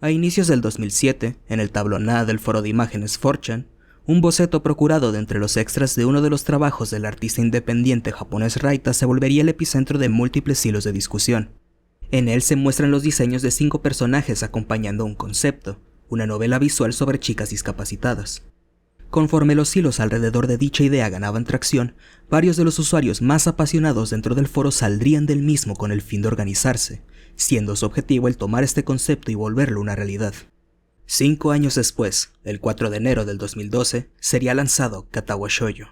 A inicios del 2007, en el tablón A del foro de imágenes 4chan, un boceto procurado de entre los extras de uno de los trabajos del artista independiente japonés Raita se volvería el epicentro de múltiples hilos de discusión. En él se muestran los diseños de 5 personajes acompañando un concepto, una novela visual sobre chicas discapacitadas. Conforme los hilos alrededor de dicha idea ganaban tracción, varios de los usuarios más apasionados dentro del foro saldrían del mismo con el fin de organizarse, siendo su objetivo el tomar este concepto y volverlo una realidad. 5 años después, el 4 de enero del 2012, sería lanzado Katawa Shoujo.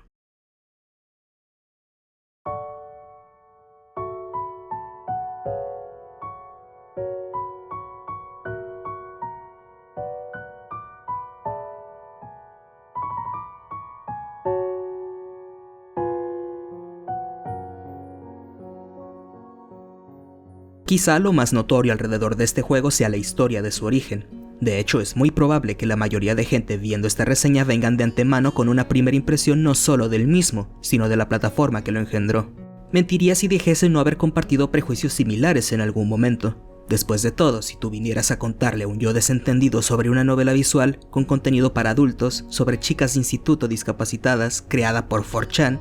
Quizá lo más notorio alrededor de este juego sea la historia de su origen. De hecho, es muy probable que la mayoría de gente viendo esta reseña vengan de antemano con una primera impresión no solo del mismo, sino de la plataforma que lo engendró. Mentiría si dijese no haber compartido prejuicios similares en algún momento. Después de todo, si tú vinieras a contarle a un yo desentendido sobre una novela visual con contenido para adultos sobre chicas de instituto discapacitadas creada por 4chan,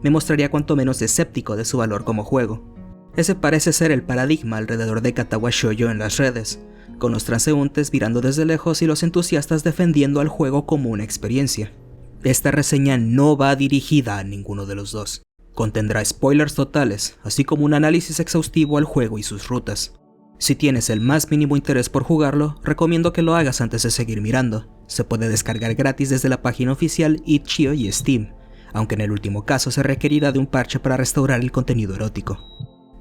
me mostraría cuanto menos escéptico de su valor como juego. Ese parece ser el paradigma alrededor de Katawa Shoujo en las redes, con los transeúntes mirando desde lejos y los entusiastas defendiendo al juego como una experiencia. Esta reseña no va dirigida a ninguno de los dos. Contendrá spoilers totales, así como un análisis exhaustivo al juego y sus rutas. Si tienes el más mínimo interés por jugarlo, recomiendo que lo hagas antes de seguir mirando. Se puede descargar gratis desde la página oficial itch.io y Steam, aunque en el último caso se requerirá de un parche para restaurar el contenido erótico.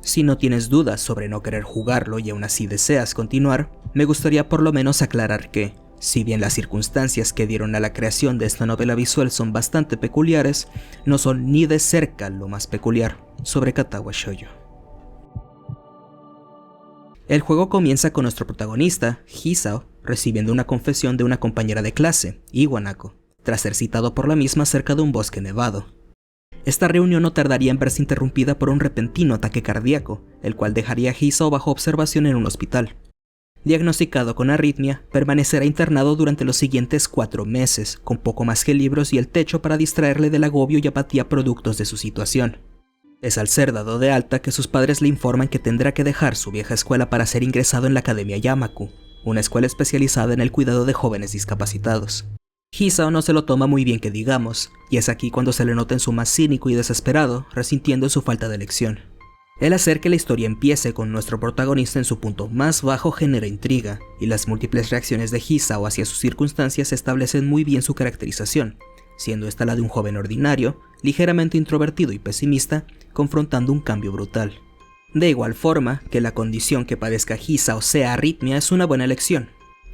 Si no tienes dudas sobre no querer jugarlo y aún así deseas continuar, me gustaría por lo menos aclarar que, si bien las circunstancias que dieron a la creación de esta novela visual son bastante peculiares, no son ni de cerca lo más peculiar sobre Katawa Shoujo. El juego comienza con nuestro protagonista, Hisao, recibiendo una confesión de una compañera de clase, Iwanako, tras ser citado por la misma cerca de un bosque nevado. Esta reunión no tardaría en verse interrumpida por un repentino ataque cardíaco, el cual dejaría a Hisao bajo observación en un hospital. Diagnosticado con arritmia, permanecerá internado durante los siguientes 4 meses, con poco más que libros y el techo para distraerle del agobio y apatía productos de su situación. Es al ser dado de alta que sus padres le informan que tendrá que dejar su vieja escuela para ser ingresado en la Academia Yamaku, una escuela especializada en el cuidado de jóvenes discapacitados. Hisao no se lo toma muy bien que digamos, y es aquí cuando se le nota en su más cínico y desesperado, resintiendo su falta de elección. El hacer que la historia empiece con nuestro protagonista en su punto más bajo genera intriga, y las múltiples reacciones de Hisao hacia sus circunstancias establecen muy bien su caracterización, siendo esta la de un joven ordinario, ligeramente introvertido y pesimista, confrontando un cambio brutal. De igual forma, que la condición que padezca Hisao sea arritmia es una buena elección.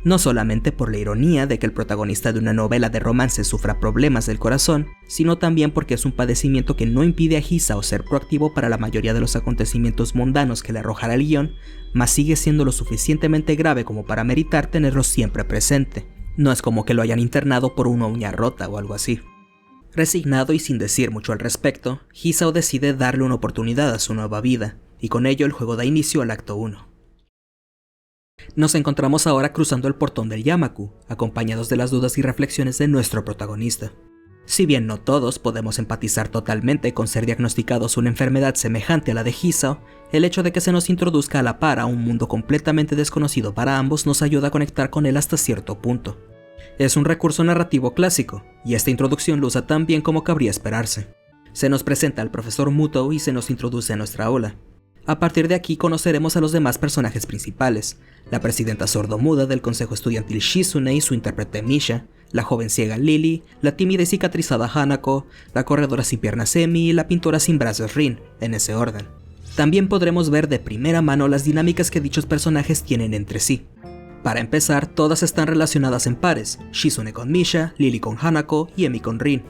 No solamente por la ironía de que el protagonista de una novela de romance sufra problemas del corazón, sino también porque es un padecimiento que no impide a Hisao ser proactivo para la mayoría de los acontecimientos mundanos que le arrojará el guión, mas sigue siendo lo suficientemente grave como para meritar tenerlo siempre presente. No es como que lo hayan internado por una uña rota o algo así. Resignado y sin decir mucho al respecto, Hisao decide darle una oportunidad a su nueva vida, y con ello el juego da inicio al acto 1. Nos encontramos ahora cruzando el portón del Yamaku, acompañados de las dudas y reflexiones de nuestro protagonista. Si bien no todos podemos empatizar totalmente con ser diagnosticados una enfermedad semejante a la de Hisao, el hecho de que se nos introduzca a la par a un mundo completamente desconocido para ambos nos ayuda a conectar con él hasta cierto punto. Es un recurso narrativo clásico, y esta introducción lo usa tan bien como cabría esperarse. Se nos presenta al profesor Muto y se nos introduce a nuestra aula. A partir de aquí conoceremos a los demás personajes principales, la presidenta sordomuda del consejo estudiantil Shizune y su intérprete Misha, la joven ciega Lily, la tímida y cicatrizada Hanako, la corredora sin piernas Emi y la pintora sin brazos Rin, en ese orden. También podremos ver de primera mano las dinámicas que dichos personajes tienen entre sí. Para empezar, todas están relacionadas en pares, Shizune con Misha, Lily con Hanako y Emi con Rin.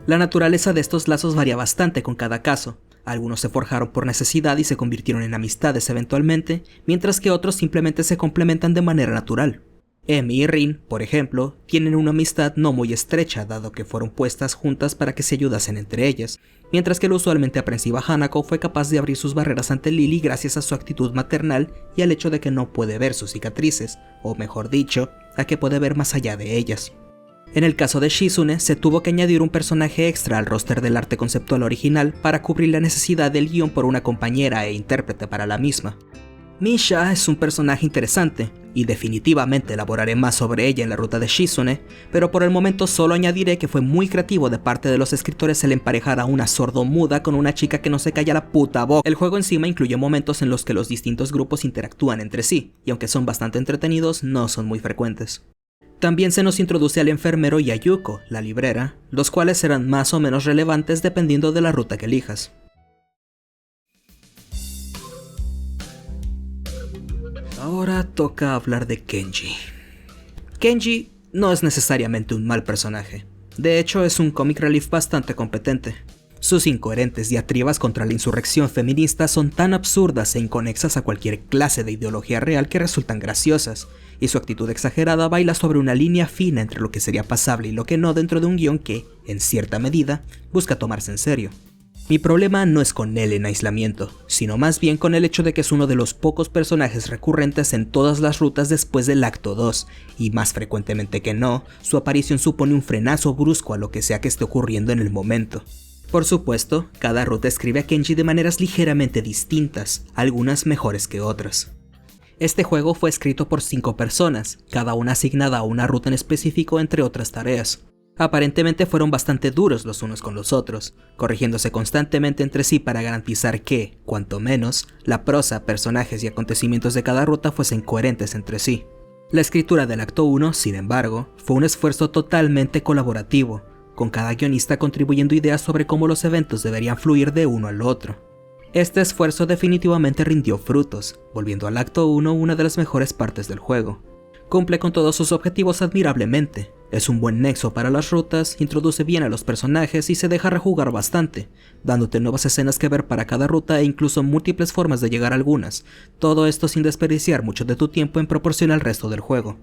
La naturaleza de estos lazos varía bastante con cada caso. Algunos se forjaron por necesidad y se convirtieron en amistades eventualmente, mientras que otros simplemente se complementan de manera natural. Emi y Rin, por ejemplo, tienen una amistad no muy estrecha dado que fueron puestas juntas para que se ayudasen entre ellas, mientras que la usualmente aprensiva Hanako fue capaz de abrir sus barreras ante Lily gracias a su actitud maternal y al hecho de que no puede ver sus cicatrices, o mejor dicho, a que puede ver más allá de ellas. En el caso de Shizune, se tuvo que añadir un personaje extra al roster del arte conceptual original para cubrir la necesidad del guión por una compañera e intérprete para la misma. Misha es un personaje interesante, y definitivamente elaboraré más sobre ella en la ruta de Shizune, pero por el momento solo añadiré que fue muy creativo de parte de los escritores el emparejar a una sordomuda con una chica que no se calla la puta boca. El juego encima incluye momentos en los que los distintos grupos interactúan entre sí, y aunque son bastante entretenidos, no son muy frecuentes. También se nos introduce al enfermero y a Yuko, la librera, los cuales serán más o menos relevantes dependiendo de la ruta que elijas. Ahora toca hablar de Kenji. Kenji no es necesariamente un mal personaje. De hecho, es un comic relief bastante competente. Sus incoherentes diatribas contra la insurrección feminista son tan absurdas e inconexas a cualquier clase de ideología real que resultan graciosas, y su actitud exagerada baila sobre una línea fina entre lo que sería pasable y lo que no dentro de un guión que, en cierta medida, busca tomarse en serio. Mi problema no es con él en aislamiento, sino más bien con el hecho de que es uno de los pocos personajes recurrentes en todas las rutas después del acto 2, y más frecuentemente que no, su aparición supone un frenazo brusco a lo que sea que esté ocurriendo en el momento. Por supuesto, cada ruta escribe a Kenji de maneras ligeramente distintas, algunas mejores que otras. Este juego fue escrito por 5 personas, cada una asignada a una ruta en específico entre otras tareas. Aparentemente fueron bastante duros los unos con los otros, corrigiéndose constantemente entre sí para garantizar que, cuanto menos, la prosa, personajes y acontecimientos de cada ruta fuesen coherentes entre sí. La escritura del acto 1, sin embargo, fue un esfuerzo totalmente colaborativo, con cada guionista contribuyendo ideas sobre cómo los eventos deberían fluir de uno al otro. Este esfuerzo definitivamente rindió frutos, volviendo al acto 1 una de las mejores partes del juego. Cumple con todos sus objetivos admirablemente, es un buen nexo para las rutas, introduce bien a los personajes y se deja rejugar bastante, dándote nuevas escenas que ver para cada ruta e incluso múltiples formas de llegar a algunas, todo esto sin desperdiciar mucho de tu tiempo en proporción al resto del juego.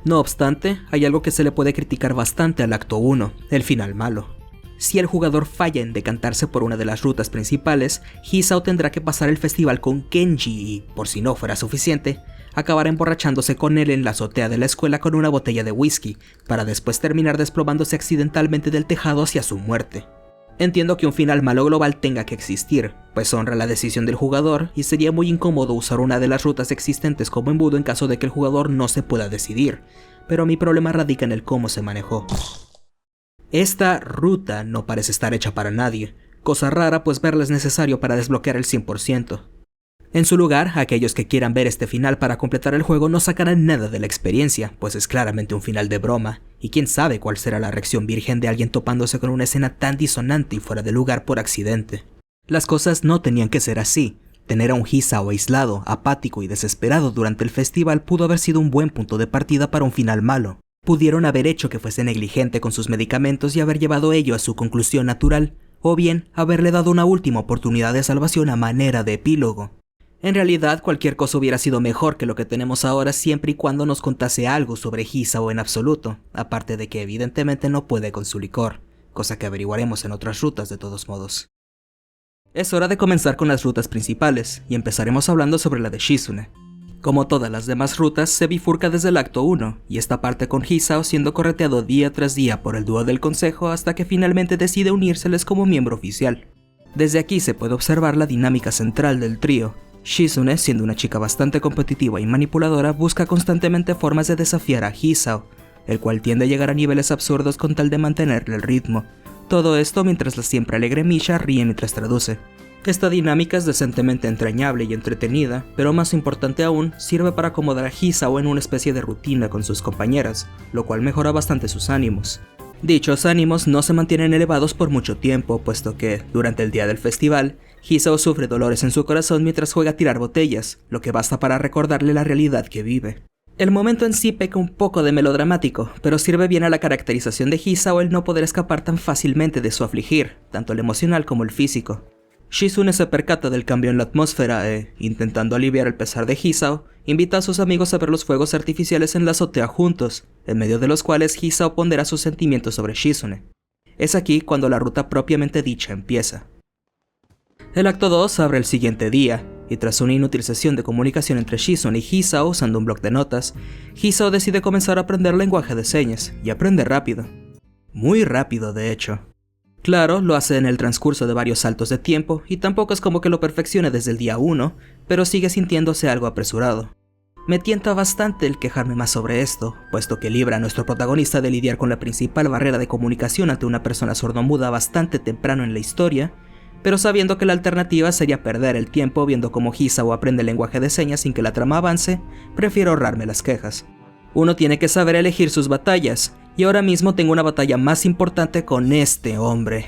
No obstante, hay algo que se le puede criticar bastante al acto 1, el final malo. Si el jugador falla en decantarse por una de las rutas principales, Hisao tendrá que pasar el festival con Kenji y, por si no fuera suficiente, acabará emborrachándose con él en la azotea de la escuela con una botella de whisky, para después terminar desplomándose accidentalmente del tejado hacia su muerte. Entiendo que un final malo global tenga que existir, pues honra la decisión del jugador y sería muy incómodo usar una de las rutas existentes como embudo en caso de que el jugador no se pueda decidir, pero mi problema radica en el cómo se manejó. Esta ruta no parece estar hecha para nadie, cosa rara pues verla es necesario para desbloquear el 100%. En su lugar, aquellos que quieran ver este final para completar el juego no sacarán nada de la experiencia, pues es claramente un final de broma, y quién sabe cuál será la reacción virgen de alguien topándose con una escena tan disonante y fuera de lugar por accidente. Las cosas no tenían que ser así. Tener a un Hisao aislado, apático y desesperado durante el festival pudo haber sido un buen punto de partida para un final malo. Pudieron haber hecho que fuese negligente con sus medicamentos y haber llevado ello a su conclusión natural, o bien haberle dado una última oportunidad de salvación a manera de epílogo. En realidad, cualquier cosa hubiera sido mejor que lo que tenemos ahora siempre y cuando nos contase algo sobre Hisao en absoluto, aparte de que evidentemente no puede con su licor, cosa que averiguaremos en otras rutas de todos modos. Es hora de comenzar con las rutas principales, y empezaremos hablando sobre la de Shizune. Como todas las demás rutas, se bifurca desde el acto 1, y esta parte con Hisao siendo correteado día tras día por el dúo del consejo hasta que finalmente decide unírseles como miembro oficial. Desde aquí se puede observar la dinámica central del trío. Shizune, siendo una chica bastante competitiva y manipuladora, busca constantemente formas de desafiar a Hisao, el cual tiende a llegar a niveles absurdos con tal de mantenerle el ritmo. Todo esto mientras la siempre alegre Misha ríe mientras traduce. Esta dinámica es decentemente entrañable y entretenida, pero más importante aún, sirve para acomodar a Hisao en una especie de rutina con sus compañeras, lo cual mejora bastante sus ánimos. Dichos ánimos no se mantienen elevados por mucho tiempo, puesto que, durante el día del festival, Hisao sufre dolores en su corazón mientras juega a tirar botellas, lo que basta para recordarle la realidad que vive. El momento en sí peca un poco de melodramático, pero sirve bien a la caracterización de Hisao el no poder escapar tan fácilmente de su afligir, tanto el emocional como el físico. Shizune se percata del cambio en la atmósfera e, intentando aliviar el pesar de Hisao, invita a sus amigos a ver los fuegos artificiales en la azotea juntos, en medio de los cuales Hisao pondera sus sentimientos sobre Shizune. Es aquí cuando la ruta propiamente dicha empieza. El acto 2 abre el siguiente día, y tras una inútil sesión de comunicación entre Shizune y Hisao usando un bloc de notas, Hisao decide comenzar a aprender lenguaje de señas, y aprende rápido. Muy rápido, de hecho. Claro, lo hace en el transcurso de varios saltos de tiempo, y tampoco es como que lo perfeccione desde el día 1, pero sigue sintiéndose algo apresurado. Me tienta bastante el quejarme más sobre esto, puesto que libra a nuestro protagonista de lidiar con la principal barrera de comunicación ante una persona sordomuda bastante temprano en la historia, pero sabiendo que la alternativa sería perder el tiempo viendo cómo Hisao aprende el lenguaje de señas sin que la trama avance, prefiero ahorrarme las quejas. Uno tiene que saber elegir sus batallas, y ahora mismo tengo una batalla más importante con este hombre.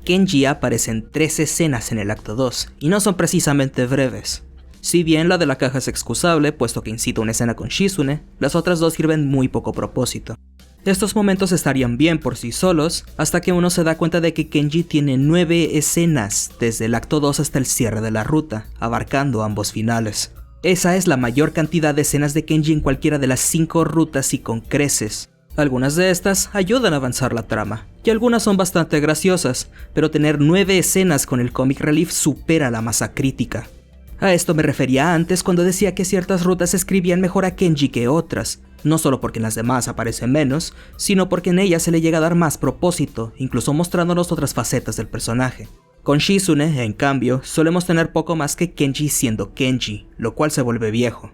Kenji aparece en 3 escenas en el acto 2, y no son precisamente breves. Si bien la de la caja es excusable, puesto que incita una escena con Shizune, las otras 2 sirven muy poco propósito. Estos momentos estarían bien por sí solos, hasta que uno se da cuenta de que Kenji tiene 9 escenas desde el acto 2 hasta el cierre de la ruta, abarcando ambos finales. Esa es la mayor cantidad de escenas de Kenji en cualquiera de las 5 rutas y con creces. Algunas de estas ayudan a avanzar la trama, y algunas son bastante graciosas, pero tener 9 escenas con el comic relief supera la masa crítica. A esto me refería antes cuando decía que ciertas rutas escribían mejor a Kenji que otras, no solo porque en las demás aparece menos, sino porque en ellas se le llega a dar más propósito, incluso mostrándonos otras facetas del personaje. Con Shizune, en cambio, solemos tener poco más que Kenji siendo Kenji, lo cual se vuelve viejo.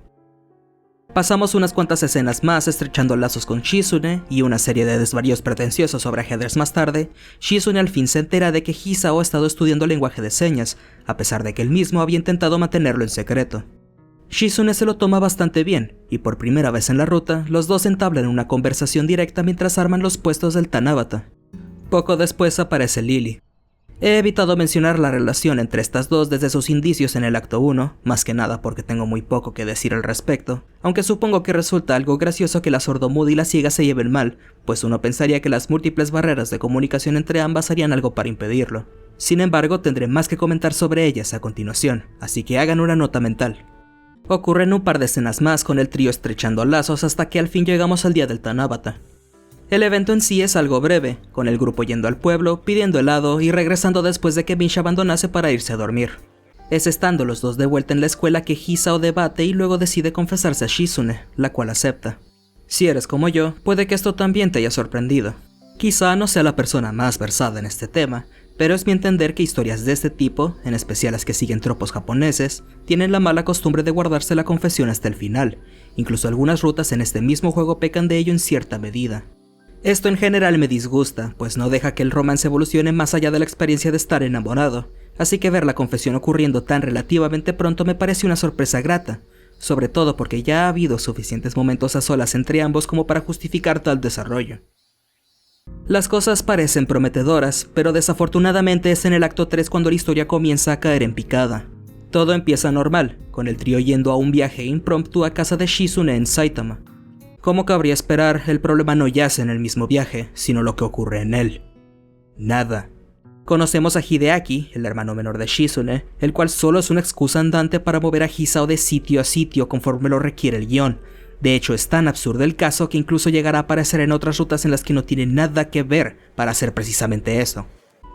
Pasamos unas cuantas escenas más estrechando lazos con Shizune y una serie de desvaríos pretenciosos sobre ajedrez más tarde. Shizune al fin se entera de que Hisao ha estado estudiando lenguaje de señas, a pesar de que él mismo había intentado mantenerlo en secreto. Shizune se lo toma bastante bien, y por primera vez en la ruta, los dos entablan una conversación directa mientras arman los puestos del Tanabata. Poco después aparece Lily. He evitado mencionar la relación entre estas dos desde sus indicios en el acto 1, más que nada porque tengo muy poco que decir al respecto, aunque supongo que resulta algo gracioso que la sordomuda y la ciega se lleven mal, pues uno pensaría que las múltiples barreras de comunicación entre ambas harían algo para impedirlo. Sin embargo, tendré más que comentar sobre ellas a continuación, así que hagan una nota mental. Ocurren un par de escenas más con el trío estrechando lazos hasta que al fin llegamos al día del Tanabata. El evento en sí es algo breve, con el grupo yendo al pueblo, pidiendo helado y regresando después de que Minsha abandonase para irse a dormir. Es estando los dos de vuelta en la escuela que Hisao debate y luego decide confesarse a Shizune, la cual acepta. Si eres como yo, puede que esto también te haya sorprendido. Quizá no sea la persona más versada en este tema, pero es mi entender que historias de este tipo, en especial las que siguen tropos japoneses, tienen la mala costumbre de guardarse la confesión hasta el final. Incluso algunas rutas en este mismo juego pecan de ello en cierta medida. Esto en general me disgusta, pues no deja que el romance evolucione más allá de la experiencia de estar enamorado, así que ver la confesión ocurriendo tan relativamente pronto me parece una sorpresa grata, sobre todo porque ya ha habido suficientes momentos a solas entre ambos como para justificar tal desarrollo. Las cosas parecen prometedoras, pero desafortunadamente es en el acto 3 cuando la historia comienza a caer en picada. Todo empieza normal, con el trío yendo a un viaje impromptu a casa de Shizune en Saitama. Como cabría esperar, el problema no yace en el mismo viaje, sino lo que ocurre en él. Nada. Conocemos a Hideaki, el hermano menor de Shizune, el cual solo es una excusa andante para mover a Hisao de sitio a sitio conforme lo requiere el guión. De hecho, es tan absurdo el caso que incluso llegará a aparecer en otras rutas en las que no tiene nada que ver para hacer precisamente eso.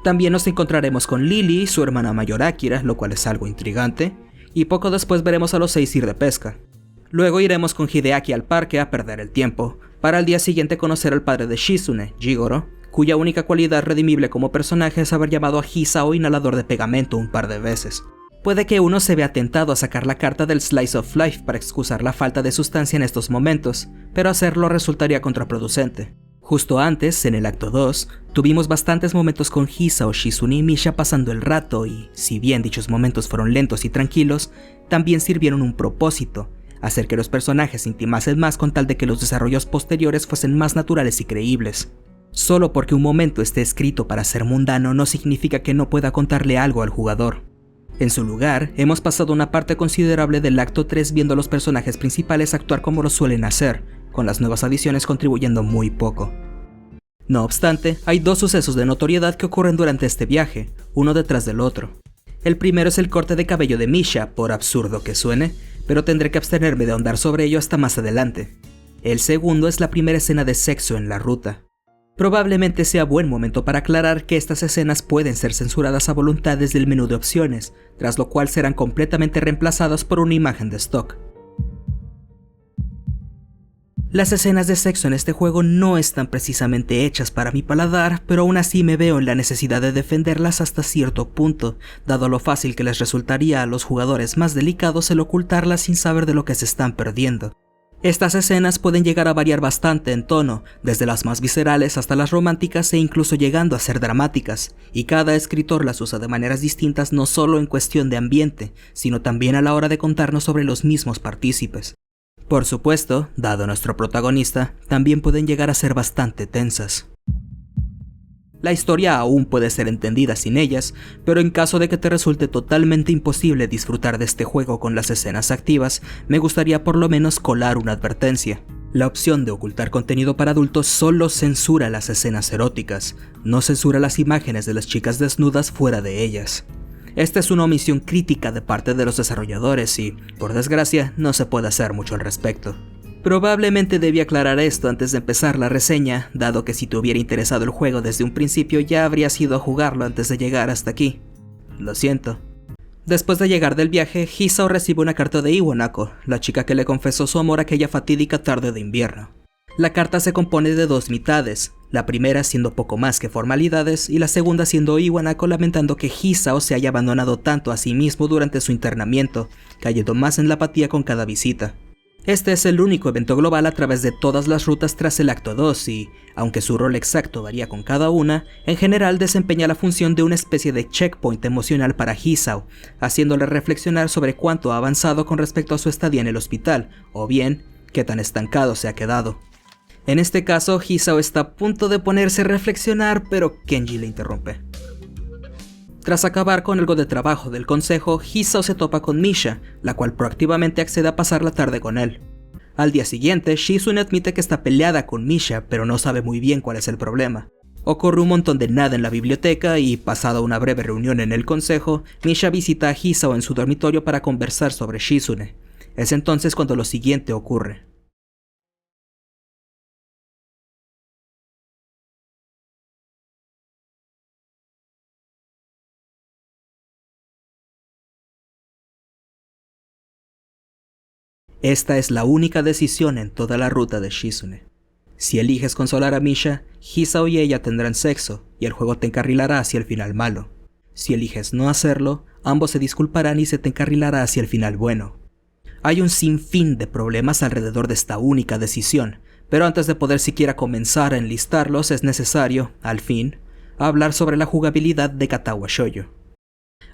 También nos encontraremos con Lily y su hermana mayor Akira, lo cual es algo intrigante, y poco después veremos a los 6 ir de pesca. Luego iremos con Hideaki al parque a perder el tiempo, para al día siguiente conocer al padre de Shizune, Jigoro, cuya única cualidad redimible como personaje es haber llamado a Hisao inhalador de pegamento un par de veces. Puede que uno se vea tentado a sacar la carta del Slice of Life para excusar la falta de sustancia en estos momentos, pero hacerlo resultaría contraproducente. Justo antes, en el acto 2, tuvimos bastantes momentos con Hisao, Shizune y Misha pasando el rato y, si bien dichos momentos fueron lentos y tranquilos, también sirvieron un propósito: hacer que los personajes se intimasen más con tal de que los desarrollos posteriores fuesen más naturales y creíbles. Solo porque un momento esté escrito para ser mundano no significa que no pueda contarle algo al jugador. En su lugar, hemos pasado una parte considerable del acto 3 viendo a los personajes principales actuar como lo suelen hacer, con las nuevas adiciones contribuyendo muy poco. No obstante, hay dos sucesos de notoriedad que ocurren durante este viaje, uno detrás del otro. El primero es el corte de cabello de Misha, por absurdo que suene, pero tendré que abstenerme de ahondar sobre ello hasta más adelante. El segundo es la primera escena de sexo en la ruta. Probablemente sea buen momento para aclarar que estas escenas pueden ser censuradas a voluntad desde el menú de opciones, tras lo cual serán completamente reemplazadas por una imagen de stock. Las escenas de sexo en este juego no están precisamente hechas para mi paladar, pero aún así me veo en la necesidad de defenderlas hasta cierto punto, dado lo fácil que les resultaría a los jugadores más delicados el ocultarlas sin saber de lo que se están perdiendo. Estas escenas pueden llegar a variar bastante en tono, desde las más viscerales hasta las románticas e incluso llegando a ser dramáticas, y cada escritor las usa de maneras distintas no solo en cuestión de ambiente, sino también a la hora de contarnos sobre los mismos partícipes. Por supuesto, dado nuestro protagonista, también pueden llegar a ser bastante tensas. La historia aún puede ser entendida sin ellas, pero en caso de que te resulte totalmente imposible disfrutar de este juego con las escenas activas, me gustaría por lo menos colar una advertencia. La opción de ocultar contenido para adultos solo censura las escenas eróticas, no censura las imágenes de las chicas desnudas fuera de ellas. Esta es una omisión crítica de parte de los desarrolladores y, por desgracia, no se puede hacer mucho al respecto. Probablemente debí aclarar esto antes de empezar la reseña, dado que si te hubiera interesado el juego desde un principio ya habrías ido a jugarlo antes de llegar hasta aquí. Lo siento. Después de llegar del viaje, Hisao recibe una carta de Iwanako, la chica que le confesó su amor aquella fatídica tarde de invierno. La carta se compone de dos mitades, la primera siendo poco más que formalidades y la segunda siendo Iwanako lamentando que Hisao se haya abandonado tanto a sí mismo durante su internamiento, cayendo más en la apatía con cada visita. Este es el único evento global a través de todas las rutas tras el acto 2 y, aunque su rol exacto varía con cada una, en general desempeña la función de una especie de checkpoint emocional para Hisao, haciéndole reflexionar sobre cuánto ha avanzado con respecto a su estadía en el hospital, o bien, qué tan estancado se ha quedado. En este caso, Hisao está a punto de ponerse a reflexionar, pero Kenji le interrumpe. Tras acabar con algo de trabajo del consejo, Hisao se topa con Misha, la cual proactivamente accede a pasar la tarde con él. Al día siguiente, Shizune admite que está peleada con Misha, pero no sabe muy bien cuál es el problema. Ocurre un montón de nada en la biblioteca y, pasada una breve reunión en el consejo, Misha visita a Hisao en su dormitorio para conversar sobre Shizune. Es entonces cuando lo siguiente ocurre. Esta es la única decisión en toda la ruta de Shizune. Si eliges consolar a Misha, Hisao y ella tendrán sexo, y el juego te encarrilará hacia el final malo. Si eliges no hacerlo, ambos se disculparán y se te encarrilará hacia el final bueno. Hay un sinfín de problemas alrededor de esta única decisión, pero antes de poder siquiera comenzar a enlistarlos es necesario, al fin, hablar sobre la jugabilidad de Katawa Shoujo.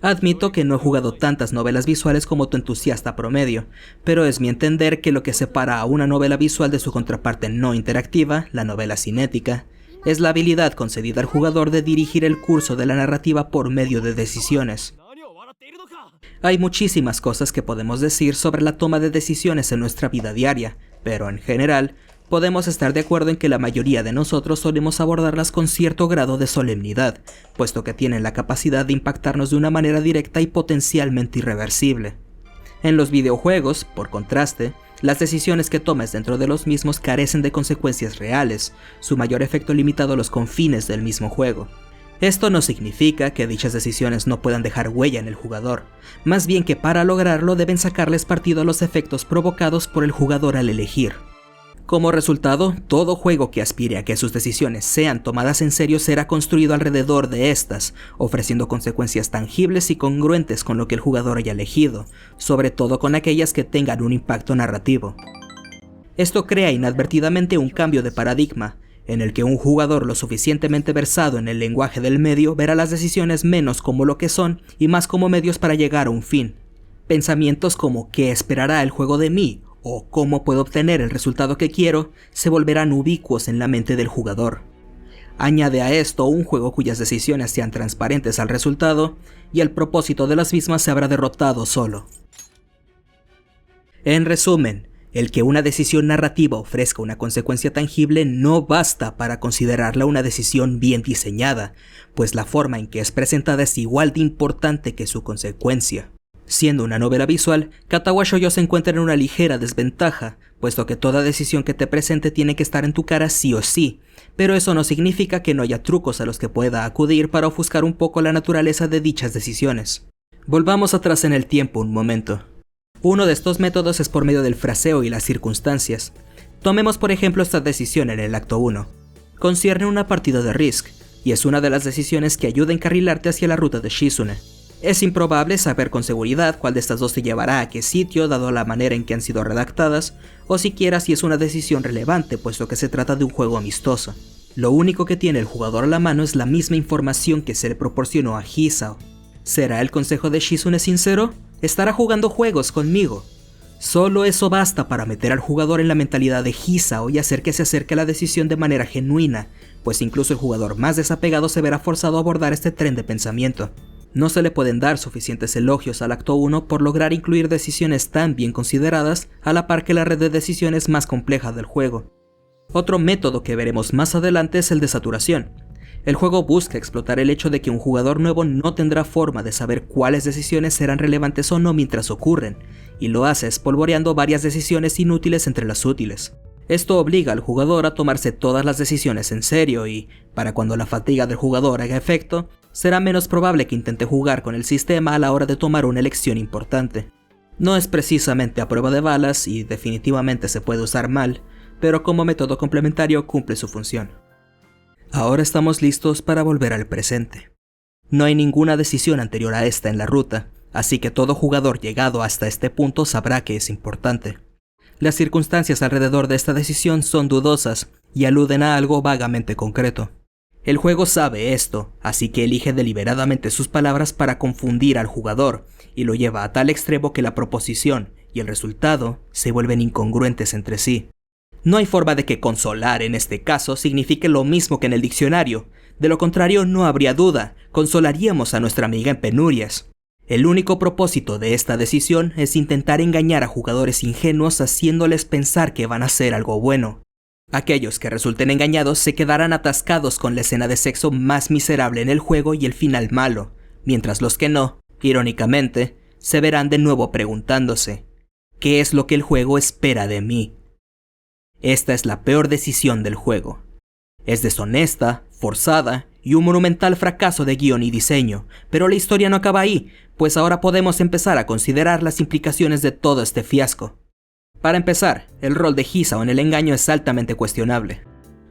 Admito que no he jugado tantas novelas visuales como tu entusiasta promedio, pero es mi entender que lo que separa a una novela visual de su contraparte no interactiva, la novela cinética, es la habilidad concedida al jugador de dirigir el curso de la narrativa por medio de decisiones. Hay muchísimas cosas que podemos decir sobre la toma de decisiones en nuestra vida diaria, pero en general, podemos estar de acuerdo en que la mayoría de nosotros solemos abordarlas con cierto grado de solemnidad, puesto que tienen la capacidad de impactarnos de una manera directa y potencialmente irreversible. En los videojuegos, por contraste, las decisiones que tomes dentro de los mismos carecen de consecuencias reales, su mayor efecto limitado a los confines del mismo juego. Esto no significa que dichas decisiones no puedan dejar huella en el jugador, más bien que para lograrlo deben sacarles partido a los efectos provocados por el jugador al elegir. Como resultado, todo juego que aspire a que sus decisiones sean tomadas en serio será construido alrededor de estas, ofreciendo consecuencias tangibles y congruentes con lo que el jugador haya elegido, sobre todo con aquellas que tengan un impacto narrativo. Esto crea inadvertidamente un cambio de paradigma, en el que un jugador lo suficientemente versado en el lenguaje del medio verá las decisiones menos como lo que son y más como medios para llegar a un fin. Pensamientos como ¿qué esperará el juego de mí? O cómo puedo obtener el resultado que quiero, se volverán ubicuos en la mente del jugador. Añade a esto un juego cuyas decisiones sean transparentes al resultado, y el propósito de las mismas se habrá derrotado solo. En resumen, El que una decisión narrativa ofrezca una consecuencia tangible no basta para considerarla una decisión bien diseñada, pues la forma en que es presentada es igual de importante que su consecuencia. Siendo una novela visual, Katawa Shoujo se encuentra en una ligera desventaja, puesto que toda decisión que te presente tiene que estar en tu cara sí o sí, pero eso no significa que no haya trucos a los que pueda acudir para ofuscar un poco la naturaleza de dichas decisiones. Volvamos atrás en el tiempo un momento. Uno de estos métodos es por medio del fraseo y las circunstancias. Tomemos por ejemplo esta decisión en el acto 1. Concierne una partida de Risk, y es una de las decisiones que ayuda a encarrilarte hacia la ruta de Shizune. Es improbable saber con seguridad cuál de estas dos te llevará a qué sitio dado la manera en que han sido redactadas, o siquiera si es una decisión relevante puesto que se trata de un juego amistoso. Lo único que tiene el jugador a la mano es la misma información que se le proporcionó a Hisao. ¿Será el consejo de Shizune sincero? Estará jugando juegos conmigo. Solo eso basta para meter al jugador en la mentalidad de Hisao y hacer que se acerque a la decisión de manera genuina, pues incluso el jugador más desapegado se verá forzado a abordar este tren de pensamiento. No se le pueden dar suficientes elogios al acto 1 por lograr incluir decisiones tan bien consideradas a la par que la red de decisiones más compleja del juego. Otro método que veremos más adelante es el de saturación. El juego busca explotar el hecho de que un jugador nuevo no tendrá forma de saber cuáles decisiones serán relevantes o no mientras ocurren, y lo hace espolvoreando varias decisiones inútiles entre las útiles. Esto obliga al jugador a tomarse todas las decisiones en serio y, para cuando la fatiga del jugador haga efecto, será menos probable que intente jugar con el sistema a la hora de tomar una elección importante. No es precisamente a prueba de balas y definitivamente se puede usar mal, pero como método complementario cumple su función. Ahora estamos listos para volver al presente. No hay ninguna decisión anterior a esta en la ruta, así que todo jugador llegado hasta este punto sabrá que es importante. Las circunstancias alrededor de esta decisión son dudosas y aluden a algo vagamente concreto. El juego sabe esto, así que elige deliberadamente sus palabras para confundir al jugador, y lo lleva a tal extremo que la proposición y el resultado se vuelven incongruentes entre sí. No hay forma de que consolar en este caso signifique lo mismo que en el diccionario, de lo contrario no habría duda, consolaríamos a nuestra amiga en penurias. El único propósito de esta decisión es intentar engañar a jugadores ingenuos haciéndoles pensar que van a hacer algo bueno. Aquellos que resulten engañados se quedarán atascados con la escena de sexo más miserable en el juego y el final malo, mientras los que no, irónicamente, se verán de nuevo preguntándose, ¿qué es lo que el juego espera de mí? Esta es la peor decisión del juego. Es deshonesta, forzada y un monumental fracaso de guión y diseño, pero la historia no acaba ahí, pues ahora podemos empezar a considerar las implicaciones de todo este fiasco. Para empezar, el rol de Hisao en el engaño es altamente cuestionable.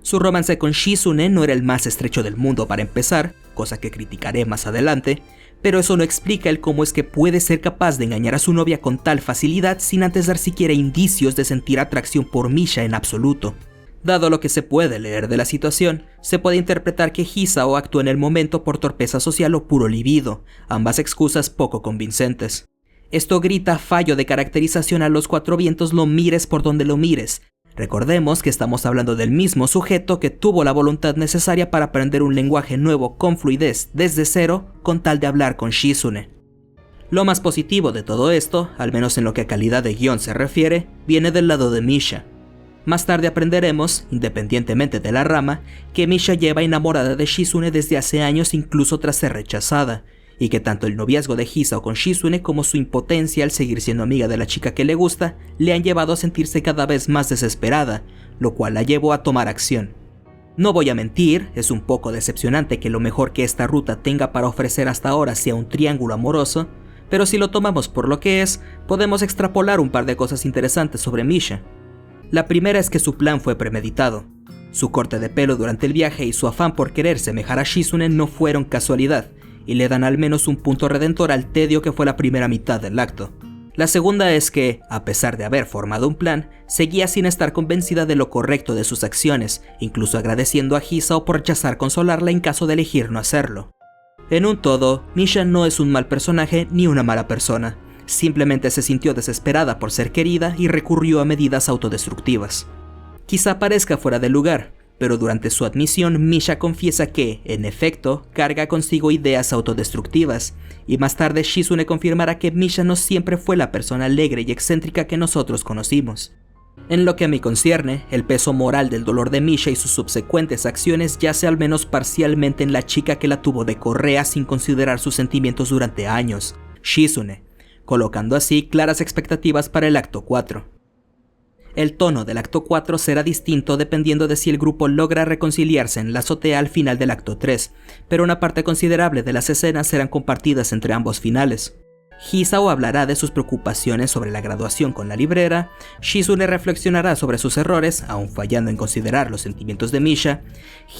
Su romance con Shizune no era el más estrecho del mundo para empezar, cosa que criticaré más adelante, pero eso no explica el cómo es que puede ser capaz de engañar a su novia con tal facilidad sin antes dar siquiera indicios de sentir atracción por Misha en absoluto. Dado lo que se puede leer de la situación, se puede interpretar que Hisao actuó en el momento por torpeza social o puro libido, ambas excusas poco convincentes. Esto grita fallo de caracterización a los cuatro vientos lo mires por donde lo mires. Recordemos que estamos hablando del mismo sujeto que tuvo la voluntad necesaria para aprender un lenguaje nuevo con fluidez desde cero con tal de hablar con Shizune. Lo más positivo de todo esto, al menos en lo que a calidad de guión se refiere, viene del lado de Misha. Más tarde aprenderemos, independientemente de la rama, que Misha lleva enamorada de Shizune desde hace años incluso tras ser rechazada, y que tanto el noviazgo de Hisao con Shizune como su impotencia al seguir siendo amiga de la chica que le gusta le han llevado a sentirse cada vez más desesperada, lo cual la llevó a tomar acción. No voy a mentir, es un poco decepcionante que lo mejor que esta ruta tenga para ofrecer hasta ahora sea un triángulo amoroso, pero si lo tomamos por lo que es, podemos extrapolar un par de cosas interesantes sobre Misha. La primera es que su plan fue premeditado. Su corte de pelo durante el viaje y su afán por querer semejar a Shizune no fueron casualidad, y le dan al menos un punto redentor al tedio que fue la primera mitad del acto. La segunda es que, a pesar de haber formado un plan, seguía sin estar convencida de lo correcto de sus acciones, incluso agradeciendo a Hisao por rechazar consolarla en caso de elegir no hacerlo. En un todo, Misha no es un mal personaje ni una mala persona, simplemente se sintió desesperada por ser querida y recurrió a medidas autodestructivas. Quizá parezca fuera de lugar, pero durante su admisión Misha confiesa que, en efecto, carga consigo ideas autodestructivas, y más tarde Shizune confirmará que Misha no siempre fue la persona alegre y excéntrica que nosotros conocimos. En lo que a mí concierne, el peso moral del dolor de Misha y sus subsecuentes acciones yace al menos parcialmente en la chica que la tuvo de correa sin considerar sus sentimientos durante años, Shizune, colocando así claras expectativas para el acto 4. El tono del acto 4 será distinto dependiendo de si el grupo logra reconciliarse en la azotea al final del acto 3, pero una parte considerable de las escenas serán compartidas entre ambos finales. Hisao hablará de sus preocupaciones sobre la graduación con la librera, Shizune reflexionará sobre sus errores, aun fallando en considerar los sentimientos de Misha,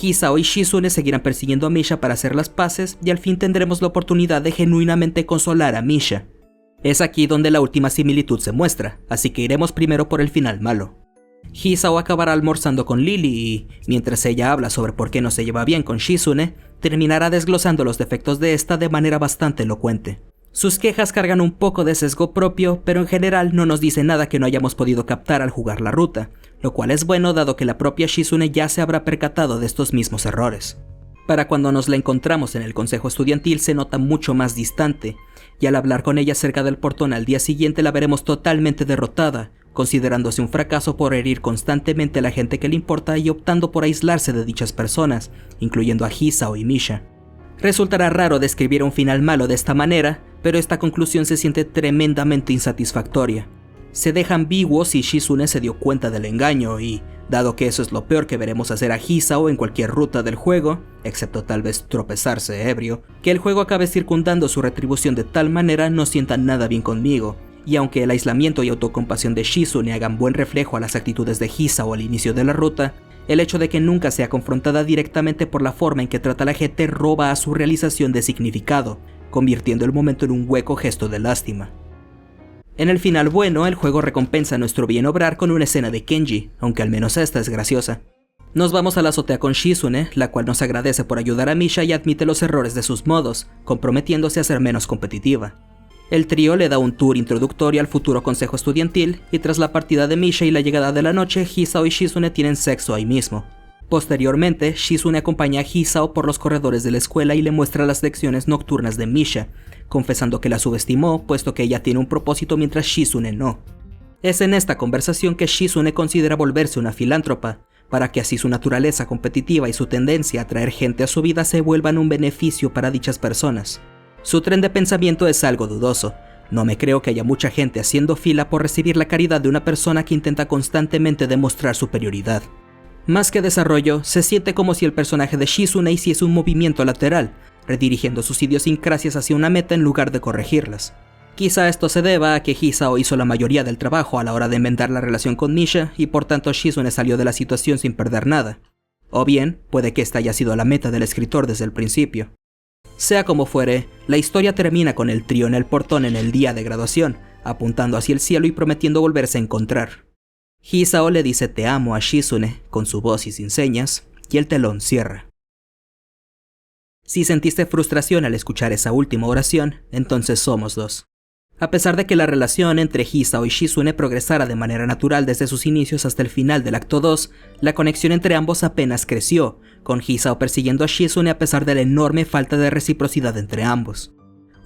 Hisao y Shizune seguirán persiguiendo a Misha para hacer las paces y al fin tendremos la oportunidad de genuinamente consolar a Misha. Es aquí donde la última similitud se muestra, así que iremos primero por el final malo. Hisao acabará almorzando con Lily y, mientras ella habla sobre por qué no se lleva bien con Shizune, terminará desglosando los defectos de esta de manera bastante elocuente. Sus quejas cargan un poco de sesgo propio, pero en general no nos dice nada que no hayamos podido captar al jugar la ruta, lo cual es bueno dado que la propia Shizune ya se habrá percatado de estos mismos errores. Para cuando nos la encontramos en el consejo estudiantil se nota mucho más distante, y al hablar con ella cerca del portón al día siguiente la veremos totalmente derrotada, considerándose un fracaso por herir constantemente a la gente que le importa y optando por aislarse de dichas personas, incluyendo a Hisao y Misha. Resultará raro describir un final malo de esta manera, pero esta conclusión se siente tremendamente insatisfactoria. Se deja ambiguo si Shizune se dio cuenta del engaño y, dado que eso es lo peor que veremos hacer a Hisao en cualquier ruta del juego, excepto tal vez tropezarse ebrio, que el juego acabe circundando su retribución de tal manera no sienta nada bien conmigo, y aunque el aislamiento y autocompasión de Shizune hagan buen reflejo a las actitudes de Hisao al inicio de la ruta, el hecho de que nunca sea confrontada directamente por la forma en que trata a la gente roba a su realización de significado, convirtiendo el momento en un hueco gesto de lástima. En el final bueno, el juego recompensa nuestro bien obrar con una escena de Kenji, aunque al menos esta es graciosa. Nos vamos a la azotea con Shizune, la cual nos agradece por ayudar a Misha y admite los errores de sus modos, comprometiéndose a ser menos competitiva. El trío le da un tour introductorio al futuro consejo estudiantil, y tras la partida de Misha y la llegada de la noche, Hisao y Shizune tienen sexo ahí mismo. Posteriormente, Shizune acompaña a Hisao por los corredores de la escuela y le muestra las lecciones nocturnas de Misha, confesando que la subestimó, puesto que ella tiene un propósito mientras Shizune no. Es en esta conversación que Shizune considera volverse una filántropa, para que así su naturaleza competitiva y su tendencia a atraer gente a su vida se vuelvan un beneficio para dichas personas. Su tren de pensamiento es algo dudoso. No me creo que haya mucha gente haciendo fila por recibir la caridad de una persona que intenta constantemente demostrar superioridad. Más que desarrollo, se siente como si el personaje de Shizune hiciese un movimiento lateral, redirigiendo sus idiosincrasias hacia una meta en lugar de corregirlas. Quizá esto se deba a que Hisao hizo la mayoría del trabajo a la hora de enmendar la relación con Misha y por tanto Shizune salió de la situación sin perder nada. O bien, puede que esta haya sido la meta del escritor desde el principio. Sea como fuere, la historia termina con el trío en el portón en el día de graduación, apuntando hacia el cielo y prometiendo volverse a encontrar. Hisao le dice te amo a Shizune, con su voz y sin señas, y el telón cierra. Si sentiste frustración al escuchar esa última oración, entonces somos dos. A pesar de que la relación entre Hisao y Shizune progresara de manera natural desde sus inicios hasta el final del acto 2, la conexión entre ambos apenas creció, con Hisao persiguiendo a Shizune a pesar de la enorme falta de reciprocidad entre ambos.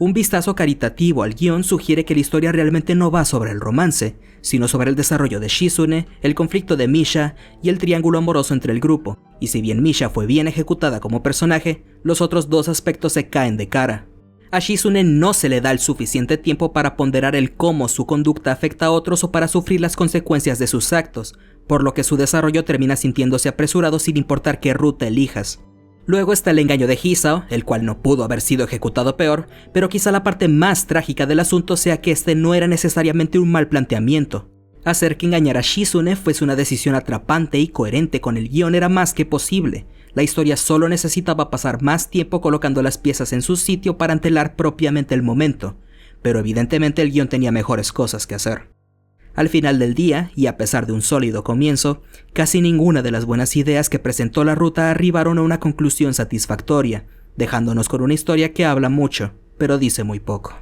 Un vistazo caritativo al guión sugiere que la historia realmente no va sobre el romance, sino sobre el desarrollo de Shizune, el conflicto de Misha y el triángulo amoroso entre el grupo, y si bien Misha fue bien ejecutada como personaje, los otros dos aspectos se caen de cara. A Shizune no se le da el suficiente tiempo para ponderar el cómo su conducta afecta a otros o para sufrir las consecuencias de sus actos, por lo que su desarrollo termina sintiéndose apresurado sin importar qué ruta elijas. Luego está el engaño de Hisao, el cual no pudo haber sido ejecutado peor, pero quizá la parte más trágica del asunto sea que este no era necesariamente un mal planteamiento. Hacer que engañar a Shizune fuese una decisión atrapante y coherente con el guión era más que posible. La historia solo necesitaba pasar más tiempo colocando las piezas en su sitio para antelar propiamente el momento, pero evidentemente el guión tenía mejores cosas que hacer. Al final del día, y a pesar de un sólido comienzo, casi ninguna de las buenas ideas que presentó la ruta arribaron a una conclusión satisfactoria, dejándonos con una historia que habla mucho, pero dice muy poco.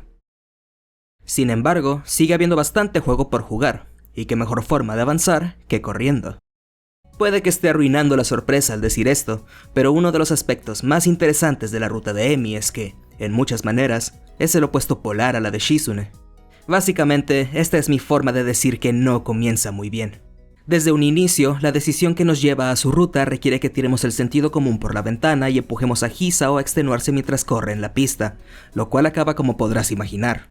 Sin embargo, sigue habiendo bastante juego por jugar, y qué mejor forma de avanzar que corriendo. Puede que esté arruinando la sorpresa al decir esto, pero uno de los aspectos más interesantes de la ruta de Emi es que, en muchas maneras, es el opuesto polar a la de Shizune. Básicamente, esta es mi forma de decir que no comienza muy bien. Desde un inicio, la decisión que nos lleva a su ruta requiere que tiremos el sentido común por la ventana y empujemos a Hisao a extenuarse mientras corre en la pista, lo cual acaba como podrás imaginar.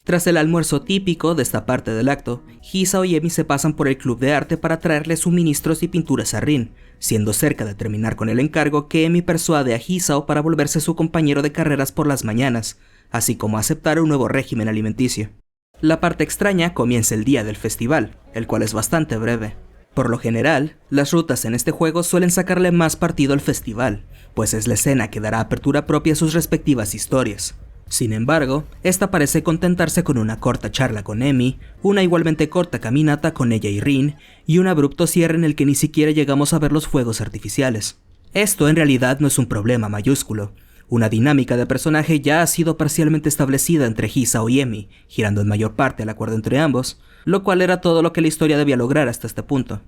Tras el almuerzo típico de esta parte del acto, Hisao y Emi se pasan por el club de arte para traerle suministros y pinturas a Rin, siendo cerca de terminar con el encargo que Emi persuade a Hisao para volverse su compañero de carreras por las mañanas, así como aceptar un nuevo régimen alimenticio. La parte extraña comienza el día del festival, el cual es bastante breve. Por lo general, las rutas en este juego suelen sacarle más partido al festival, pues es la escena que dará apertura propia a sus respectivas historias. Sin embargo, esta parece contentarse con una corta charla con Emi, una igualmente corta caminata con ella y Rin, y un abrupto cierre en el que ni siquiera llegamos a ver los fuegos artificiales. Esto en realidad no es un problema mayúsculo. Una dinámica de personaje ya ha sido parcialmente establecida entre Hisao y Emi, girando en mayor parte al acuerdo entre ambos, lo cual era todo lo que la historia debía lograr hasta este punto.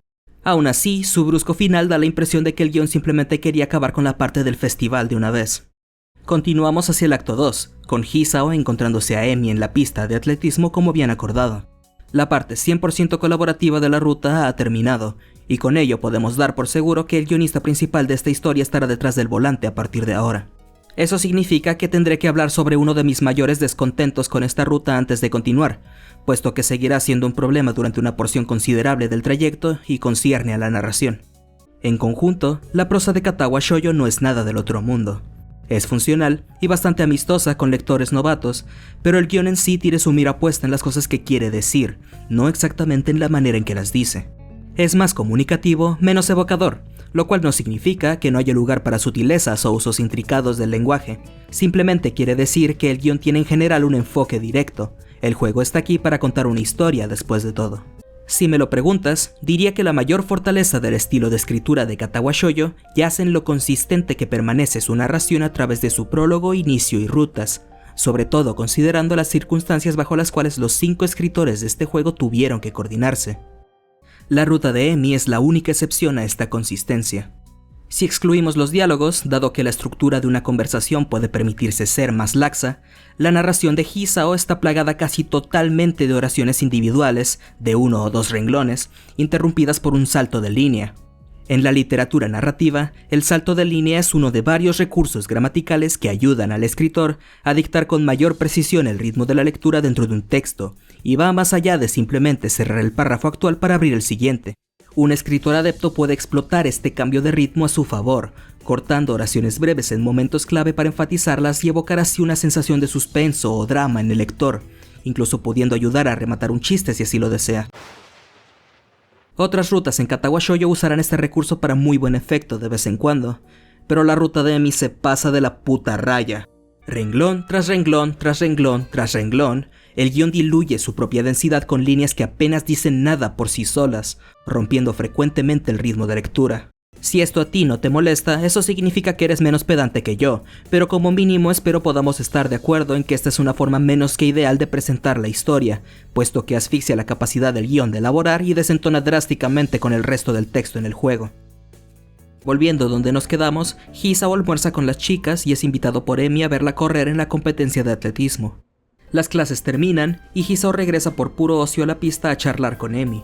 Aún así, su brusco final da la impresión de que el guión simplemente quería acabar con la parte del festival de una vez. Continuamos hacia el acto 2, con Hisao encontrándose a Emi en la pista de atletismo como habían acordado. La parte 100% colaborativa de la ruta ha terminado, y con ello podemos dar por seguro que el guionista principal de esta historia estará detrás del volante a partir de ahora. Eso significa que tendré que hablar sobre uno de mis mayores descontentos con esta ruta antes de continuar, puesto que seguirá siendo un problema durante una porción considerable del trayecto y concierne a la narración. En conjunto, la prosa de Katawa Shoujo no es nada del otro mundo. Es funcional y bastante amistosa con lectores novatos, pero el guión en sí tiene su mira puesta en las cosas que quiere decir, no exactamente en la manera en que las dice. Es más comunicativo, menos evocador, lo cual no significa que no haya lugar para sutilezas o usos intricados del lenguaje. Simplemente quiere decir que el guión tiene en general un enfoque directo. El juego está aquí para contar una historia después de todo. Si me lo preguntas, diría que la mayor fortaleza del estilo de escritura de Katawa Shoujo yace en lo consistente que permanece su narración a través de su prólogo, inicio y rutas, sobre todo considerando las circunstancias bajo las cuales los 5 escritores de este juego tuvieron que coordinarse. La ruta de Emi es la única excepción a esta consistencia. Si excluimos los diálogos, dado que la estructura de una conversación puede permitirse ser más laxa, la narración de Hisao está plagada casi totalmente de oraciones individuales, de 1 o 2 renglones, interrumpidas por un salto de línea. En la literatura narrativa, el salto de línea es uno de varios recursos gramaticales que ayudan al escritor a dictar con mayor precisión el ritmo de la lectura dentro de un texto, y va más allá de simplemente cerrar el párrafo actual para abrir el siguiente. Un escritor adepto puede explotar este cambio de ritmo a su favor, cortando oraciones breves en momentos clave para enfatizarlas y evocar así una sensación de suspenso o drama en el lector, incluso pudiendo ayudar a rematar un chiste si así lo desea. Otras rutas en Katawa Shoujo usarán este recurso para muy buen efecto de vez en cuando, pero la ruta de Emi se pasa de la puta raya. Renglón tras renglón tras renglón tras renglón, el guión diluye su propia densidad con líneas que apenas dicen nada por sí solas, rompiendo frecuentemente el ritmo de lectura. Si esto a ti no te molesta, eso significa que eres menos pedante que yo, pero como mínimo espero podamos estar de acuerdo en que esta es una forma menos que ideal de presentar la historia, puesto que asfixia la capacidad del guión de elaborar y desentona drásticamente con el resto del texto en el juego. Volviendo donde nos quedamos, Hisao almuerza con las chicas y es invitado por Emi a verla correr en la competencia de atletismo. Las clases terminan y Hisao regresa por puro ocio a la pista a charlar con Emi.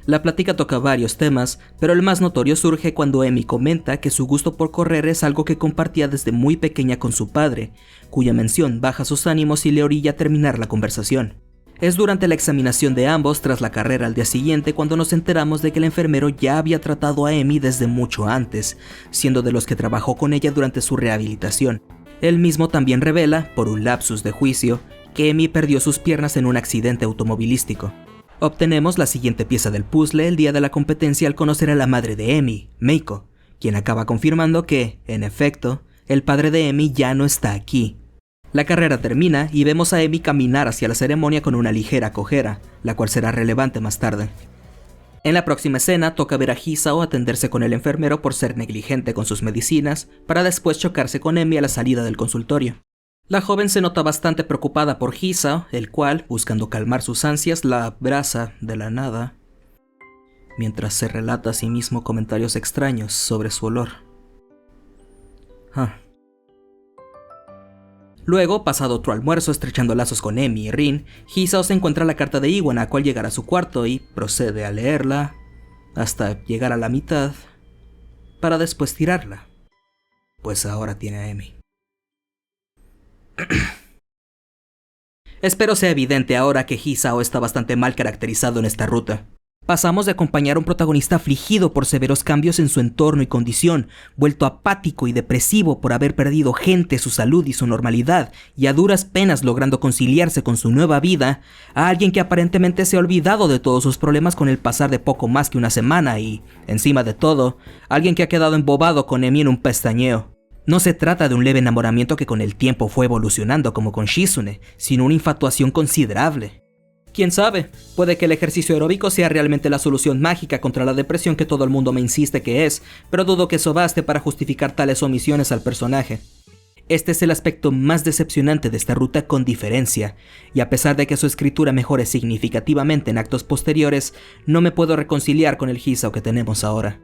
La plática toca varios temas, pero el más notorio surge cuando Emi comenta que su gusto por correr es algo que compartía desde muy pequeña con su padre, cuya mención baja sus ánimos y le orilla a terminar la conversación. Es durante la examinación de ambos tras la carrera al día siguiente cuando nos enteramos de que el enfermero ya había tratado a Emi desde mucho antes, siendo de los que trabajó con ella durante su rehabilitación. Él mismo también revela, por un lapsus de juicio, que Emi perdió sus piernas en un accidente automovilístico. Obtenemos la siguiente pieza del puzzle el día de la competencia al conocer a la madre de Emi, Meiko, quien acaba confirmando que, en efecto, el padre de Emi ya no está aquí. La carrera termina y vemos a Emi caminar hacia la ceremonia con una ligera cojera, la cual será relevante más tarde. En la próxima escena toca ver a Hisao atenderse con el enfermero por ser negligente con sus medicinas, para después chocarse con Emi a la salida del consultorio. La joven se nota bastante preocupada por Hisao, el cual, buscando calmar sus ansias, la abraza de la nada, mientras se relata a sí mismo comentarios extraños sobre su olor. Luego, pasado otro almuerzo estrechando lazos con Emi y Rin, Hisao se encuentra la carta de Iwanako al llegar a su cuarto y procede a leerla hasta llegar a la mitad, para después tirarla, pues ahora tiene a Emi. Espero sea evidente ahora que Hisao está bastante mal caracterizado en esta ruta. Pasamos de acompañar a un protagonista afligido por severos cambios en su entorno y condición, vuelto apático y depresivo por haber perdido gente, su salud y su normalidad, y a duras penas logrando conciliarse con su nueva vida, a alguien que aparentemente se ha olvidado de todos sus problemas con el pasar de poco más que una semana y, encima de todo, alguien que ha quedado embobado con Emi en un pestañeo. No se trata de un leve enamoramiento que con el tiempo fue evolucionando como con Shizune, sino una infatuación considerable. ¿Quién sabe? Puede que el ejercicio aeróbico sea realmente la solución mágica contra la depresión que todo el mundo me insiste que es, pero dudo que eso baste para justificar tales omisiones al personaje. Este es el aspecto más decepcionante de esta ruta con diferencia, y a pesar de que su escritura mejore significativamente en actos posteriores, no me puedo reconciliar con el Hisao que tenemos ahora.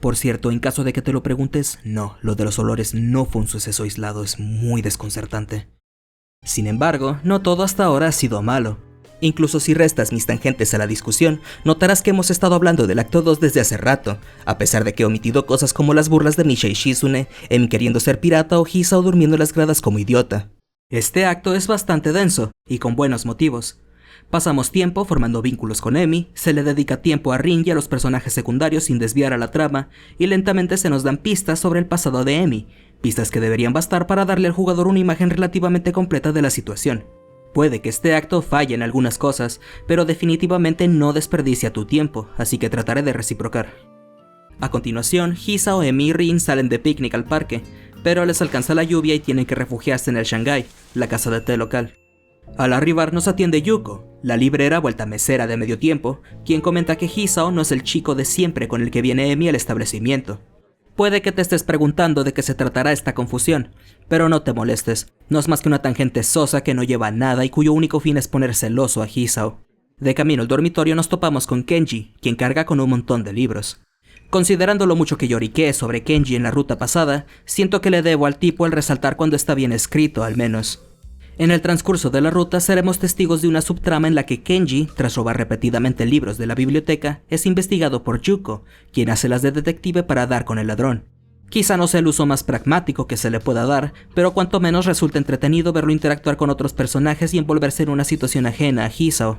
Por cierto, en caso de que te lo preguntes, no, lo de los olores no fue un suceso aislado, es muy desconcertante. Sin embargo, no todo hasta ahora ha sido malo. Incluso si restas mis tangentes a la discusión, notarás que hemos estado hablando del acto 2 desde hace rato, a pesar de que he omitido cosas como las burlas de Misha y Shizune, Emi queriendo ser pirata o Hisao durmiendo en las gradas como idiota. Este acto es bastante denso, y con buenos motivos. Pasamos tiempo formando vínculos con Emi, se le dedica tiempo a Rin y a los personajes secundarios sin desviar a la trama, y lentamente se nos dan pistas sobre el pasado de Emi, pistas que deberían bastar para darle al jugador una imagen relativamente completa de la situación. Puede que este acto falle en algunas cosas, pero definitivamente no desperdicia tu tiempo, así que trataré de reciprocar. A continuación, Hisao, Emi y Rin salen de picnic al parque, pero les alcanza la lluvia y tienen que refugiarse en el Shanghai, la casa de té local. Al arribar nos atiende Yuko, la librera vuelta mesera de medio tiempo, quien comenta que Hisao no es el chico de siempre con el que viene Emi al establecimiento. Puede que te estés preguntando de qué se tratará esta confusión, pero no te molestes, no es más que una tangente sosa que no lleva a nada y cuyo único fin es poner celoso a Hisao. De camino al dormitorio nos topamos con Kenji, quien carga con un montón de libros. Considerando lo mucho que lloriqué sobre Kenji en la ruta pasada, siento que le debo al tipo el resaltar cuando está bien escrito, al menos. En el transcurso de la ruta seremos testigos de una subtrama en la que Kenji, tras robar repetidamente libros de la biblioteca, es investigado por Yuko, quien hace las de detective para dar con el ladrón. Quizá no sea el uso más pragmático que se le pueda dar, pero cuanto menos resulta entretenido verlo interactuar con otros personajes y envolverse en una situación ajena a Hisao.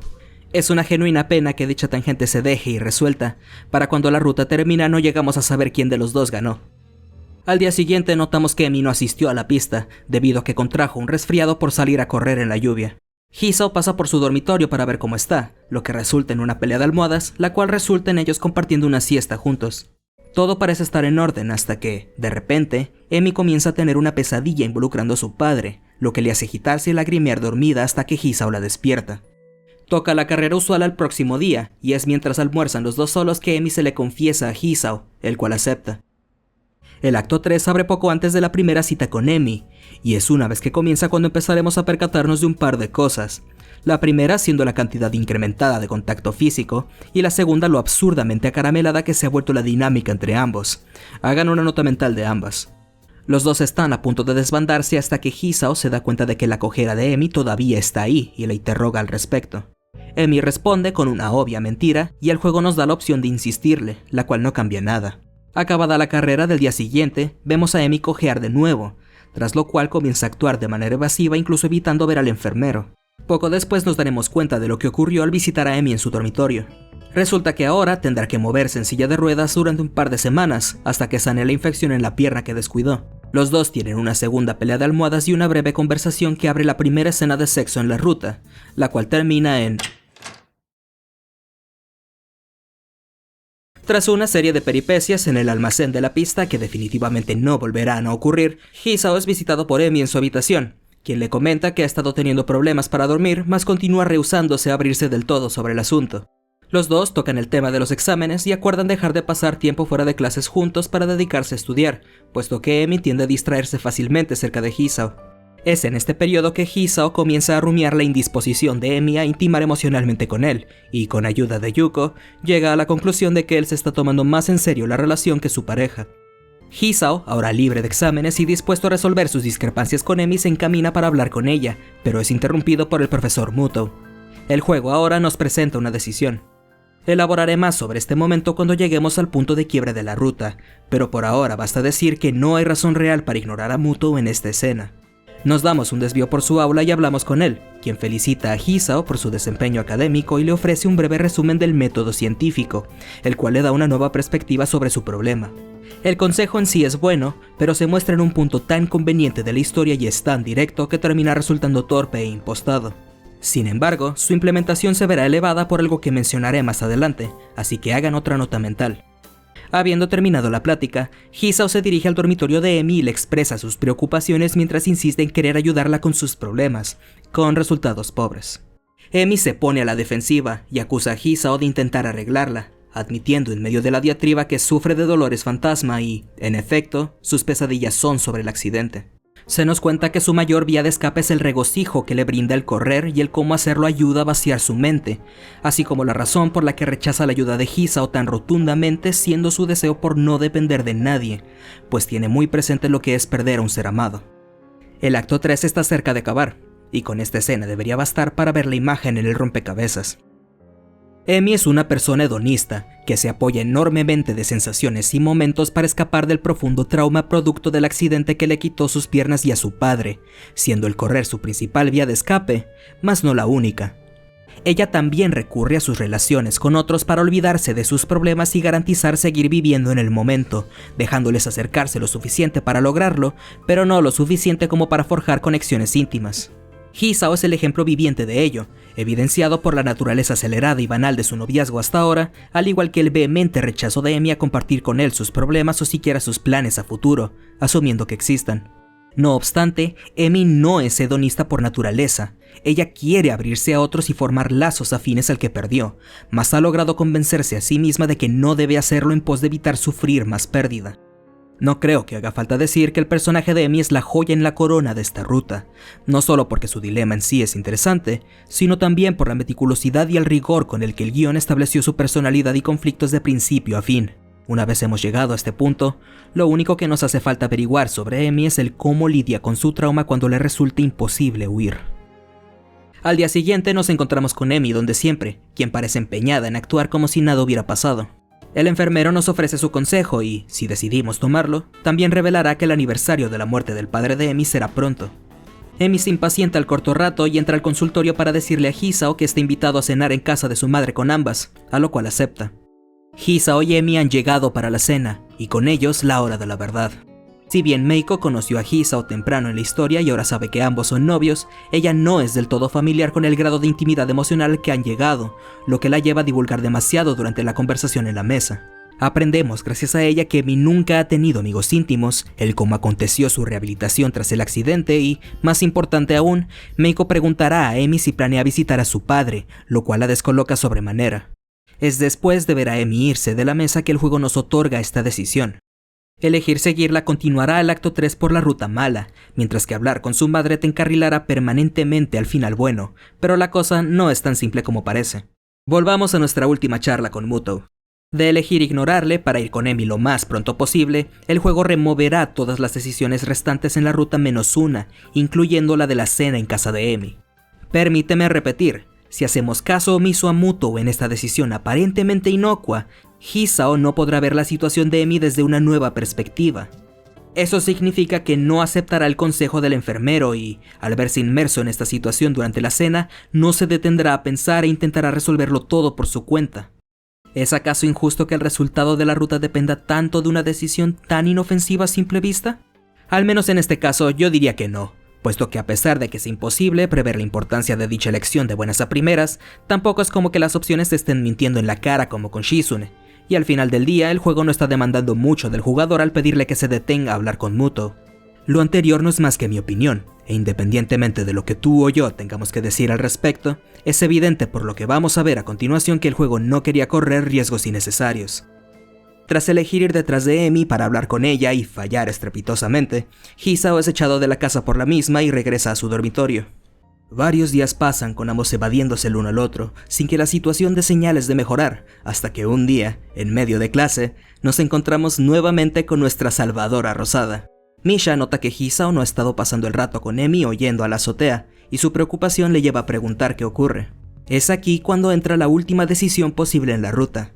Es una genuina pena que dicha tangente se deje irresuelta. Para cuando la ruta termina no llegamos a saber quién de los dos ganó. Al día siguiente notamos que Emi no asistió a la pista, debido a que contrajo un resfriado por salir a correr en la lluvia. Hisao pasa por su dormitorio para ver cómo está, lo que resulta en una pelea de almohadas, la cual resulta en ellos compartiendo una siesta juntos. Todo parece estar en orden hasta que, de repente, Emi comienza a tener una pesadilla involucrando a su padre, lo que le hace agitarse y lagrimear dormida hasta que Hisao la despierta. Toca la carrera usual al próximo día, y es mientras almuerzan los dos solos que Emi se le confiesa a Hisao, el cual acepta. El acto 3 abre poco antes de la primera cita con Emi, y es una vez que comienza cuando empezaremos a percatarnos de un par de cosas. La primera siendo la cantidad incrementada de contacto físico, y la segunda lo absurdamente acaramelada que se ha vuelto la dinámica entre ambos. Hagan una nota mental de ambas. Los dos están a punto de desbandarse hasta que Hisao se da cuenta de que la cojera de Emi todavía está ahí y la interroga al respecto. Emi responde con una obvia mentira, y el juego nos da la opción de insistirle, la cual no cambia nada. Acabada la carrera del día siguiente, vemos a Emi cojear de nuevo, tras lo cual comienza a actuar de manera evasiva incluso evitando ver al enfermero. Poco después nos daremos cuenta de lo que ocurrió al visitar a Emi en su dormitorio. Resulta que ahora tendrá que moverse en silla de ruedas durante un par de semanas, hasta que sane la infección en la pierna que descuidó. Los dos tienen una segunda pelea de almohadas y una breve conversación que abre la primera escena de sexo en la ruta, la cual termina en... Tras una serie de peripecias en el almacén de la pista que definitivamente no volverán a ocurrir, Hisao es visitado por Emi en su habitación, quien le comenta que ha estado teniendo problemas para dormir, mas continúa rehusándose a abrirse del todo sobre el asunto. Los dos tocan el tema de los exámenes y acuerdan dejar de pasar tiempo fuera de clases juntos para dedicarse a estudiar, puesto que Emi tiende a distraerse fácilmente cerca de Hisao. Es en este periodo que Hisao comienza a rumiar la indisposición de Emi a intimar emocionalmente con él, y con ayuda de Yuko, llega a la conclusión de que él se está tomando más en serio la relación que su pareja. Hisao, ahora libre de exámenes y dispuesto a resolver sus discrepancias con Emi, se encamina para hablar con ella, pero es interrumpido por el profesor Muto. El juego ahora nos presenta una decisión. Elaboraré más sobre este momento cuando lleguemos al punto de quiebre de la ruta, pero por ahora basta decir que no hay razón real para ignorar a Muto en esta escena. Nos damos un desvío por su aula y hablamos con él, quien felicita a Hisao por su desempeño académico y le ofrece un breve resumen del método científico, el cual le da una nueva perspectiva sobre su problema. El consejo en sí es bueno, pero se muestra en un punto tan conveniente de la historia y es tan directo que termina resultando torpe e impostado. Sin embargo, su implementación se verá elevada por algo que mencionaré más adelante, así que hagan otra nota mental. Habiendo terminado la plática, Hisao se dirige al dormitorio de Emi y le expresa sus preocupaciones mientras insiste en querer ayudarla con sus problemas, con resultados pobres. Emi se pone a la defensiva y acusa a Hisao de intentar arreglarla, admitiendo en medio de la diatriba que sufre de dolores fantasma y, en efecto, sus pesadillas son sobre el accidente. Se nos cuenta que su mayor vía de escape es el regocijo que le brinda el correr y el cómo hacerlo ayuda a vaciar su mente, así como la razón por la que rechaza la ayuda de Hisao tan rotundamente siendo su deseo por no depender de nadie, pues tiene muy presente lo que es perder a un ser amado. El acto 3 está cerca de acabar, y con esta escena debería bastar para ver la imagen en el rompecabezas. Emi es una persona hedonista, que se apoya enormemente de sensaciones y momentos para escapar del profundo trauma producto del accidente que le quitó sus piernas y a su padre, siendo el correr su principal vía de escape, mas no la única. Ella también recurre a sus relaciones con otros para olvidarse de sus problemas y garantizar seguir viviendo en el momento, dejándoles acercarse lo suficiente para lograrlo, pero no lo suficiente como para forjar conexiones íntimas. Hisao es el ejemplo viviente de ello, evidenciado por la naturaleza acelerada y banal de su noviazgo hasta ahora, al igual que el vehemente rechazo de Emi a compartir con él sus problemas o siquiera sus planes a futuro, asumiendo que existan. No obstante, Emi no es hedonista por naturaleza. Ella quiere abrirse a otros y formar lazos afines al que perdió, mas ha logrado convencerse a sí misma de que no debe hacerlo en pos de evitar sufrir más pérdida. No creo que haga falta decir que el personaje de Emi es la joya en la corona de esta ruta, no solo porque su dilema en sí es interesante, sino también por la meticulosidad y el rigor con el que el guión estableció su personalidad y conflictos de principio a fin. Una vez hemos llegado a este punto, lo único que nos hace falta averiguar sobre Emi es el cómo lidia con su trauma cuando le resulta imposible huir. Al día siguiente nos encontramos con Emi donde siempre, quien parece empeñada en actuar como si nada hubiera pasado. El enfermero nos ofrece su consejo y, si decidimos tomarlo, también revelará que el aniversario de la muerte del padre de Emi será pronto. Emi se impacienta al corto rato y entra al consultorio para decirle a Hisao que está invitado a cenar en casa de su madre con ambas, a lo cual acepta. Hisao y Emi han llegado para la cena, y con ellos la hora de la verdad. Si bien Meiko conoció a Hisao temprano en la historia y ahora sabe que ambos son novios, ella no es del todo familiar con el grado de intimidad emocional al que han llegado, lo que la lleva a divulgar demasiado durante la conversación en la mesa. Aprendemos gracias a ella que Emi nunca ha tenido amigos íntimos, el cómo aconteció su rehabilitación tras el accidente y, más importante aún, Meiko preguntará a Emi si planea visitar a su padre, lo cual la descoloca sobremanera. Es después de ver a Emi irse de la mesa que el juego nos otorga esta decisión. Elegir seguirla continuará al acto 3 por la ruta mala, mientras que hablar con su madre te encarrilará permanentemente al final bueno, pero la cosa no es tan simple como parece. Volvamos a nuestra última charla con Muto. De elegir ignorarle para ir con Emi lo más pronto posible, el juego removerá todas las decisiones restantes en la ruta menos una, incluyendo la de la cena en casa de Emi. Permíteme repetir, si hacemos caso omiso a Muto en esta decisión aparentemente inocua, Hisao no podrá ver la situación de Emi desde una nueva perspectiva. Eso significa que no aceptará el consejo del enfermero y, al verse inmerso en esta situación durante la cena, no se detendrá a pensar e intentará resolverlo todo por su cuenta. ¿Es acaso injusto que el resultado de la ruta dependa tanto de una decisión tan inofensiva a simple vista? Al menos en este caso yo diría que no, puesto que a pesar de que es imposible prever la importancia de dicha elección de buenas a primeras, tampoco es como que las opciones te estén mintiendo en la cara como con Shizune. Y al final del día, el juego no está demandando mucho del jugador al pedirle que se detenga a hablar con Muto. Lo anterior no es más que mi opinión, e independientemente de lo que tú o yo tengamos que decir al respecto, es evidente por lo que vamos a ver a continuación que el juego no quería correr riesgos innecesarios. Tras elegir ir detrás de Emi para hablar con ella y fallar estrepitosamente, Hisao es echado de la casa por la misma y regresa a su dormitorio. Varios días pasan con ambos evadiéndose el uno al otro, sin que la situación dé señales de mejorar, hasta que un día, en medio de clase, nos encontramos nuevamente con nuestra salvadora rosada. Misha nota que Hisao no ha estado pasando el rato con Emi o yendo a la azotea, y su preocupación le lleva a preguntar qué ocurre. Es aquí cuando entra la última decisión posible en la ruta.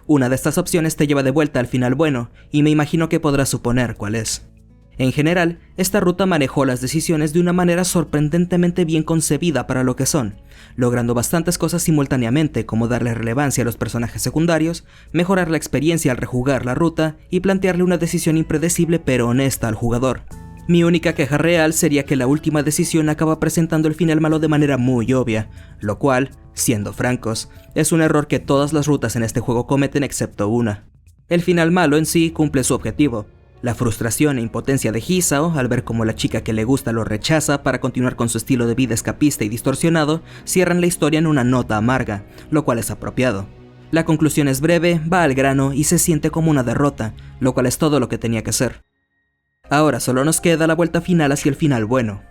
Una de estas opciones te lleva de vuelta al final bueno, y me imagino que podrás suponer cuál es. En general, esta ruta manejó las decisiones de una manera sorprendentemente bien concebida para lo que son, logrando bastantes cosas simultáneamente, como darle relevancia a los personajes secundarios, mejorar la experiencia al rejugar la ruta y plantearle una decisión impredecible pero honesta al jugador. Mi única queja real sería que la última decisión acaba presentando el final malo de manera muy obvia, lo cual, siendo francos, es un error que todas las rutas en este juego cometen excepto una. El final malo en sí cumple su objetivo. La frustración e impotencia de Hisao al ver cómo la chica que le gusta lo rechaza para continuar con su estilo de vida escapista y distorsionado cierran la historia en una nota amarga, lo cual es apropiado. La conclusión es breve, va al grano y se siente como una derrota, lo cual es todo lo que tenía que ser. Ahora solo nos queda la vuelta final hacia el final bueno.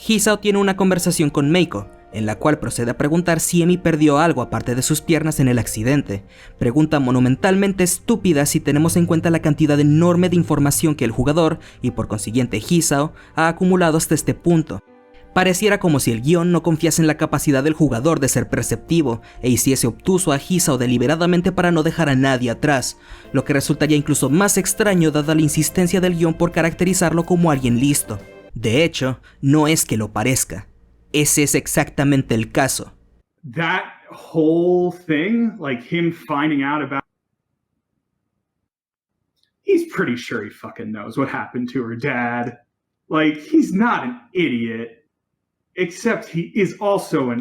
Hisao tiene una conversación con Meiko, en la cual procede a preguntar si Emi perdió algo aparte de sus piernas en el accidente. Pregunta monumentalmente estúpida si tenemos en cuenta la cantidad enorme de información que el jugador, y por consiguiente Hisao, ha acumulado hasta este punto. Pareciera como si el guión no confiase en la capacidad del jugador de ser perceptivo e hiciese obtuso a Hisao deliberadamente para no dejar a nadie atrás, lo que resultaría incluso más extraño dada la insistencia del guión por caracterizarlo como alguien listo. De hecho, no es que lo parezca. Ese es exactamente el caso. That whole thing, like him finding out about... He's pretty sure he fucking knows what happened to her dad. Like, he's not an idiot. Except he is also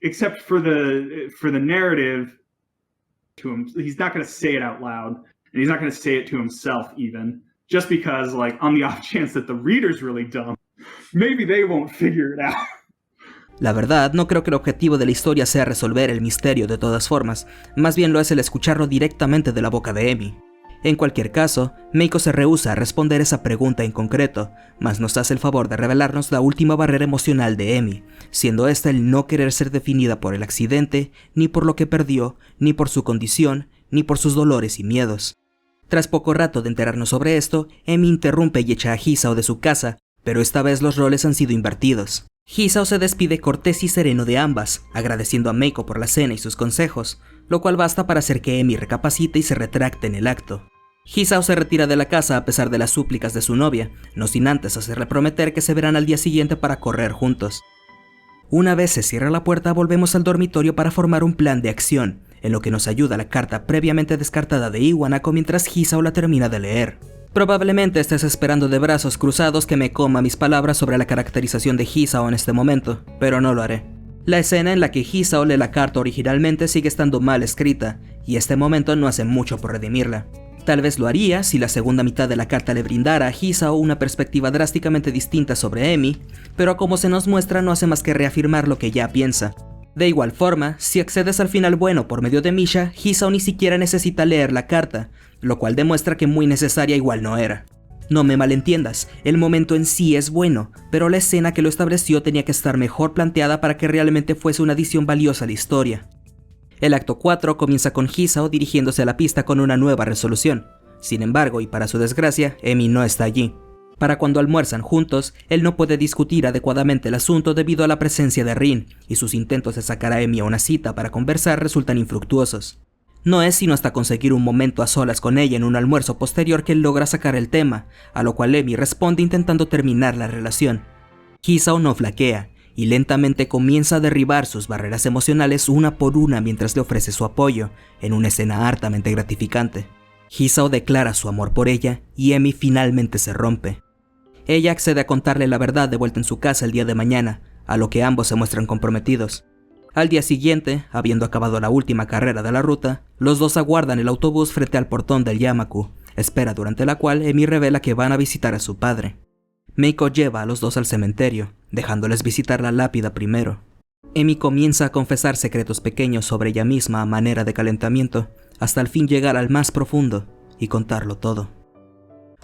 except for the narrative to him, he's not going to say it out loud, and he's not going to say it to himself even, just because, like, on the off chance that the reader's really dumb, maybe they won't figure it out. La verdad, no creo que el objetivo de la historia sea resolver el misterio de todas formas, más bien lo es el escucharlo directamente de la boca de Emi. En cualquier caso, Meiko se rehúsa a responder esa pregunta en concreto, mas nos hace el favor de revelarnos la última barrera emocional de Emi, siendo esta el no querer ser definida por el accidente, ni por lo que perdió, ni por su condición, ni por sus dolores y miedos. Tras poco rato de enterarnos sobre esto, Emi interrumpe y echa a Hisao de su casa, pero esta vez los roles han sido invertidos. Hisao se despide cortés y sereno de ambas, agradeciendo a Meiko por la cena y sus consejos, lo cual basta para hacer que Emi recapacite y se retracte en el acto. Hisao se retira de la casa a pesar de las súplicas de su novia, no sin antes hacerle prometer que se verán al día siguiente para correr juntos. Una vez se cierra la puerta, volvemos al dormitorio para formar un plan de acción, en lo que nos ayuda la carta previamente descartada de Iwanako mientras Hisao la termina de leer. Probablemente estés esperando de brazos cruzados que me coma mis palabras sobre la caracterización de Hisao en este momento, pero no lo haré. La escena en la que Hisao lee la carta originalmente sigue estando mal escrita, y este momento no hace mucho por redimirla. Tal vez lo haría si la segunda mitad de la carta le brindara a Hisao una perspectiva drásticamente distinta sobre Emi, pero como se nos muestra no hace más que reafirmar lo que ya piensa. De igual forma, si accedes al final bueno por medio de Misha, Hisao ni siquiera necesita leer la carta, lo cual demuestra que muy necesaria igual no era. No me malentiendas, el momento en sí es bueno, pero la escena que lo estableció tenía que estar mejor planteada para que realmente fuese una adición valiosa a la historia. El acto 4 comienza con Hisao dirigiéndose a la pista con una nueva resolución. Sin embargo, y para su desgracia, Emi no está allí. Para cuando almuerzan juntos, él no puede discutir adecuadamente el asunto debido a la presencia de Rin, y sus intentos de sacar a Emi a una cita para conversar resultan infructuosos. No es sino hasta conseguir un momento a solas con ella en un almuerzo posterior que él logra sacar el tema, a lo cual Emi responde intentando terminar la relación. Hisao no flaquea, y lentamente comienza a derribar sus barreras emocionales una por una mientras le ofrece su apoyo, en una escena hartamente gratificante. Hisao declara su amor por ella, y Emi finalmente se rompe. Ella accede a contarle la verdad de vuelta en su casa el día de mañana, a lo que ambos se muestran comprometidos. Al día siguiente, habiendo acabado la última carrera de la ruta, los dos aguardan el autobús frente al portón del Yamaku, espera durante la cual Emi revela que van a visitar a su padre. Meiko lleva a los dos al cementerio, dejándoles visitar la lápida primero. Emi comienza a confesar secretos pequeños sobre ella misma a manera de calentamiento, hasta al fin llegar al más profundo y contarlo todo.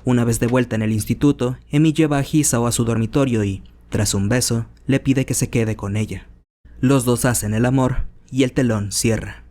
Una vez de vuelta en el instituto, Emi lleva a Hisao a su dormitorio y, tras un beso, le pide que se quede con ella. Los dos hacen el amor y el telón cierra.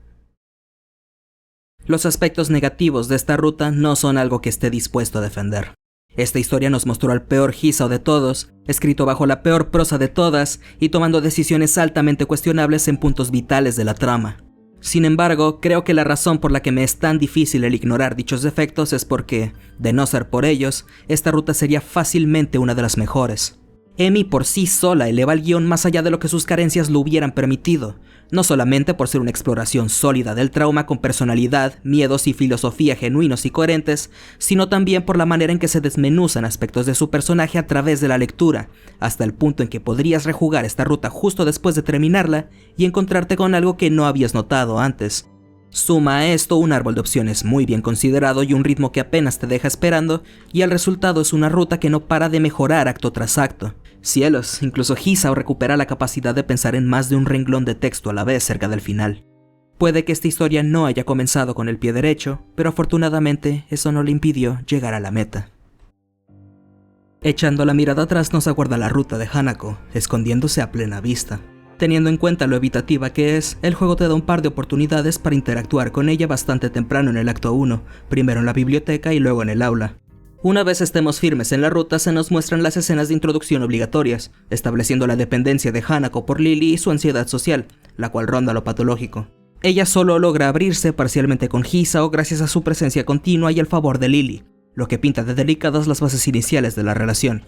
Los aspectos negativos de esta ruta no son algo que esté dispuesto a defender. Esta historia nos mostró al peor Hisao de todos, escrito bajo la peor prosa de todas y tomando decisiones altamente cuestionables en puntos vitales de la trama. Sin embargo, creo que la razón por la que me es tan difícil el ignorar dichos defectos es porque, de no ser por ellos, esta ruta sería fácilmente una de las mejores. Emi por sí sola eleva el guión más allá de lo que sus carencias lo hubieran permitido, no solamente por ser una exploración sólida del trauma con personalidad, miedos y filosofía genuinos y coherentes, sino también por la manera en que se desmenuzan aspectos de su personaje a través de la lectura, hasta el punto en que podrías rejugar esta ruta justo después de terminarla y encontrarte con algo que no habías notado antes. Suma a esto un árbol de opciones muy bien considerado y un ritmo que apenas te deja esperando, y el resultado es una ruta que no para de mejorar acto tras acto. Cielos, incluso Hisao recupera la capacidad de pensar en más de un renglón de texto a la vez cerca del final. Puede que esta historia no haya comenzado con el pie derecho, pero afortunadamente eso no le impidió llegar a la meta. Echando la mirada atrás nos aguarda la ruta de Hanako, escondiéndose a plena vista. Teniendo en cuenta lo evitativa que es, el juego te da un par de oportunidades para interactuar con ella bastante temprano en el acto 1, primero en la biblioteca y luego en el aula. Una vez estemos firmes en la ruta, se nos muestran las escenas de introducción obligatorias, estableciendo la dependencia de Hanako por Lily y su ansiedad social, la cual ronda lo patológico. Ella solo logra abrirse parcialmente con Hisao gracias a su presencia continua y el favor de Lily, lo que pinta de delicadas las bases iniciales de la relación.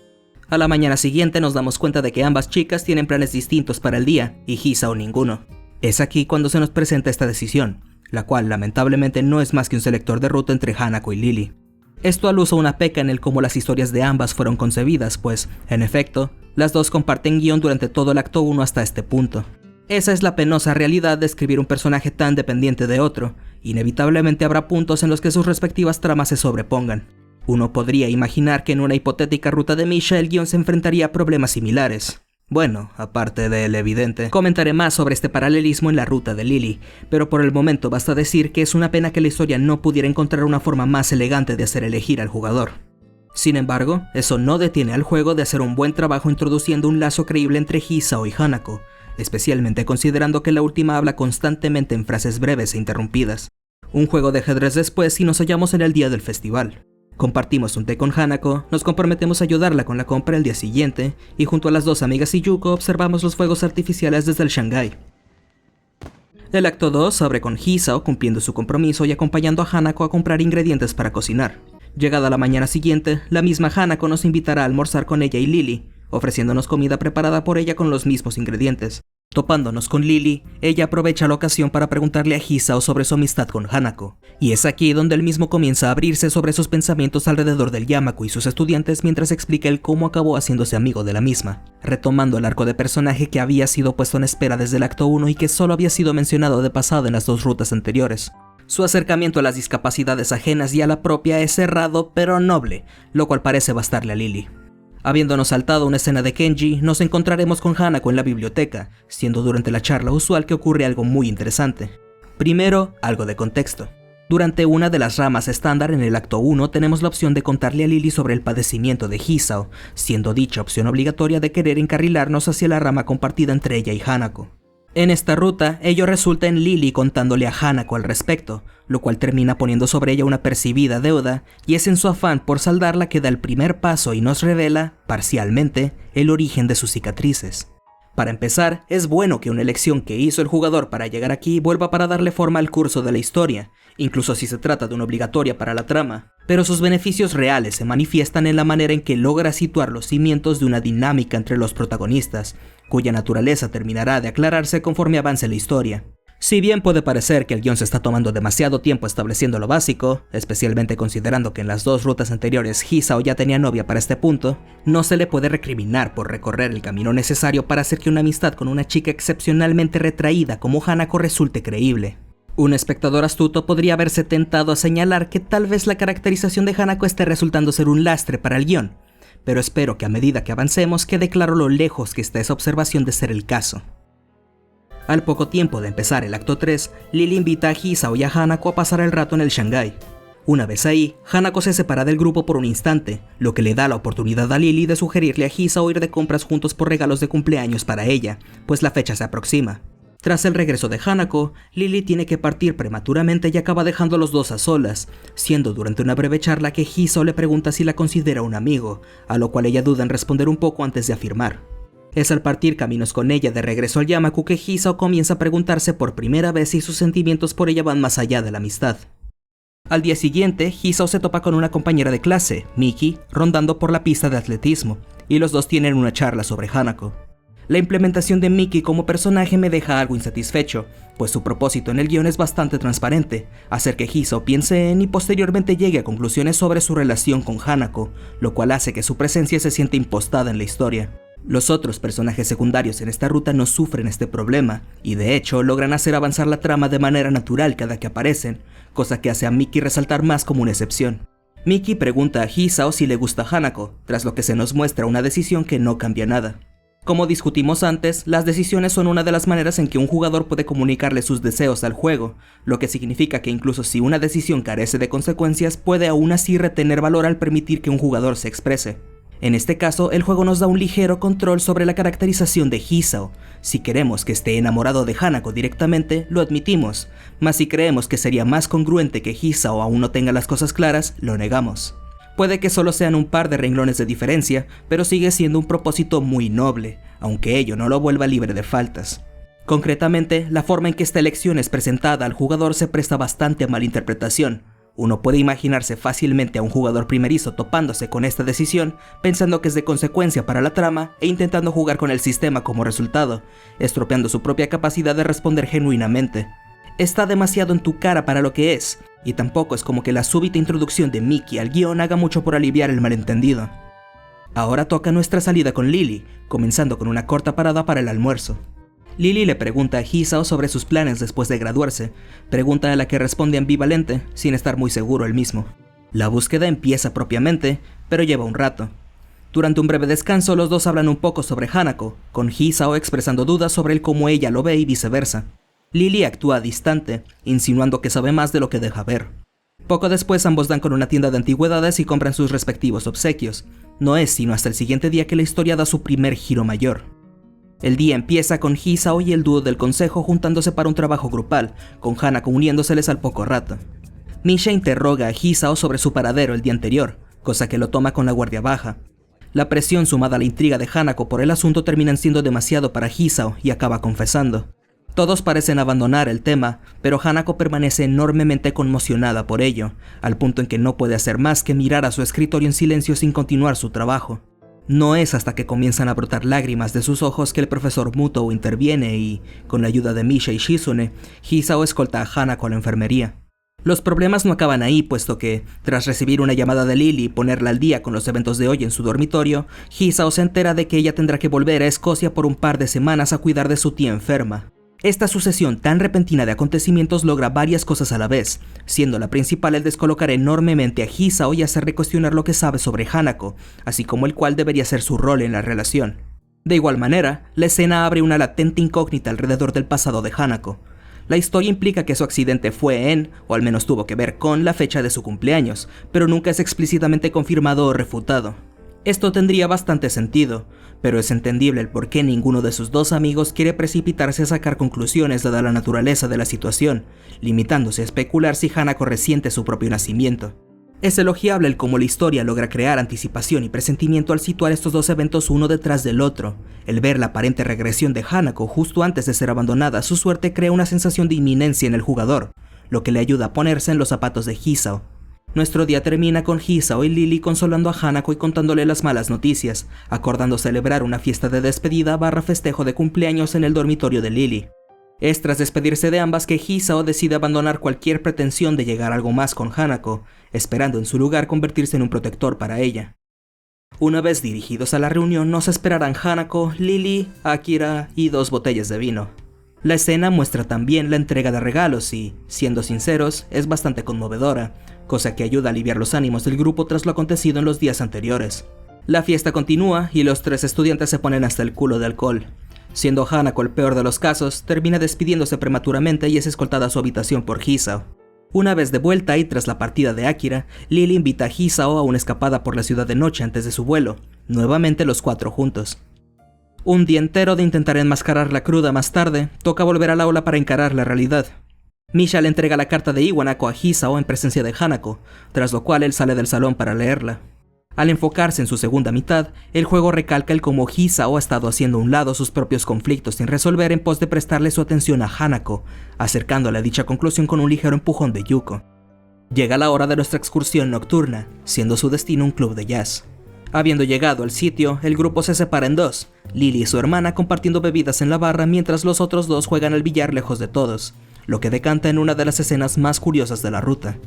A la mañana siguiente nos damos cuenta de que ambas chicas tienen planes distintos para el día, y Hisao ninguno. Es aquí cuando se nos presenta esta decisión, la cual lamentablemente no es más que un selector de ruta entre Hanako y Lily. Esto alusa una peca en el cómo las historias de ambas fueron concebidas, pues, en efecto, las dos comparten guión durante todo el acto 1 hasta este punto. Esa es la penosa realidad de escribir un personaje tan dependiente de otro. Inevitablemente habrá puntos en los que sus respectivas tramas se sobrepongan. Uno podría imaginar que en una hipotética ruta de Misha el guión se enfrentaría a problemas similares. Bueno, aparte del evidente, comentaré más sobre este paralelismo en la ruta de Lily, pero por el momento basta decir que es una pena que la historia no pudiera encontrar una forma más elegante de hacer elegir al jugador. Sin embargo, eso no detiene al juego de hacer un buen trabajo introduciendo un lazo creíble entre Hisao y Hanako, especialmente considerando que la última habla constantemente en frases breves e interrumpidas. Un juego de ajedrez después y nos hallamos en el día del festival. Compartimos un té con Hanako, nos comprometemos a ayudarla con la compra el día siguiente, y junto a las dos amigas y Yuko observamos los fuegos artificiales desde el Shanghái. El acto 2 abre con Hisao cumpliendo su compromiso y acompañando a Hanako a comprar ingredientes para cocinar. Llegada la mañana siguiente, la misma Hanako nos invitará a almorzar con ella y Lily, ofreciéndonos comida preparada por ella con los mismos ingredientes. Topándonos con Lily, ella aprovecha la ocasión para preguntarle a Hisao sobre su amistad con Hanako, y es aquí donde él mismo comienza a abrirse sobre sus pensamientos alrededor del Yamaku y sus estudiantes mientras explica el cómo acabó haciéndose amigo de la misma, retomando el arco de personaje que había sido puesto en espera desde el acto 1 y que solo había sido mencionado de pasada en las dos rutas anteriores. Su acercamiento a las discapacidades ajenas y a la propia es cerrado pero noble, lo cual parece bastarle a Lily. Habiéndonos saltado una escena de Kenji, nos encontraremos con Hanako en la biblioteca, siendo durante la charla usual que ocurre algo muy interesante. Primero, algo de contexto. Durante una de las ramas estándar en el acto 1 tenemos la opción de contarle a Lily sobre el padecimiento de Hisao, siendo dicha opción obligatoria de querer encarrilarnos hacia la rama compartida entre ella y Hanako. En esta ruta, ello resulta en Lily contándole a Hanako al respecto, lo cual termina poniendo sobre ella una percibida deuda, y es en su afán por saldarla que da el primer paso y nos revela, parcialmente, el origen de sus cicatrices. Para empezar, es bueno que una elección que hizo el jugador para llegar aquí vuelva para darle forma al curso de la historia, incluso si se trata de una obligatoria para la trama, pero sus beneficios reales se manifiestan en la manera en que logra situar los cimientos de una dinámica entre los protagonistas, cuya naturaleza terminará de aclararse conforme avance la historia. Si bien puede parecer que el guión se está tomando demasiado tiempo estableciendo lo básico, especialmente considerando que en las dos rutas anteriores Hisao ya tenía novia para este punto, no se le puede recriminar por recorrer el camino necesario para hacer que una amistad con una chica excepcionalmente retraída como Hanako resulte creíble. Un espectador astuto podría haberse tentado a señalar que tal vez la caracterización de Hanako esté resultando ser un lastre para el guión, pero espero que a medida que avancemos quede claro lo lejos que está esa observación de ser el caso. Al poco tiempo de empezar el acto 3, Lily invita a Hisao y a Hanako a pasar el rato en el Shanghái. Una vez ahí, Hanako se separa del grupo por un instante, lo que le da la oportunidad a Lily de sugerirle a Hisao ir de compras juntos por regalos de cumpleaños para ella, pues la fecha se aproxima. Tras el regreso de Hanako, Lily tiene que partir prematuramente y acaba dejando a los dos a solas, siendo durante una breve charla que Hisao le pregunta si la considera un amigo, a lo cual ella duda en responder un poco antes de afirmar. Es al partir caminos con ella de regreso al Yamaku que Hisao comienza a preguntarse por primera vez si sus sentimientos por ella van más allá de la amistad. Al día siguiente, Hisao se topa con una compañera de clase, Miki, rondando por la pista de atletismo, y los dos tienen una charla sobre Hanako. La implementación de Miki como personaje me deja algo insatisfecho, pues su propósito en el guión es bastante transparente, hacer que Hisao piense en y posteriormente llegue a conclusiones sobre su relación con Hanako, lo cual hace que su presencia se sienta impostada en la historia. Los otros personajes secundarios en esta ruta no sufren este problema, y de hecho logran hacer avanzar la trama de manera natural cada que aparecen, cosa que hace a Miki resaltar más como una excepción. Miki pregunta a Hisao si le gusta Hanako, tras lo que se nos muestra una decisión que no cambia nada. Como discutimos antes, las decisiones son una de las maneras en que un jugador puede comunicarle sus deseos al juego, lo que significa que incluso si una decisión carece de consecuencias, puede aún así retener valor al permitir que un jugador se exprese. En este caso, el juego nos da un ligero control sobre la caracterización de Hisao. Si queremos que esté enamorado de Hanako directamente, lo admitimos, mas si creemos que sería más congruente que Hisao aún no tenga las cosas claras, lo negamos. Puede que solo sean un par de renglones de diferencia, pero sigue siendo un propósito muy noble, aunque ello no lo vuelva libre de faltas. Concretamente, la forma en que esta elección es presentada al jugador se presta bastante a malinterpretación. Uno puede imaginarse fácilmente a un jugador primerizo topándose con esta decisión, pensando que es de consecuencia para la trama e intentando jugar con el sistema como resultado, estropeando su propia capacidad de responder genuinamente. Está demasiado en tu cara para lo que es, y tampoco es como que la súbita introducción de Miki al guión haga mucho por aliviar el malentendido. Ahora toca nuestra salida con Lily, comenzando con una corta parada para el almuerzo. Lily le pregunta a Hisao sobre sus planes después de graduarse, pregunta a la que responde ambivalente, sin estar muy seguro él mismo. La búsqueda empieza propiamente, pero lleva un rato. Durante un breve descanso, los dos hablan un poco sobre Hanako, con Hisao expresando dudas sobre el cómo ella lo ve y viceversa. Lily actúa distante, insinuando que sabe más de lo que deja ver. Poco después ambos dan con una tienda de antigüedades y compran sus respectivos obsequios. No es sino hasta el siguiente día que la historia da su primer giro mayor. El día empieza con Hisao y el dúo del consejo juntándose para un trabajo grupal, con Hanako uniéndoseles al poco rato. Misha interroga a Hisao sobre su paradero el día anterior, cosa que lo toma con la guardia baja. La presión sumada a la intriga de Hanako por el asunto terminan siendo demasiado para Hisao y acaba confesando. Todos parecen abandonar el tema, pero Hanako permanece enormemente conmocionada por ello, al punto en que no puede hacer más que mirar a su escritorio en silencio sin continuar su trabajo. No es hasta que comienzan a brotar lágrimas de sus ojos que el profesor Mutou interviene y, con la ayuda de Misha y Shizune, Hisao escolta a Hanako a la enfermería. Los problemas no acaban ahí, puesto que, tras recibir una llamada de Lily y ponerla al día con los eventos de hoy en su dormitorio, Hisao se entera de que ella tendrá que volver a Escocia por un par de semanas a cuidar de su tía enferma. Esta sucesión tan repentina de acontecimientos logra varias cosas a la vez, siendo la principal el descolocar enormemente a Hisao y hacerle cuestionar lo que sabe sobre Hanako, así como el cual debería ser su rol en la relación. De igual manera, la escena abre una latente incógnita alrededor del pasado de Hanako. La historia implica que su accidente fue en, o al menos tuvo que ver con, la fecha de su cumpleaños, pero nunca es explícitamente confirmado o refutado. Esto tendría bastante sentido, pero es entendible el por qué ninguno de sus dos amigos quiere precipitarse a sacar conclusiones dada la naturaleza de la situación, limitándose a especular si Hanako resiente su propio nacimiento. Es elogiable el cómo la historia logra crear anticipación y presentimiento al situar estos dos eventos uno detrás del otro. El ver la aparente regresión de Hanako justo antes de ser abandonada a su suerte crea una sensación de inminencia en el jugador, lo que le ayuda a ponerse en los zapatos de Hisao. Nuestro día termina con Hisao y Lily consolando a Hanako y contándole las malas noticias, acordando celebrar una fiesta de despedida / festejo de cumpleaños en el dormitorio de Lily. Es tras despedirse de ambas que Hisao decide abandonar cualquier pretensión de llegar a algo más con Hanako, esperando en su lugar convertirse en un protector para ella. Una vez dirigidos a la reunión nos esperarán Hanako, Lily, Akira y 2 botellas de vino. La escena muestra también la entrega de regalos y, siendo sinceros, es bastante conmovedora, cosa que ayuda a aliviar los ánimos del grupo tras lo acontecido en los días anteriores. La fiesta continúa y los 3 estudiantes se ponen hasta el culo de alcohol. Siendo Hanako el peor de los casos, termina despidiéndose prematuramente y es escoltada a su habitación por Hisao. Una vez de vuelta y tras la partida de Akira, Lily invita a Hisao a una escapada por la ciudad de noche antes de su vuelo, nuevamente los 4 juntos. Un día entero de intentar enmascarar la cruda más tarde, toca volver al aula para encarar la realidad. Misha le entrega la carta de Iwanako a Hisao en presencia de Hanako, tras lo cual él sale del salón para leerla. Al enfocarse en su segunda mitad, el juego recalca el cómo Hisao ha estado haciendo a un lado sus propios conflictos sin resolver en pos de prestarle su atención a Hanako, acercándole a dicha conclusión con un ligero empujón de Yuko. Llega la hora de nuestra excursión nocturna, siendo su destino un club de jazz. Habiendo llegado al sitio, el grupo se separa en dos, Lily y su hermana compartiendo bebidas en la barra mientras los otros dos juegan al billar lejos de todos, lo que decanta en una de las escenas más curiosas de la ruta.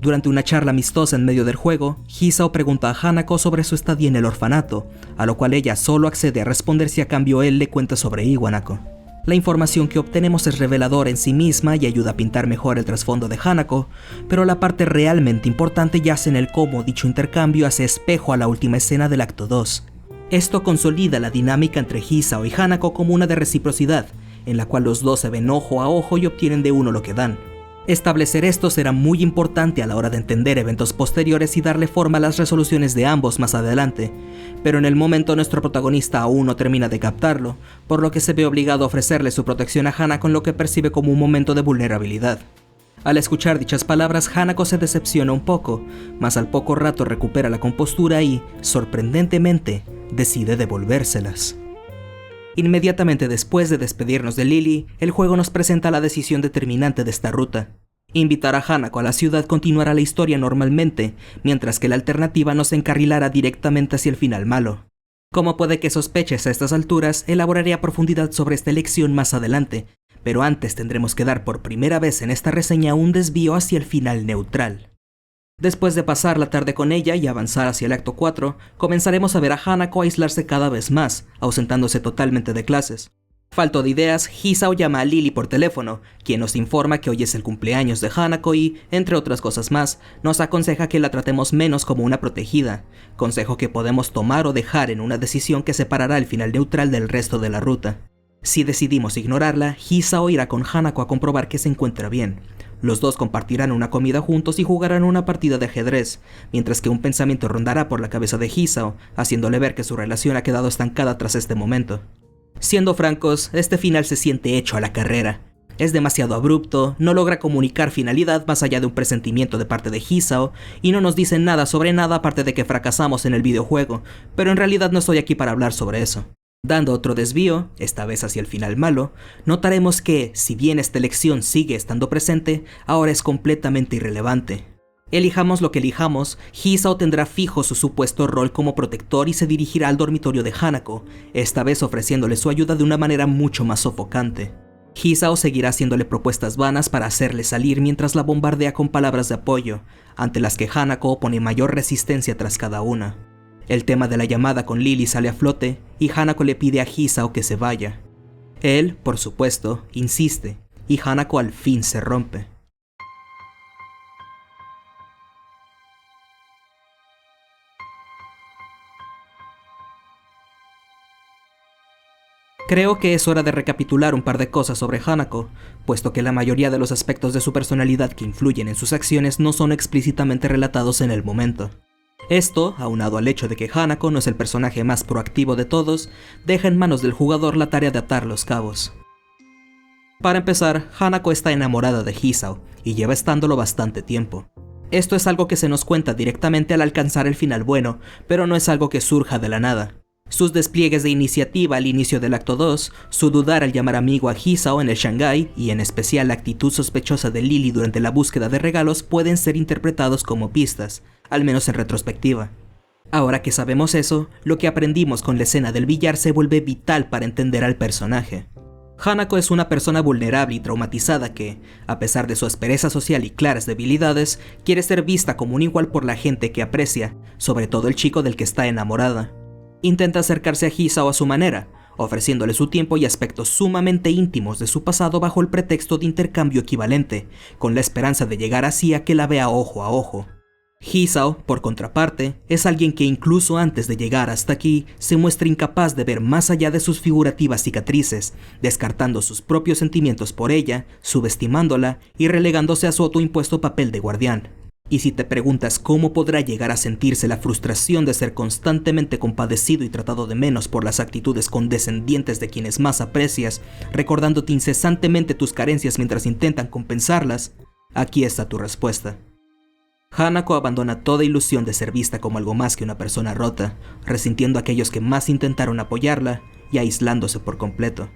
Durante una charla amistosa en medio del juego, Hisao pregunta a Hanako sobre su estadía en el orfanato, a lo cual ella solo accede a responder si a cambio él le cuenta sobre Iwanako. La información que obtenemos es reveladora en sí misma y ayuda a pintar mejor el trasfondo de Hanako, pero la parte realmente importante yace en el cómo dicho intercambio hace espejo a la última escena del acto 2. Esto consolida la dinámica entre Hisao y Hanako como una de reciprocidad, en la cual los dos se ven ojo a ojo y obtienen de uno lo que dan. Establecer esto será muy importante a la hora de entender eventos posteriores y darle forma a las resoluciones de ambos más adelante, pero en el momento nuestro protagonista aún no termina de captarlo, por lo que se ve obligado a ofrecerle su protección a Hanako en lo que percibe como un momento de vulnerabilidad. Al escuchar dichas palabras, Hanako se decepciona un poco, mas al poco rato recupera la compostura y, sorprendentemente, decide devolvérselas. Inmediatamente después de despedirnos de Lily, el juego nos presenta la decisión determinante de esta ruta. Invitar a Hanako a la ciudad continuará la historia normalmente, mientras que la alternativa nos encarrilará directamente hacia el final malo. Como puede que sospeches a estas alturas, elaboraré a profundidad sobre esta elección más adelante, pero antes tendremos que dar por primera vez en esta reseña un desvío hacia el final neutral. Después de pasar la tarde con ella y avanzar hacia el acto 4, comenzaremos a ver a Hanako aislarse cada vez más, ausentándose totalmente de clases. Falto de ideas, Hisao llama a Lily por teléfono, quien nos informa que hoy es el cumpleaños de Hanako y, entre otras cosas más, nos aconseja que la tratemos menos como una protegida, consejo que podemos tomar o dejar en una decisión que separará el final neutral del resto de la ruta. Si decidimos ignorarla, Hisao irá con Hanako a comprobar que se encuentra bien. Los dos compartirán una comida juntos y jugarán una partida de ajedrez, mientras que un pensamiento rondará por la cabeza de Hisao, haciéndole ver que su relación ha quedado estancada tras este momento. Siendo francos, este final se siente hecho a la carrera. Es demasiado abrupto, no logra comunicar finalidad más allá de un presentimiento de parte de Hisao, y no nos dice nada sobre nada aparte de que fracasamos en el videojuego, pero en realidad no estoy aquí para hablar sobre eso. Dando otro desvío, esta vez hacia el final malo, notaremos que, si bien esta elección sigue estando presente, ahora es completamente irrelevante. Elijamos lo que elijamos, Hisao tendrá fijo su supuesto rol como protector y se dirigirá al dormitorio de Hanako, esta vez ofreciéndole su ayuda de una manera mucho más sofocante. Hisao seguirá haciéndole propuestas vanas para hacerle salir mientras la bombardea con palabras de apoyo, ante las que Hanako opone mayor resistencia tras cada una. El tema de la llamada con Lily sale a flote y Hanako le pide a Hisao que se vaya. Él, por supuesto, insiste y Hanako al fin se rompe. Creo que es hora de recapitular un par de cosas sobre Hanako, puesto que la mayoría de los aspectos de su personalidad que influyen en sus acciones no son explícitamente relatados en el momento. Esto, aunado al hecho de que Hanako no es el personaje más proactivo de todos, deja en manos del jugador la tarea de atar los cabos. Para empezar, Hanako está enamorada de Hisao, y lleva estándolo bastante tiempo. Esto es algo que se nos cuenta directamente al alcanzar el final bueno, pero no es algo que surja de la nada. Sus despliegues de iniciativa al inicio del acto 2, su dudar al llamar amigo a Hisao en el Shanghai, y en especial la actitud sospechosa de Lily durante la búsqueda de regalos pueden ser interpretados como pistas, al menos en retrospectiva. Ahora que sabemos eso, lo que aprendimos con la escena del billar se vuelve vital para entender al personaje. Hanako es una persona vulnerable y traumatizada que, a pesar de su aspereza social y claras debilidades, quiere ser vista como un igual por la gente que aprecia, sobre todo el chico del que está enamorada. Intenta acercarse a Hisao a su manera, ofreciéndole su tiempo y aspectos sumamente íntimos de su pasado bajo el pretexto de intercambio equivalente, con la esperanza de llegar así a que la vea ojo a ojo. Hisao, por contraparte, es alguien que incluso antes de llegar hasta aquí, se muestra incapaz de ver más allá de sus figurativas cicatrices, descartando sus propios sentimientos por ella, subestimándola y relegándose a su autoimpuesto papel de guardián. Y si te preguntas cómo podrá llegar a sentirse la frustración de ser constantemente compadecido y tratado de menos por las actitudes condescendientes de quienes más aprecias, recordándote incesantemente tus carencias mientras intentan compensarlas, aquí está tu respuesta. Hanako abandona toda ilusión de ser vista como algo más que una persona rota, resintiendo a aquellos que más intentaron apoyarla y aislándose por completo.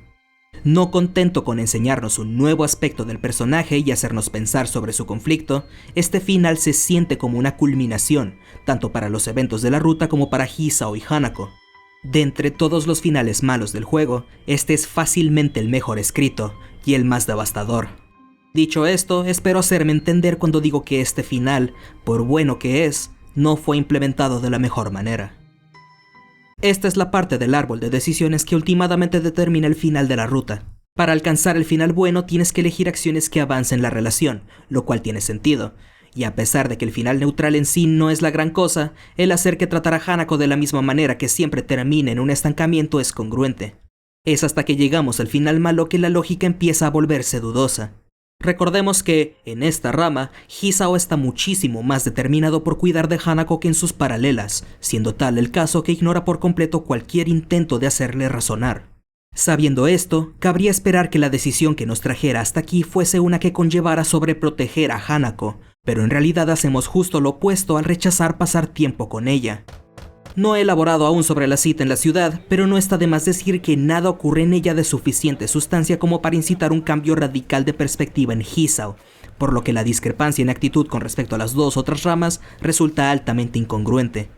No contento con enseñarnos un nuevo aspecto del personaje y hacernos pensar sobre su conflicto, este final se siente como una culminación, tanto para los eventos de la ruta como para Hisao y Hanako. De entre todos los finales malos del juego, este es fácilmente el mejor escrito y el más devastador. Dicho esto, espero hacerme entender cuando digo que este final, por bueno que es, no fue implementado de la mejor manera. Esta es la parte del árbol de decisiones que últimamente determina el final de la ruta. Para alcanzar el final bueno tienes que elegir acciones que avancen la relación, lo cual tiene sentido. Y a pesar de que el final neutral en sí no es la gran cosa, el hacer que tratar a Hanako de la misma manera que siempre termine en un estancamiento es congruente. Es hasta que llegamos al final malo que la lógica empieza a volverse dudosa. Recordemos que, en esta rama, Hisao está muchísimo más determinado por cuidar de Hanako que en sus paralelas, siendo tal el caso que ignora por completo cualquier intento de hacerle razonar. Sabiendo esto, cabría esperar que la decisión que nos trajera hasta aquí fuese una que conllevara sobreproteger a Hanako, pero en realidad hacemos justo lo opuesto al rechazar pasar tiempo con ella. No he elaborado aún sobre la cita en la ciudad, pero no está de más decir que nada ocurre en ella de suficiente sustancia como para incitar un cambio radical de perspectiva en Hisao, por lo que la discrepancia en actitud con respecto a las dos otras ramas resulta altamente incongruente.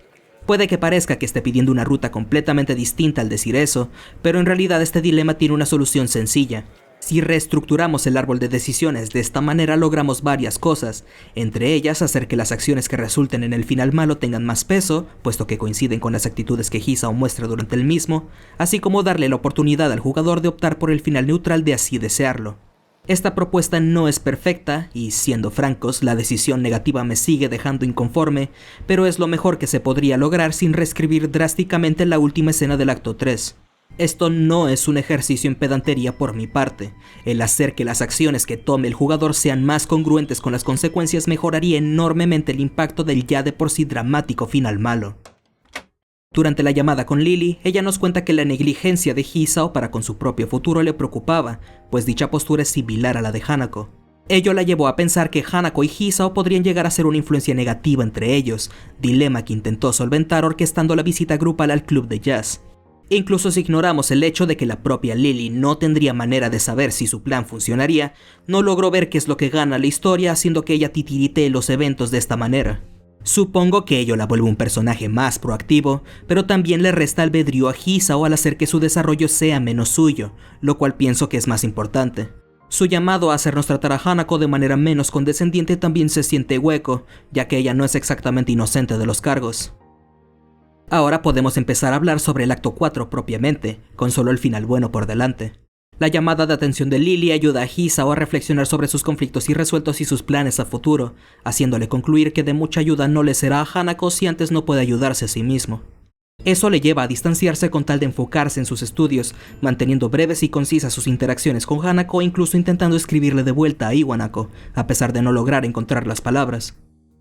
Puede que parezca que esté pidiendo una ruta completamente distinta al decir eso, pero en realidad este dilema tiene una solución sencilla. Si reestructuramos el árbol de decisiones de esta manera logramos varias cosas, entre ellas hacer que las acciones que resulten en el final malo tengan más peso, puesto que coinciden con las actitudes que Hisao muestra durante el mismo, así como darle la oportunidad al jugador de optar por el final neutral de así desearlo. Esta propuesta no es perfecta, y siendo francos, la decisión negativa me sigue dejando inconforme, pero es lo mejor que se podría lograr sin reescribir drásticamente la última escena del acto 3. Esto no es un ejercicio en pedantería por mi parte. El hacer que las acciones que tome el jugador sean más congruentes con las consecuencias mejoraría enormemente el impacto del ya de por sí dramático final malo. Durante la llamada con Lily, ella nos cuenta que la negligencia de Hisao para con su propio futuro le preocupaba, pues dicha postura es similar a la de Hanako. Ello la llevó a pensar que Hanako y Hisao podrían llegar a ser una influencia negativa entre ellos, dilema que intentó solventar orquestando la visita grupal al club de jazz. Incluso si ignoramos el hecho de que la propia Lily no tendría manera de saber si su plan funcionaría, no logró ver qué es lo que gana la historia haciendo que ella titiritee los eventos de esta manera. Supongo que ello la vuelve un personaje más proactivo, pero también le resta albedrío a Hisao al hacer que su desarrollo sea menos suyo, lo cual pienso que es más importante. Su llamado a hacernos tratar a Hanako de manera menos condescendiente también se siente hueco, ya que ella no es exactamente inocente de los cargos. Ahora podemos empezar a hablar sobre el acto 4 propiamente, con solo el final bueno por delante. La llamada de atención de Lily ayuda a Hisao a reflexionar sobre sus conflictos irresueltos y sus planes a futuro, haciéndole concluir que de mucha ayuda no le será a Hanako si antes no puede ayudarse a sí mismo. Eso le lleva a distanciarse con tal de enfocarse en sus estudios, manteniendo breves y concisas sus interacciones con Hanako e incluso intentando escribirle de vuelta a Iwanako, a pesar de no lograr encontrar las palabras.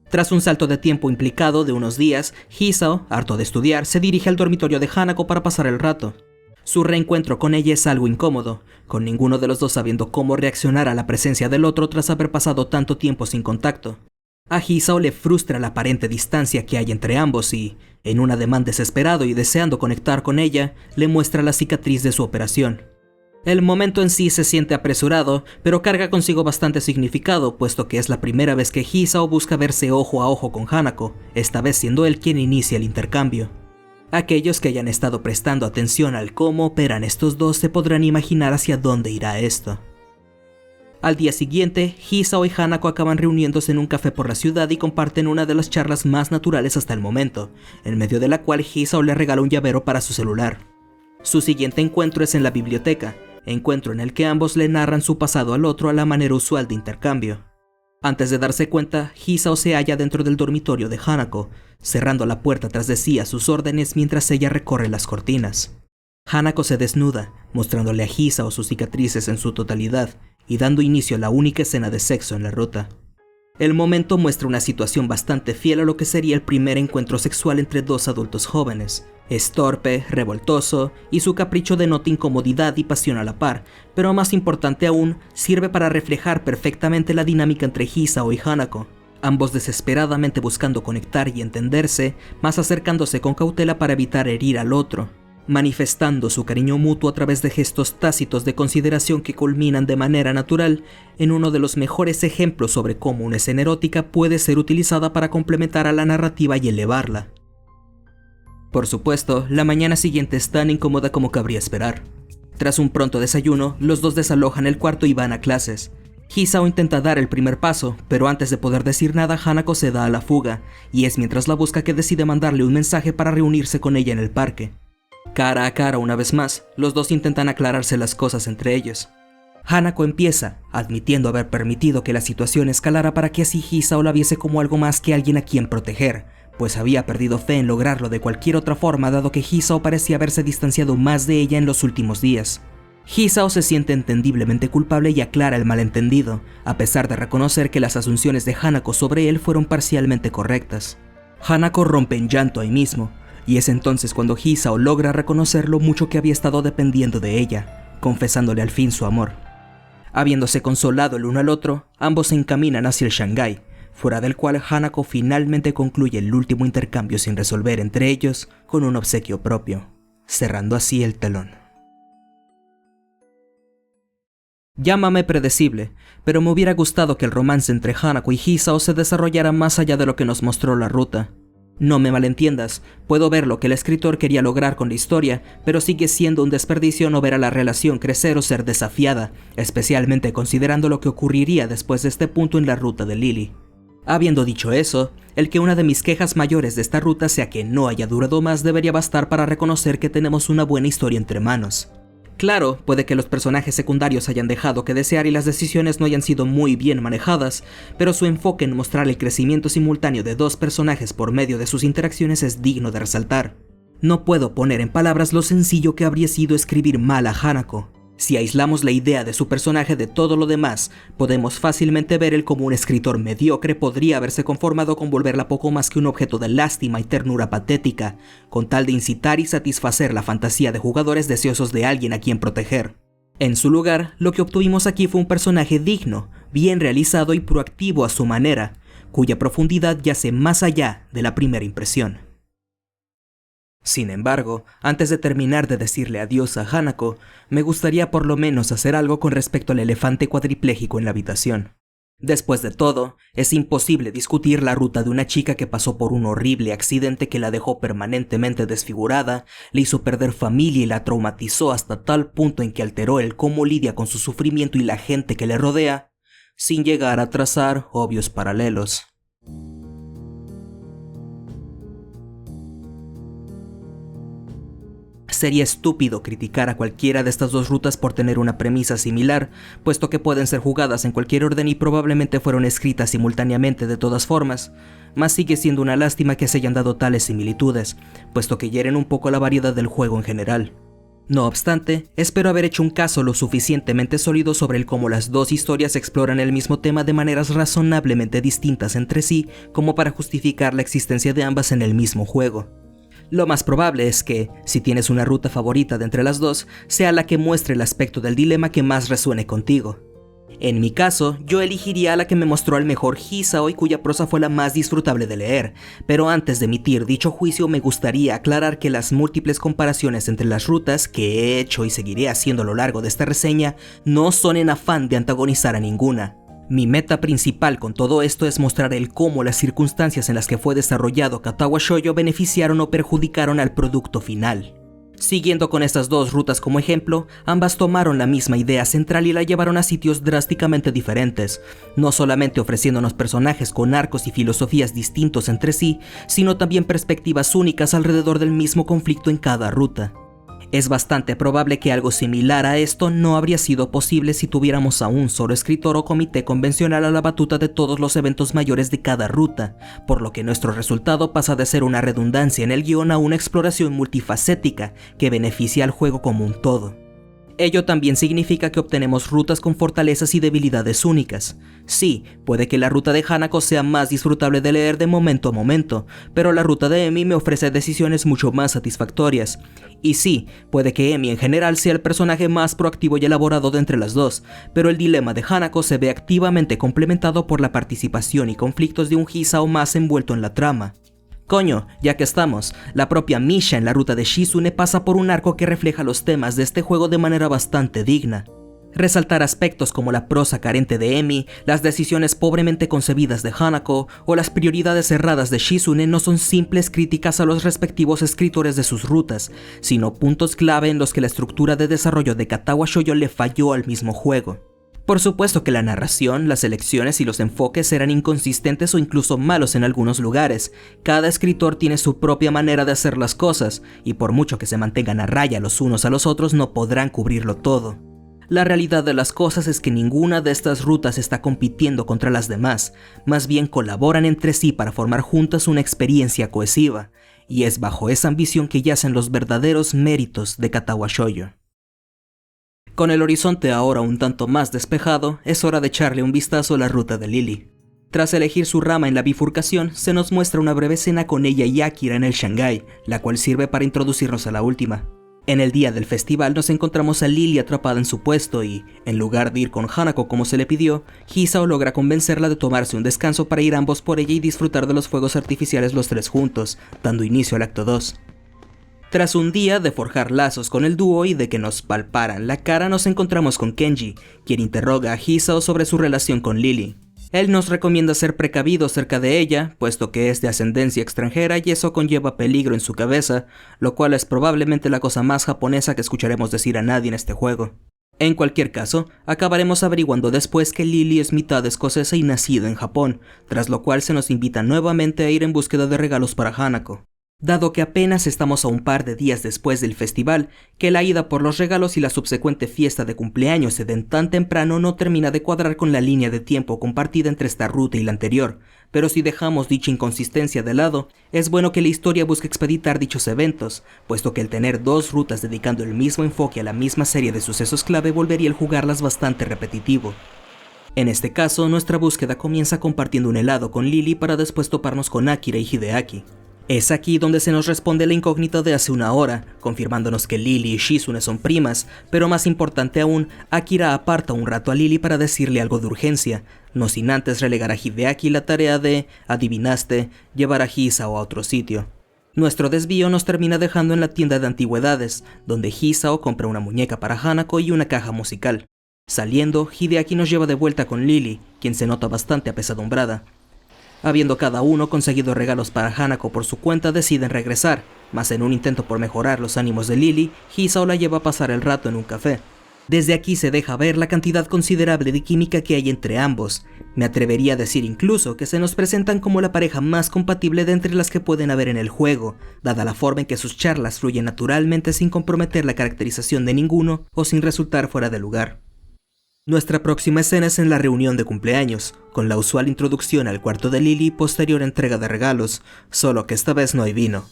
Tras un salto de tiempo implicado de unos días, Hisao, harto de estudiar, se dirige al dormitorio de Hanako para pasar el rato. Su reencuentro con ella es algo incómodo, con ninguno de los dos sabiendo cómo reaccionar a la presencia del otro tras haber pasado tanto tiempo sin contacto. A Hisao le frustra la aparente distancia que hay entre ambos y, en un ademán desesperado y deseando conectar con ella, le muestra la cicatriz de su operación. El momento en sí se siente apresurado, pero carga consigo bastante significado, puesto que es la primera vez que Hisao busca verse ojo a ojo con Hanako, esta vez siendo él quien inicia el intercambio. Aquellos que hayan estado prestando atención al cómo operan estos dos se podrán imaginar hacia dónde irá esto. Al día siguiente, Hisao y Hanako acaban reuniéndose en un café por la ciudad y comparten una de las charlas más naturales hasta el momento, en medio de la cual Hisao le regala un llavero para su celular. Su siguiente encuentro es en la biblioteca, encuentro en el que ambos le narran su pasado al otro a la manera usual de intercambio. Antes de darse cuenta, Hisao se halla dentro del dormitorio de Hanako, cerrando la puerta tras de sí a sus órdenes mientras ella recorre las cortinas. Hanako se desnuda, mostrándole a Hisao sus cicatrices en su totalidad y dando inicio a la única escena de sexo en la ruta. El momento muestra una situación bastante fiel a lo que sería el primer encuentro sexual entre dos adultos jóvenes. Es torpe, revoltoso, y su capricho denota incomodidad y pasión a la par, pero más importante aún, sirve para reflejar perfectamente la dinámica entre Hisao y Hanako, ambos desesperadamente buscando conectar y entenderse, más acercándose con cautela para evitar herir al otro, manifestando su cariño mutuo a través de gestos tácitos de consideración que culminan de manera natural en uno de los mejores ejemplos sobre cómo una escena erótica puede ser utilizada para complementar a la narrativa y elevarla. Por supuesto, la mañana siguiente es tan incómoda como cabría esperar. Tras un pronto desayuno, los dos desalojan el cuarto y van a clases. Hisao intenta dar el primer paso, pero antes de poder decir nada, Hanako se da a la fuga, y es mientras la busca que decide mandarle un mensaje para reunirse con ella en el parque. Cara a cara una vez más, los dos intentan aclararse las cosas entre ellos. Hanako empieza, admitiendo haber permitido que la situación escalara para que así Hisao la viese como algo más que alguien a quien proteger, pues había perdido fe en lograrlo de cualquier otra forma dado que Hisao parecía haberse distanciado más de ella en los últimos días. Hisao se siente entendiblemente culpable y aclara el malentendido, a pesar de reconocer que las asunciones de Hanako sobre él fueron parcialmente correctas. Hanako rompe en llanto ahí mismo, y es entonces cuando Hisao logra reconocer lo mucho que había estado dependiendo de ella, confesándole al fin su amor. Habiéndose consolado el uno al otro, ambos se encaminan hacia el Shanghái, fuera del cual Hanako finalmente concluye el último intercambio sin resolver entre ellos con un obsequio propio, cerrando así el telón. Llámame predecible, pero me hubiera gustado que el romance entre Hanako y Hisao se desarrollara más allá de lo que nos mostró la ruta. No me malentiendas, puedo ver lo que el escritor quería lograr con la historia, pero sigue siendo un desperdicio no ver a la relación crecer o ser desafiada, especialmente considerando lo que ocurriría después de este punto en la ruta de Lily. Habiendo dicho eso, el que una de mis quejas mayores de esta ruta sea que no haya durado más debería bastar para reconocer que tenemos una buena historia entre manos. Claro, puede que los personajes secundarios hayan dejado que desear y las decisiones no hayan sido muy bien manejadas, pero su enfoque en mostrar el crecimiento simultáneo de dos personajes por medio de sus interacciones es digno de resaltar. No puedo poner en palabras lo sencillo que habría sido escribir mal a Hanako. Si aislamos la idea de su personaje de todo lo demás, podemos fácilmente ver él como un escritor mediocre podría haberse conformado con volverla poco más que un objeto de lástima y ternura patética, con tal de incitar y satisfacer la fantasía de jugadores deseosos de alguien a quien proteger. En su lugar, lo que obtuvimos aquí fue un personaje digno, bien realizado y proactivo a su manera, cuya profundidad yace más allá de la primera impresión. Sin embargo, antes de terminar de decirle adiós a Hanako, me gustaría por lo menos hacer algo con respecto al elefante cuadripléjico en la habitación. Después de todo, es imposible discutir la ruta de una chica que pasó por un horrible accidente que la dejó permanentemente desfigurada, le hizo perder familia y la traumatizó hasta tal punto en que alteró el cómo lidia con su sufrimiento y la gente que le rodea, sin llegar a trazar obvios paralelos. Sería estúpido criticar a cualquiera de estas dos rutas por tener una premisa similar, puesto que pueden ser jugadas en cualquier orden y probablemente fueron escritas simultáneamente de todas formas, mas sigue siendo una lástima que se hayan dado tales similitudes, puesto que hieren un poco la variedad del juego en general. No obstante, espero haber hecho un caso lo suficientemente sólido sobre el cómo las dos historias exploran el mismo tema de maneras razonablemente distintas entre sí como para justificar la existencia de ambas en el mismo juego. Lo más probable es que, si tienes una ruta favorita de entre las dos, sea la que muestre el aspecto del dilema que más resuene contigo. En mi caso, yo elegiría a la que me mostró al mejor Hisao y cuya prosa fue la más disfrutable de leer, pero antes de emitir dicho juicio me gustaría aclarar que las múltiples comparaciones entre las rutas que he hecho y seguiré haciendo a lo largo de esta reseña no son en afán de antagonizar a ninguna. Mi meta principal con todo esto es mostrar el cómo las circunstancias en las que fue desarrollado Katawa Shoujo beneficiaron o perjudicaron al producto final. Siguiendo con estas dos rutas como ejemplo, ambas tomaron la misma idea central y la llevaron a sitios drásticamente diferentes, no solamente ofreciéndonos personajes con arcos y filosofías distintos entre sí, sino también perspectivas únicas alrededor del mismo conflicto en cada ruta. Es bastante probable que algo similar a esto no habría sido posible si tuviéramos a un solo escritor o comité convencional a la batuta de todos los eventos mayores de cada ruta, por lo que nuestro resultado pasa de ser una redundancia en el guión a una exploración multifacética que beneficia al juego como un todo. Ello también significa que obtenemos rutas con fortalezas y debilidades únicas. Sí, puede que la ruta de Hanako sea más disfrutable de leer de momento a momento, pero la ruta de Emi me ofrece decisiones mucho más satisfactorias. Y sí, puede que Emi en general sea el personaje más proactivo y elaborado de entre las dos, pero el dilema de Hanako se ve activamente complementado por la participación y conflictos de un Hisao más envuelto en la trama. Coño, ya que estamos, la propia Misha en la ruta de Shizune pasa por un arco que refleja los temas de este juego de manera bastante digna. Resaltar aspectos como la prosa carente de Emi, las decisiones pobremente concebidas de Hanako o las prioridades erradas de Shizune no son simples críticas a los respectivos escritores de sus rutas, sino puntos clave en los que la estructura de desarrollo de Katawa Shoujo le falló al mismo juego. Por supuesto que la narración, las elecciones y los enfoques eran inconsistentes o incluso malos en algunos lugares. Cada escritor tiene su propia manera de hacer las cosas, y por mucho que se mantengan a raya los unos a los otros no podrán cubrirlo todo. La realidad de las cosas es que ninguna de estas rutas está compitiendo contra las demás, más bien colaboran entre sí para formar juntas una experiencia cohesiva, y es bajo esa ambición que yacen los verdaderos méritos de Katawa Shoujo. Con el horizonte ahora un tanto más despejado, es hora de echarle un vistazo a la ruta de Lily. Tras elegir su rama en la bifurcación, se nos muestra una breve escena con ella y Akira en el Shanghai, la cual sirve para introducirnos a la última. En el día del festival nos encontramos a Lily atrapada en su puesto y, en lugar de ir con Hanako como se le pidió, Hisao logra convencerla de tomarse un descanso para ir ambos por ella y disfrutar de los fuegos artificiales los tres juntos, dando inicio al acto 2. Tras un día de forjar lazos con el dúo y de que nos palparan la cara, nos encontramos con Kenji, quien interroga a Hisao sobre su relación con Lily. Él nos recomienda ser precavidos cerca de ella, puesto que es de ascendencia extranjera y eso conlleva peligro en su cabeza, lo cual es probablemente la cosa más japonesa que escucharemos decir a nadie en este juego. En cualquier caso, acabaremos averiguando después que Lily es mitad escocesa y nacida en Japón, tras lo cual se nos invita nuevamente a ir en búsqueda de regalos para Hanako. Dado que apenas estamos a un par de días después del festival, que la ida por los regalos y la subsecuente fiesta de cumpleaños se den tan temprano no termina de cuadrar con la línea de tiempo compartida entre esta ruta y la anterior, pero si dejamos dicha inconsistencia de lado, es bueno que la historia busque expeditar dichos eventos, puesto que el tener dos rutas dedicando el mismo enfoque a la misma serie de sucesos clave volvería el jugarlas bastante repetitivo. En este caso, nuestra búsqueda comienza compartiendo un helado con Lily para después toparnos con Akira y Hideaki. Es aquí donde se nos responde la incógnita de hace una hora, confirmándonos que Lily y Shizune son primas, pero más importante aún, Akira aparta un rato a Lily para decirle algo de urgencia, no sin antes relegar a Hideaki la tarea de, adivinaste, llevar a Hisao a otro sitio. Nuestro desvío nos termina dejando en la tienda de antigüedades, donde Hisao compra una muñeca para Hanako y una caja musical. Saliendo, Hideaki nos lleva de vuelta con Lily, quien se nota bastante apesadumbrada. Habiendo cada uno conseguido regalos para Hanako por su cuenta, deciden regresar, mas en un intento por mejorar los ánimos de Lily, Hisao la lleva a pasar el rato en un café. Desde aquí se deja ver la cantidad considerable de química que hay entre ambos. Me atrevería a decir incluso que se nos presentan como la pareja más compatible de entre las que pueden haber en el juego, dada la forma en que sus charlas fluyen naturalmente sin comprometer la caracterización de ninguno o sin resultar fuera de lugar. Nuestra próxima escena es en la reunión de cumpleaños, con la usual introducción al cuarto de Lily y posterior entrega de regalos, solo que esta vez no hay vino.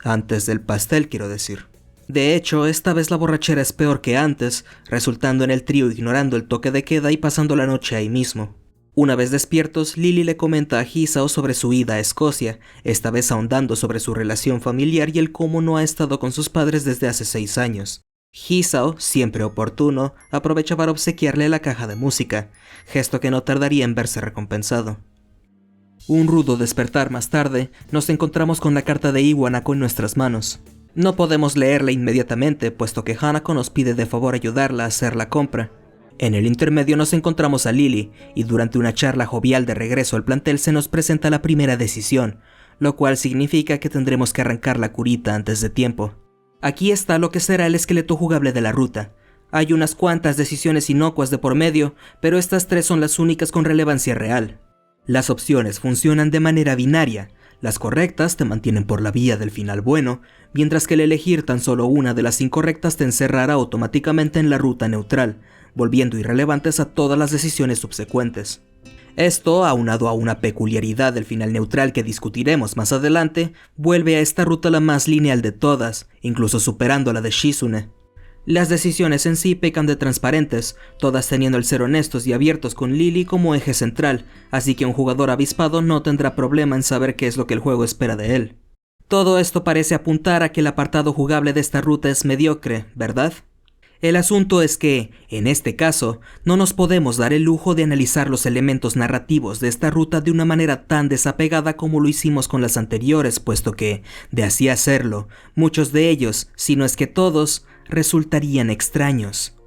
Antes del pastel, quiero decir. De hecho, esta vez la borrachera es peor que antes, resultando en el trío ignorando el toque de queda y pasando la noche ahí mismo. Una vez despiertos, Lily le comenta a Hisao sobre su ida a Escocia, esta vez ahondando sobre su relación familiar y el cómo no ha estado con sus padres desde hace 6 años. Hisao, siempre oportuno, aprovecha para obsequiarle la caja de música, gesto que no tardaría en verse recompensado. Un rudo despertar más tarde, nos encontramos con la carta de Iwanako en nuestras manos. No podemos leerla inmediatamente, puesto que Hanako nos pide de favor ayudarla a hacer la compra. En el intermedio nos encontramos a Lily, y durante una charla jovial de regreso al plantel se nos presenta la primera decisión, lo cual significa que tendremos que arrancar la curita antes de tiempo. Aquí está lo que será el esqueleto jugable de la ruta. Hay unas cuantas decisiones inocuas de por medio, pero estas 3 son las únicas con relevancia real. Las opciones funcionan de manera binaria, las correctas te mantienen por la vía del final bueno, mientras que el elegir tan solo una de las incorrectas te encerrará automáticamente en la ruta neutral, volviendo irrelevantes a todas las decisiones subsecuentes. Esto, aunado a una peculiaridad del final neutral que discutiremos más adelante, vuelve a esta ruta la más lineal de todas, incluso superando la de Shizune. Las decisiones en sí pecan de transparentes, todas teniendo el ser honestos y abiertos con Lily como eje central, así que un jugador avispado no tendrá problema en saber qué es lo que el juego espera de él. Todo esto parece apuntar a que el apartado jugable de esta ruta es mediocre, ¿verdad? El asunto es que, en este caso, no nos podemos dar el lujo de analizar los elementos narrativos de esta ruta de una manera tan desapegada como lo hicimos con las anteriores, puesto que, de así hacerlo, muchos de ellos, si no es que todos, resultarían extraños.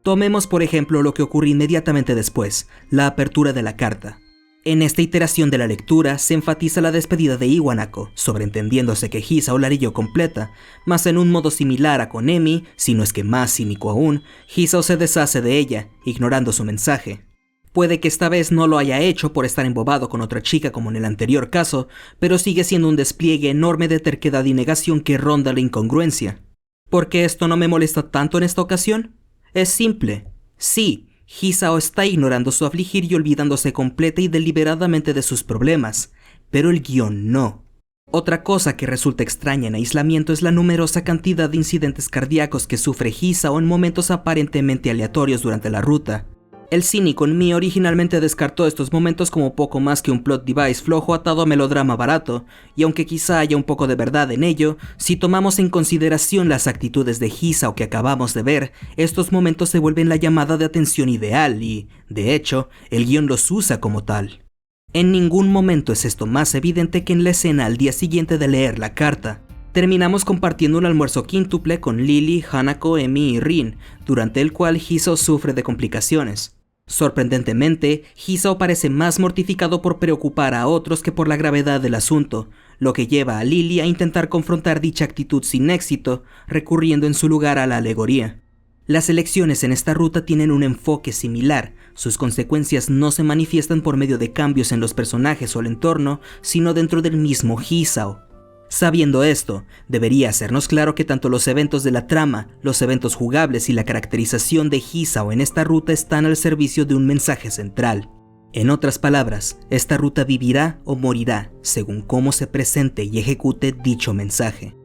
Tomemos por ejemplo lo que ocurre inmediatamente después, la apertura de la carta. En esta iteración de la lectura se enfatiza la despedida de Iwanako, sobreentendiéndose que Hisao la leyó completa, mas en un modo similar a con Emi, si no es que más cínico aún, Hisao se deshace de ella, ignorando su mensaje. Puede que esta vez no lo haya hecho por estar embobado con otra chica como en el anterior caso, pero sigue siendo un despliegue enorme de terquedad y negación que ronda la incongruencia. ¿Por qué esto no me molesta tanto en esta ocasión? Es simple. Sí, Hisao está ignorando su afligir y olvidándose completa y deliberadamente de sus problemas, pero el guión no. Otra cosa que resulta extraña en aislamiento es la numerosa cantidad de incidentes cardíacos que sufre Hisao en momentos aparentemente aleatorios durante la ruta. El cínico en mí originalmente descartó estos momentos como poco más que un plot device flojo atado a melodrama barato, y aunque quizá haya un poco de verdad en ello, si tomamos en consideración las actitudes de Hisao que acabamos de ver, estos momentos se vuelven la llamada de atención ideal y, de hecho, el guión los usa como tal. En ningún momento es esto más evidente que en la escena al día siguiente de leer la carta. Terminamos compartiendo un almuerzo quíntuple con Lily, Hanako, Emi y Rin, durante el cual Hisao sufre de complicaciones. Sorprendentemente, Hisao parece más mortificado por preocupar a otros que por la gravedad del asunto, lo que lleva a Lily a intentar confrontar dicha actitud sin éxito, recurriendo en su lugar a la alegoría. Las elecciones en esta ruta tienen un enfoque similar, sus consecuencias no se manifiestan por medio de cambios en los personajes o el entorno, sino dentro del mismo Hisao. Sabiendo esto, debería hacernos claro que tanto los eventos de la trama, los eventos jugables y la caracterización de Hisao en esta ruta están al servicio de un mensaje central. En otras palabras, esta ruta vivirá o morirá, según cómo se presente y ejecute dicho mensaje.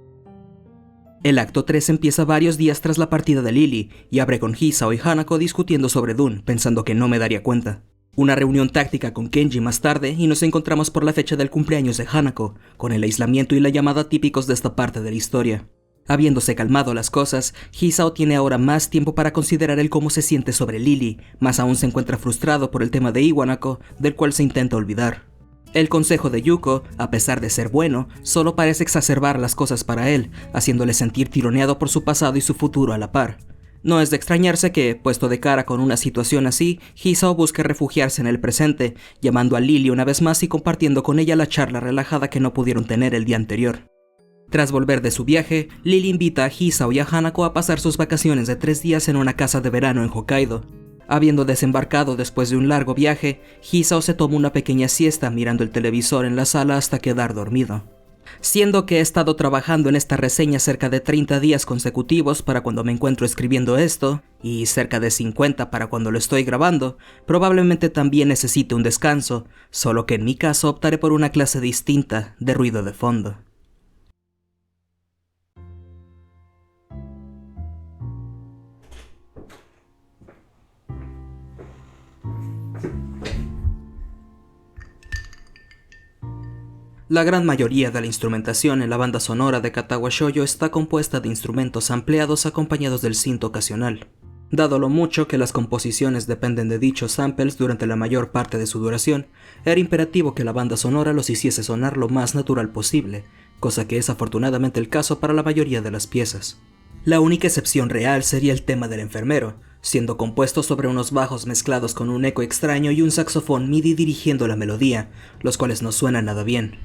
El acto 3 empieza varios días tras la partida de Lily, y abre con Hisao y Hanako discutiendo sobre Dune, pensando que no me daría cuenta. Una reunión táctica con Kenji más tarde y nos encontramos por la fecha del cumpleaños de Hanako, con el aislamiento y la llamada típicos de esta parte de la historia. Habiéndose calmado las cosas, Hisao tiene ahora más tiempo para considerar el cómo se siente sobre Lily, más aún se encuentra frustrado por el tema de Iwanako, del cual se intenta olvidar. El consejo de Yuko, a pesar de ser bueno, solo parece exacerbar las cosas para él, haciéndole sentir tironeado por su pasado y su futuro a la par. No es de extrañarse que, puesto de cara con una situación así, Hisao busque refugiarse en el presente, llamando a Lily una vez más y compartiendo con ella la charla relajada que no pudieron tener el día anterior. Tras volver de su viaje, Lily invita a Hisao y a Hanako a pasar sus vacaciones de 3 días en una casa de verano en Hokkaido. Habiendo desembarcado después de un largo viaje, Hisao se toma una pequeña siesta mirando el televisor en la sala hasta quedar dormido. Siendo que he estado trabajando en esta reseña cerca de 30 días consecutivos para cuando me encuentro escribiendo esto, y cerca de 50 para cuando lo estoy grabando, probablemente también necesite un descanso, solo que en mi caso optaré por una clase distinta de ruido de fondo. La gran mayoría de la instrumentación en la banda sonora de Katawa Shoujo está compuesta de instrumentos ampliados acompañados del synth ocasional. Dado lo mucho que las composiciones dependen de dichos samples durante la mayor parte de su duración, era imperativo que la banda sonora los hiciese sonar lo más natural posible, cosa que es afortunadamente el caso para la mayoría de las piezas. La única excepción real sería el tema del enfermero, siendo compuesto sobre unos bajos mezclados con un eco extraño y un saxofón MIDI dirigiendo la melodía, los cuales no suenan nada bien.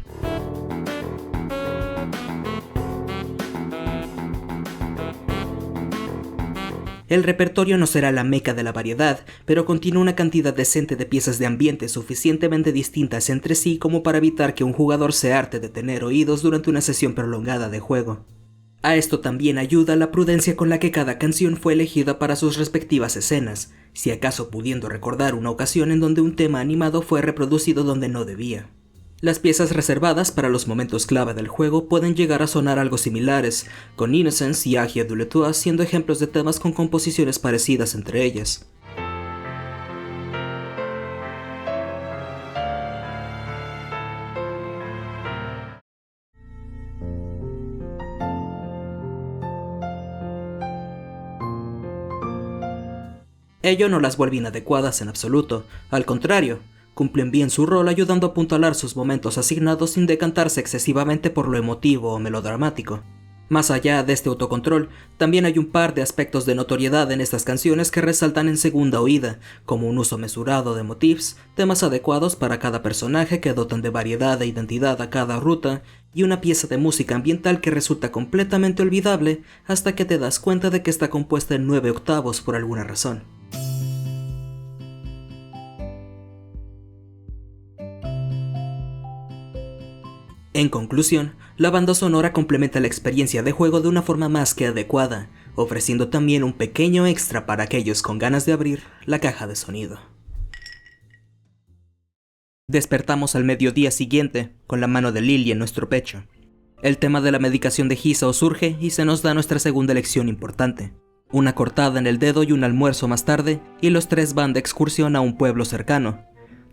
El repertorio no será la meca de la variedad, pero contiene una cantidad decente de piezas de ambiente suficientemente distintas entre sí como para evitar que un jugador se harte de tener oídos durante una sesión prolongada de juego. A esto también ayuda la prudencia con la que cada canción fue elegida para sus respectivas escenas, si acaso pudiendo recordar una ocasión en donde un tema animado fue reproducido donde no debía. Las piezas reservadas para los momentos clave del juego pueden llegar a sonar algo similares, con Innocence y Agia du Letua siendo ejemplos de temas con composiciones parecidas entre ellas. Ello no las vuelve inadecuadas en absoluto, al contrario, cumplen bien su rol ayudando a apuntalar sus momentos asignados sin decantarse excesivamente por lo emotivo o melodramático. Más allá de este autocontrol, también hay un par de aspectos de notoriedad en estas canciones que resaltan en segunda oída, como un uso mesurado de motifs, temas adecuados para cada personaje que dotan de variedad e identidad a cada ruta, y una pieza de música ambiental que resulta completamente olvidable hasta que te das cuenta de que está compuesta en 9 octavos por alguna razón. En conclusión, la banda sonora complementa la experiencia de juego de una forma más que adecuada, ofreciendo también un pequeño extra para aquellos con ganas de abrir la caja de sonido. Despertamos al mediodía siguiente, con la mano de Lily en nuestro pecho. El tema de la medicación de Hisao surge y se nos da nuestra segunda lección importante. Una cortada en el dedo y un almuerzo más tarde, y los 3 van de excursión a un pueblo cercano.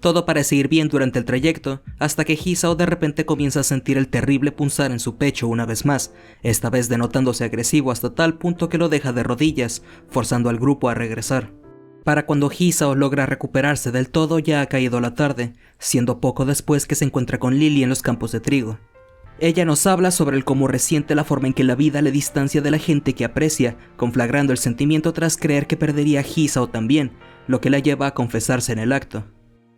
Todo parece ir bien durante el trayecto, hasta que Hisao de repente comienza a sentir el terrible punzar en su pecho una vez más, esta vez denotándose agresivo hasta tal punto que lo deja de rodillas, forzando al grupo a regresar. Para cuando Hisao logra recuperarse del todo ya ha caído la tarde, siendo poco después que se encuentra con Lily en los campos de trigo. Ella nos habla sobre el cómo resiente la forma en que la vida le distancia de la gente que aprecia, conflagrando el sentimiento tras creer que perdería a Hisao también, lo que la lleva a confesarse en el acto.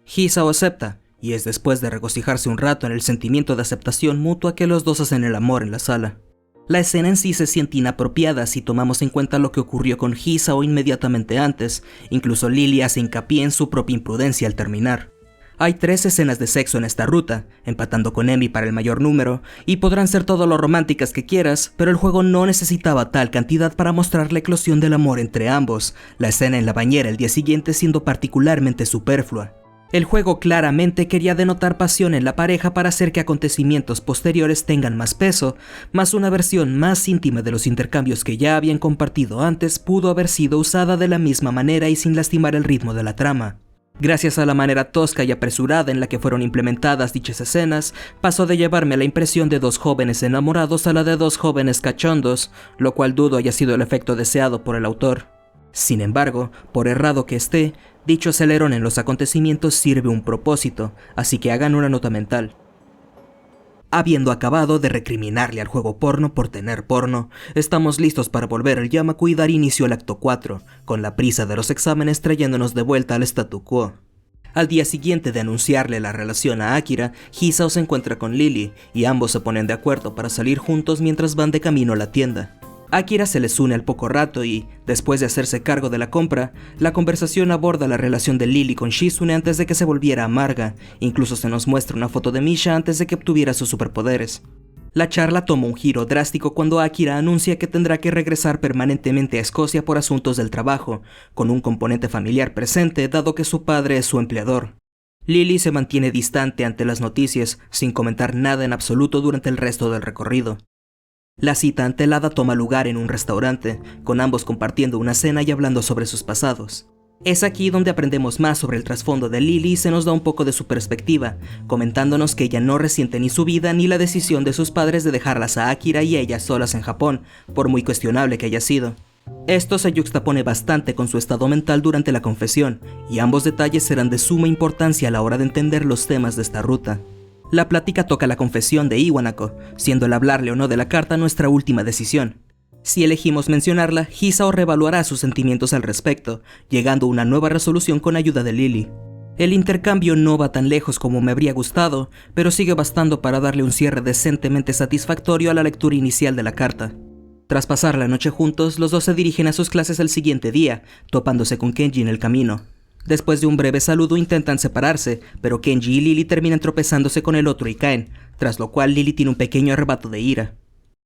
Hisao acepta, y es después de regocijarse un rato en el sentimiento de aceptación mutua que los dos hacen el amor en la sala. La escena en sí se siente inapropiada si tomamos en cuenta lo que ocurrió con Hisao inmediatamente antes, incluso Lily hace hincapié en su propia imprudencia al terminar. Hay 3 escenas de sexo en esta ruta, empatando con Emi para el mayor número, y podrán ser todo lo románticas que quieras, pero el juego no necesitaba tal cantidad para mostrar la eclosión del amor entre ambos, la escena en la bañera el día siguiente siendo particularmente superflua. El juego claramente quería denotar pasión en la pareja para hacer que acontecimientos posteriores tengan más peso, más una versión más íntima de los intercambios que ya habían compartido antes pudo haber sido usada de la misma manera y sin lastimar el ritmo de la trama. Gracias a la manera tosca y apresurada en la que fueron implementadas dichas escenas, pasó de llevarme la impresión de 2 jóvenes enamorados a la de 2 jóvenes cachondos, lo cual dudo haya sido el efecto deseado por el autor. Sin embargo, por errado que esté, dicho acelerón en los acontecimientos sirve un propósito, así que hagan una nota mental. Habiendo acabado de recriminarle al juego porno por tener porno, estamos listos para volver al Yamaku y dar inicio al acto 4, con la prisa de los exámenes trayéndonos de vuelta al statu quo. Al día siguiente de anunciarle la relación a Akira, Hisao se encuentra con Lily, y ambos se ponen de acuerdo para salir juntos mientras van de camino a la tienda. Akira se les une al poco rato y, después de hacerse cargo de la compra, la conversación aborda la relación de Lily con Shizune antes de que se volviera amarga, incluso se nos muestra una foto de Misha antes de que obtuviera sus superpoderes. La charla toma un giro drástico cuando Akira anuncia que tendrá que regresar permanentemente a Escocia por asuntos del trabajo, con un componente familiar presente dado que su padre es su empleador. Lily se mantiene distante ante las noticias, sin comentar nada en absoluto durante el resto del recorrido. La cita ante el hada toma lugar en un restaurante, con ambos compartiendo una cena y hablando sobre sus pasados. Es aquí donde aprendemos más sobre el trasfondo de Lily y se nos da un poco de su perspectiva, comentándonos que ella no resiente ni su vida ni la decisión de sus padres de dejarlas a Akira y ella solas en Japón, por muy cuestionable que haya sido. Esto se yuxtapone bastante con su estado mental durante la confesión, y ambos detalles serán de suma importancia a la hora de entender los temas de esta ruta. La plática toca la confesión de Iwanako, siendo el hablarle o no de la carta nuestra última decisión. Si elegimos mencionarla, Hisao reevaluará sus sentimientos al respecto, llegando a una nueva resolución con ayuda de Lily. El intercambio no va tan lejos como me habría gustado, pero sigue bastando para darle un cierre decentemente satisfactorio a la lectura inicial de la carta. Tras pasar la noche juntos, los dos se dirigen a sus clases el siguiente día, topándose con Kenji en el camino. Después de un breve saludo intentan separarse, pero Kenji y Lily terminan tropezándose con el otro y caen, tras lo cual Lily tiene un pequeño arrebato de ira.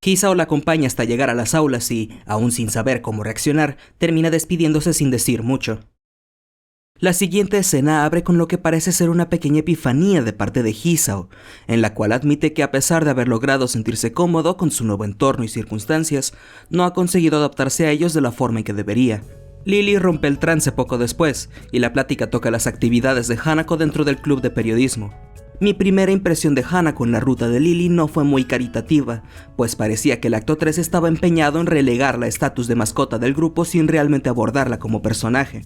Hisao la acompaña hasta llegar a las aulas y, aún sin saber cómo reaccionar, termina despidiéndose sin decir mucho. La siguiente escena abre con lo que parece ser una pequeña epifanía de parte de Hisao, en la cual admite que a pesar de haber logrado sentirse cómodo con su nuevo entorno y circunstancias, no ha conseguido adaptarse a ellos de la forma en que debería. Lily rompe el trance poco después, y la plática toca las actividades de Hanako dentro del club de periodismo. Mi primera impresión de Hanako en la ruta de Lily no fue muy caritativa, pues parecía que el acto 3 estaba empeñado en relegarla a estatus de mascota del grupo sin realmente abordarla como personaje.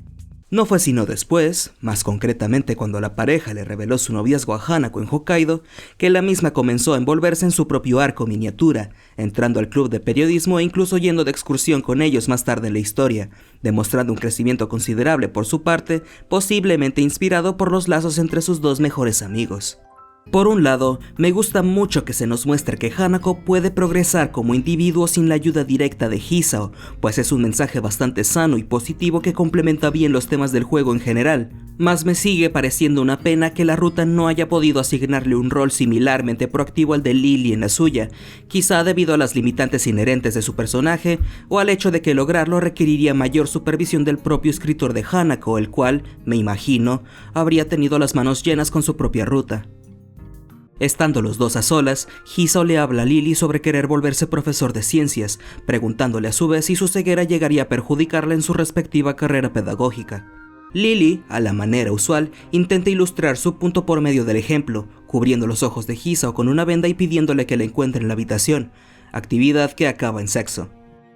No fue sino después, más concretamente cuando la pareja le reveló su noviazgo a Hanako en Hokkaido, que la misma comenzó a envolverse en su propio arco miniatura, entrando al club de periodismo e incluso yendo de excursión con ellos más tarde en la historia, demostrando un crecimiento considerable por su parte, posiblemente inspirado por los lazos entre sus dos mejores amigos. Por un lado, me gusta mucho que se nos muestre que Hanako puede progresar como individuo sin la ayuda directa de Hisao, pues es un mensaje bastante sano y positivo que complementa bien los temas del juego en general, mas me sigue pareciendo una pena que la ruta no haya podido asignarle un rol similarmente proactivo al de Lily en la suya, quizá debido a las limitantes inherentes de su personaje o al hecho de que lograrlo requeriría mayor supervisión del propio escritor de Hanako, el cual, me imagino, habría tenido las manos llenas con su propia ruta. Estando los dos a solas, Hisao le habla a Lily sobre querer volverse profesor de ciencias, preguntándole a su vez si su ceguera llegaría a perjudicarla en su respectiva carrera pedagógica. Lily, a la manera usual, intenta ilustrar su punto por medio del ejemplo, cubriendo los ojos de Hisao con una venda y pidiéndole que la encuentre en la habitación, actividad que acaba en sexo.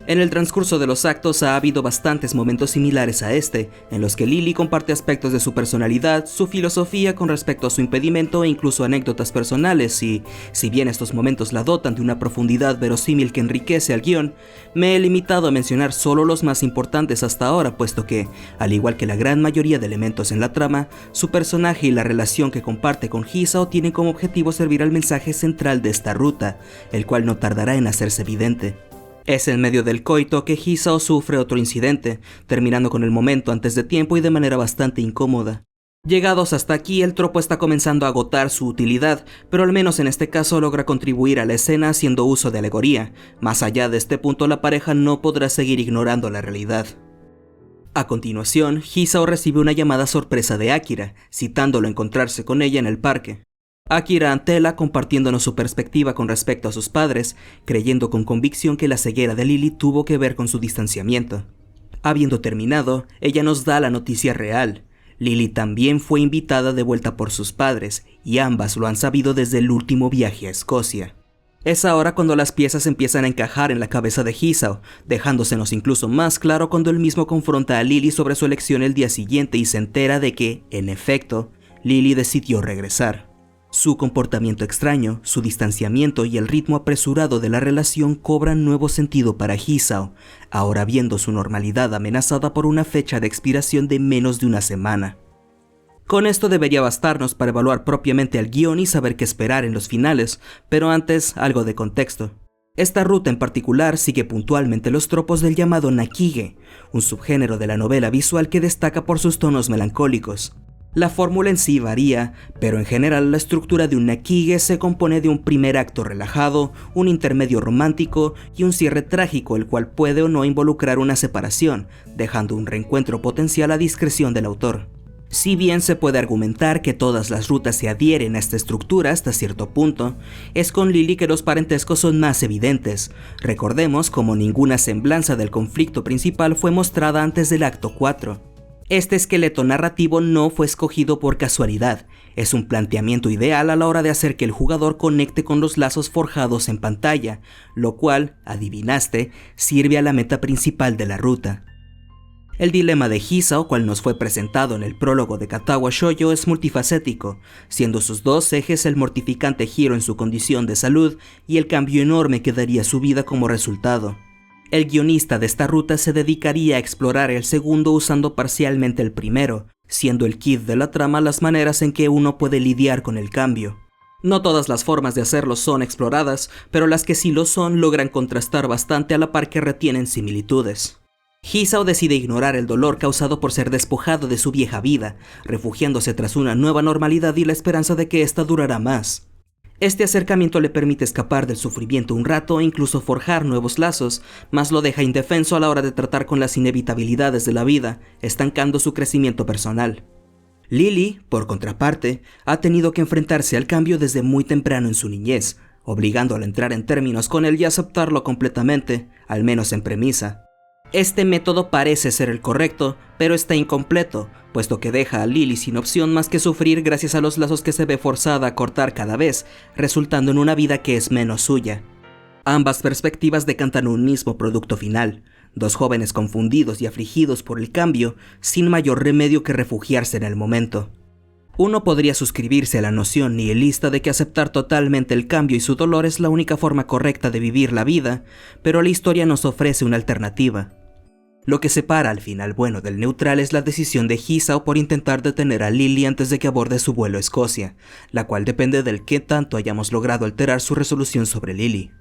En el transcurso de los actos ha habido bastantes momentos similares a este, en los que Lily comparte aspectos de su personalidad, su filosofía con respecto a su impedimento e incluso anécdotas personales y, si bien estos momentos la dotan de una profundidad verosímil que enriquece al guión, me he limitado a mencionar solo los más importantes hasta ahora, puesto que, al igual que la gran mayoría de elementos en la trama, su personaje y la relación que comparte con Hisao tienen como objetivo servir al mensaje central de esta ruta, el cual no tardará en hacerse evidente. Es en medio del coito que Hisao sufre otro incidente, terminando con el momento antes de tiempo y de manera bastante incómoda. Llegados hasta aquí, el tropo está comenzando a agotar su utilidad, pero al menos en este caso logra contribuir a la escena haciendo uso de alegoría. Más allá de este punto, la pareja no podrá seguir ignorando la realidad. A continuación, Hisao recibe una llamada sorpresa de Akira, citándolo a encontrarse con ella en el parque. Akira antela compartiéndonos su perspectiva con respecto a sus padres, creyendo con convicción que la ceguera de Lily tuvo que ver con su distanciamiento. Habiendo terminado, ella nos da la noticia real. Lily también fue invitada de vuelta por sus padres, y ambas lo han sabido desde el último viaje a Escocia. Es ahora cuando las piezas empiezan a encajar en la cabeza de Hisao, dejándosenos incluso más claro cuando él mismo confronta a Lily sobre su elección el día siguiente y se entera de que, en efecto, Lily decidió regresar. Su comportamiento extraño, su distanciamiento y el ritmo apresurado de la relación cobran nuevo sentido para Hisao, ahora viendo su normalidad amenazada por una fecha de expiración de menos de una semana. Con esto debería bastarnos para evaluar propiamente al guión y saber qué esperar en los finales, pero antes algo de contexto. Esta ruta en particular sigue puntualmente los tropos del llamado nakige, un subgénero de la novela visual que destaca por sus tonos melancólicos. La fórmula en sí varía, pero en general la estructura de un nakige se compone de un primer acto relajado, un intermedio romántico y un cierre trágico, el cual puede o no involucrar una separación, dejando un reencuentro potencial a discreción del autor. Si bien se puede argumentar que todas las rutas se adhieren a esta estructura hasta cierto punto, es con Lily que los parentescos son más evidentes. Recordemos como ninguna semblanza del conflicto principal fue mostrada antes del acto 4. Este esqueleto narrativo no fue escogido por casualidad, es un planteamiento ideal a la hora de hacer que el jugador conecte con los lazos forjados en pantalla, lo cual, adivinaste, sirve a la meta principal de la ruta. El dilema de Hisao, cual nos fue presentado en el prólogo de Katawa Shoujo, es multifacético, siendo sus dos ejes el mortificante giro en su condición de salud y el cambio enorme que daría su vida como resultado. El guionista de esta ruta se dedicaría a explorar el segundo usando parcialmente el primero, siendo el kit de la trama las maneras en que uno puede lidiar con el cambio. No todas las formas de hacerlo son exploradas, pero las que sí lo son logran contrastar bastante a la par que retienen similitudes. Hisao decide ignorar el dolor causado por ser despojado de su vieja vida, refugiándose tras una nueva normalidad y la esperanza de que ésta durará más. Este acercamiento le permite escapar del sufrimiento un rato e incluso forjar nuevos lazos, mas lo deja indefenso a la hora de tratar con las inevitabilidades de la vida, estancando su crecimiento personal. Lily, por contraparte, ha tenido que enfrentarse al cambio desde muy temprano en su niñez, obligándola a entrar en términos con él y aceptarlo completamente, al menos en premisa. Este método parece ser el correcto, pero está incompleto, puesto que deja a Lily sin opción más que sufrir gracias a los lazos que se ve forzada a cortar cada vez, resultando en una vida que es menos suya. Ambas perspectivas decantan un mismo producto final, dos jóvenes confundidos y afligidos por el cambio, sin mayor remedio que refugiarse en el momento. Uno podría suscribirse a la noción nihilista de que aceptar totalmente el cambio y su dolor es la única forma correcta de vivir la vida, pero la historia nos ofrece una alternativa. Lo que separa al final bueno del neutral es la decisión de Hisao por intentar detener a Lily antes de que aborde su vuelo a Escocia, la cual depende del qué tanto hayamos logrado alterar su resolución sobre Lily.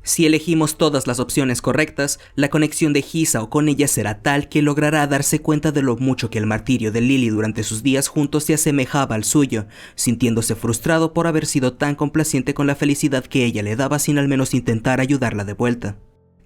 Si elegimos todas las opciones correctas, la conexión de Hisao con ella será tal que logrará darse cuenta de lo mucho que el martirio de Lily durante sus días juntos se asemejaba al suyo, sintiéndose frustrado por haber sido tan complaciente con la felicidad que ella le daba sin al menos intentar ayudarla de vuelta.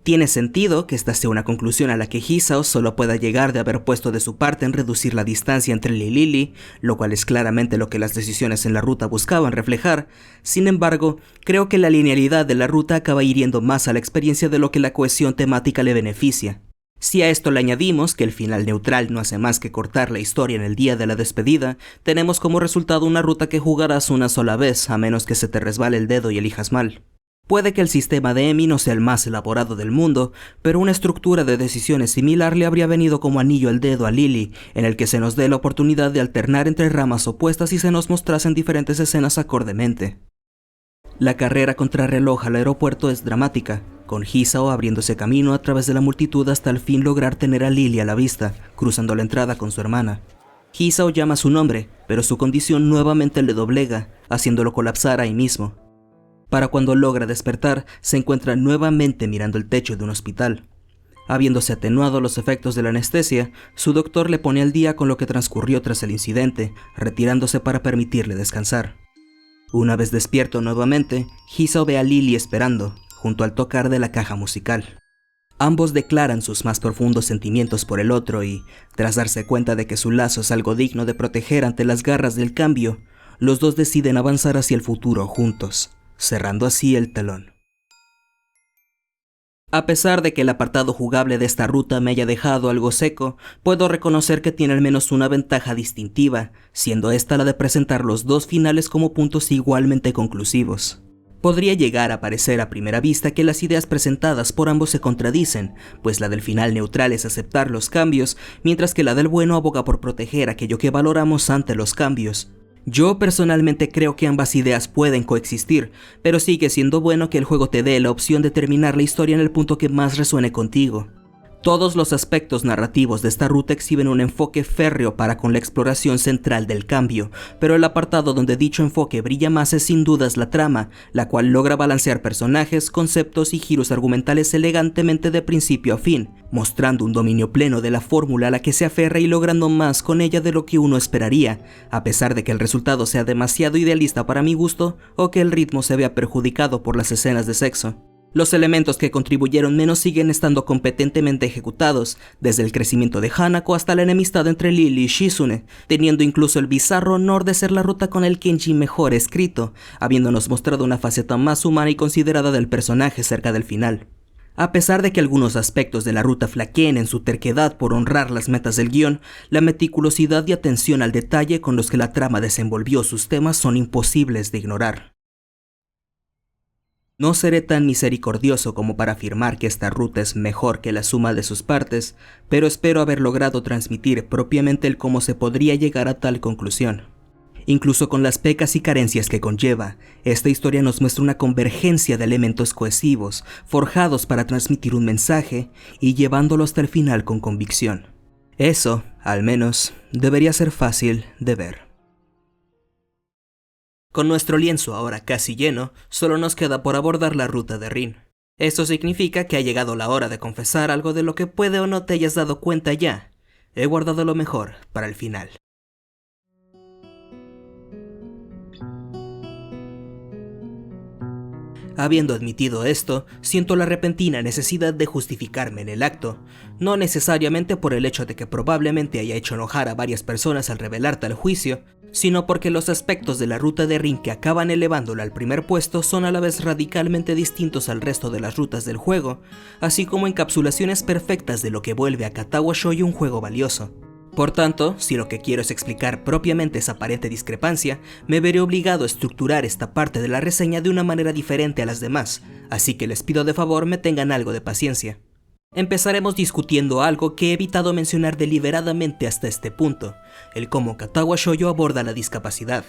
Tiene sentido que esta sea una conclusión a la que Hisao solo pueda llegar de haber puesto de su parte en reducir la distancia entre él y Lily, lo cual es claramente lo que las decisiones en la ruta buscaban reflejar. Sin embargo, creo que la linealidad de la ruta acaba hiriendo más a la experiencia de lo que la cohesión temática le beneficia. Si a esto le añadimos que el final neutral no hace más que cortar la historia en el día de la despedida, tenemos como resultado una ruta que jugarás una sola vez, a menos que se te resbale el dedo y elijas mal. Puede que el sistema de Emi no sea el más elaborado del mundo, pero una estructura de decisiones similar le habría venido como anillo al dedo a Lily, en el que se nos dé la oportunidad de alternar entre ramas opuestas y se nos mostrasen diferentes escenas acordemente. La carrera contrarreloj al aeropuerto es dramática, con Hisao abriéndose camino a través de la multitud hasta al fin lograr tener a Lily a la vista, cruzando la entrada con su hermana. Hisao llama su nombre, pero su condición nuevamente le doblega, haciéndolo colapsar ahí mismo. Para cuando logra despertar, se encuentra nuevamente mirando el techo de un hospital. Habiéndose atenuado los efectos de la anestesia, su doctor le pone al día con lo que transcurrió tras el incidente, retirándose para permitirle descansar. Una vez despierto nuevamente, Hisao ve a Lily esperando, junto al tocar de la caja musical. Ambos declaran sus más profundos sentimientos por el otro y, tras darse cuenta de que su lazo es algo digno de proteger ante las garras del cambio, los dos deciden avanzar hacia el futuro juntos, cerrando así el telón. A pesar de que el apartado jugable de esta ruta me haya dejado algo seco, puedo reconocer que tiene al menos una ventaja distintiva, siendo esta la de presentar los dos finales como puntos igualmente conclusivos. Podría llegar a parecer a primera vista que las ideas presentadas por ambos se contradicen, pues la del final neutral es aceptar los cambios, mientras que la del bueno aboga por proteger aquello que valoramos ante los cambios. Yo personalmente creo que ambas ideas pueden coexistir, pero sigue siendo bueno que el juego te dé la opción de terminar la historia en el punto que más resuene contigo. Todos los aspectos narrativos de esta ruta exhiben un enfoque férreo para con la exploración central del cambio, pero el apartado donde dicho enfoque brilla más es sin dudas la trama, la cual logra balancear personajes, conceptos y giros argumentales elegantemente de principio a fin, mostrando un dominio pleno de la fórmula a la que se aferra y logrando más con ella de lo que uno esperaría, a pesar de que el resultado sea demasiado idealista para mi gusto o que el ritmo se vea perjudicado por las escenas de sexo. Los elementos que contribuyeron menos siguen estando competentemente ejecutados, desde el crecimiento de Hanako hasta la enemistad entre Lily y Shizune, teniendo incluso el bizarro honor de ser la ruta con el Kenji mejor escrito, habiéndonos mostrado una faceta más humana y considerada del personaje cerca del final. A pesar de que algunos aspectos de la ruta flaqueen en su terquedad por honrar las metas del guión, la meticulosidad y atención al detalle con los que la trama desenvolvió sus temas son imposibles de ignorar. No seré tan misericordioso como para afirmar que esta ruta es mejor que la suma de sus partes, pero espero haber logrado transmitir propiamente el cómo se podría llegar a tal conclusión. Incluso con las pecas y carencias que conlleva, esta historia nos muestra una convergencia de elementos cohesivos, forjados para transmitir un mensaje y llevándolo hasta el final con convicción. Eso, al menos, debería ser fácil de ver. Con nuestro lienzo ahora casi lleno, solo nos queda por abordar la ruta de Rin. Esto significa que ha llegado la hora de confesar algo de lo que puede o no te hayas dado cuenta ya. He guardado lo mejor para el final. Habiendo admitido esto, siento la repentina necesidad de justificarme en el acto, no necesariamente por el hecho de que probablemente haya hecho enojar a varias personas al revelar tal juicio, sino porque los aspectos de la ruta de Rin que acaban elevándola al primer puesto son a la vez radicalmente distintos al resto de las rutas del juego, así como encapsulaciones perfectas de lo que vuelve a Katawa Shoujo un juego valioso. Por tanto, si lo que quiero es explicar propiamente esa aparente discrepancia, me veré obligado a estructurar esta parte de la reseña de una manera diferente a las demás, así que les pido de favor me tengan algo de paciencia. Empezaremos discutiendo algo que he evitado mencionar deliberadamente hasta este punto, el cómo Katawa Shoujo aborda la discapacidad.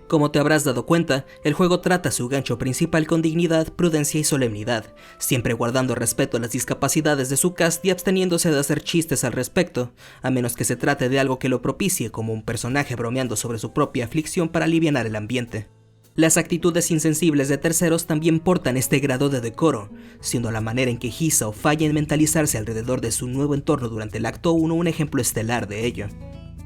Como te habrás dado cuenta, el juego trata su gancho principal con dignidad, prudencia y solemnidad, siempre guardando respeto a las discapacidades de su cast y absteniéndose de hacer chistes al respecto, a menos que se trate de algo que lo propicie, como un personaje bromeando sobre su propia aflicción para alivianar el ambiente. Las actitudes insensibles de terceros también portan este grado de decoro, siendo la manera en que Hisao falla en mentalizarse alrededor de su nuevo entorno durante el acto 1 un ejemplo estelar de ello.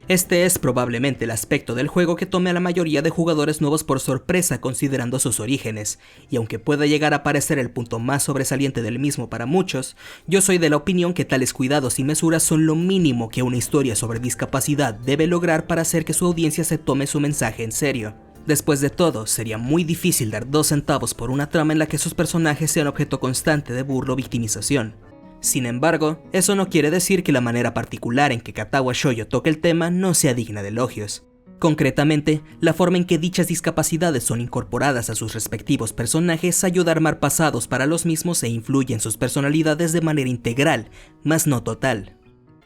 Este es probablemente el aspecto del juego que tome a la mayoría de jugadores nuevos por sorpresa considerando sus orígenes, y aunque pueda llegar a parecer el punto más sobresaliente del mismo para muchos, yo soy de la opinión que tales cuidados y mesuras son lo mínimo que una historia sobre discapacidad debe lograr para hacer que su audiencia se tome su mensaje en serio. Después de todo, sería muy difícil dar 2 centavos por una trama en la que sus personajes sean objeto constante de burla o victimización. Sin embargo, eso no quiere decir que la manera particular en que Katawa Shoujo toca el tema no sea digna de elogios. Concretamente, la forma en que dichas discapacidades son incorporadas a sus respectivos personajes ayuda a armar pasados para los mismos e influye en sus personalidades de manera integral, mas no total.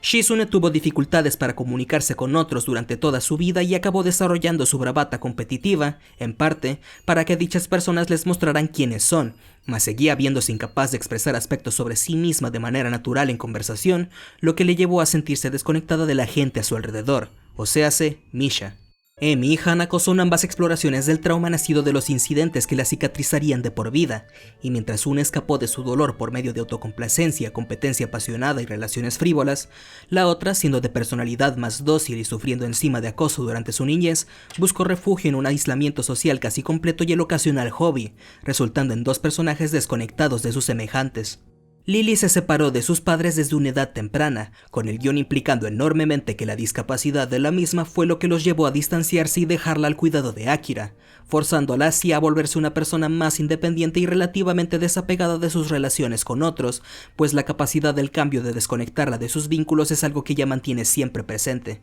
Shizune tuvo dificultades para comunicarse con otros durante toda su vida y acabó desarrollando su bravata competitiva, en parte, para que dichas personas les mostraran quiénes son, mas seguía viéndose incapaz de expresar aspectos sobre sí misma de manera natural en conversación, lo que le llevó a sentirse desconectada de la gente a su alrededor, o séase, Misha. Emi y Hanako son ambas exploraciones del trauma nacido de los incidentes que la cicatrizarían de por vida, y mientras una escapó de su dolor por medio de autocomplacencia, competencia apasionada y relaciones frívolas, la otra, siendo de personalidad más dócil y sufriendo encima de acoso durante su niñez, buscó refugio en un aislamiento social casi completo y el ocasional hobby, resultando en 2 personajes desconectados de sus semejantes. Lily se separó de sus padres desde una edad temprana, con el guión implicando enormemente que la discapacidad de la misma fue lo que los llevó a distanciarse y dejarla al cuidado de Akira, forzándola así a volverse una persona más independiente y relativamente desapegada de sus relaciones con otros, pues la capacidad del cambio de desconectarla de sus vínculos es algo que ella mantiene siempre presente.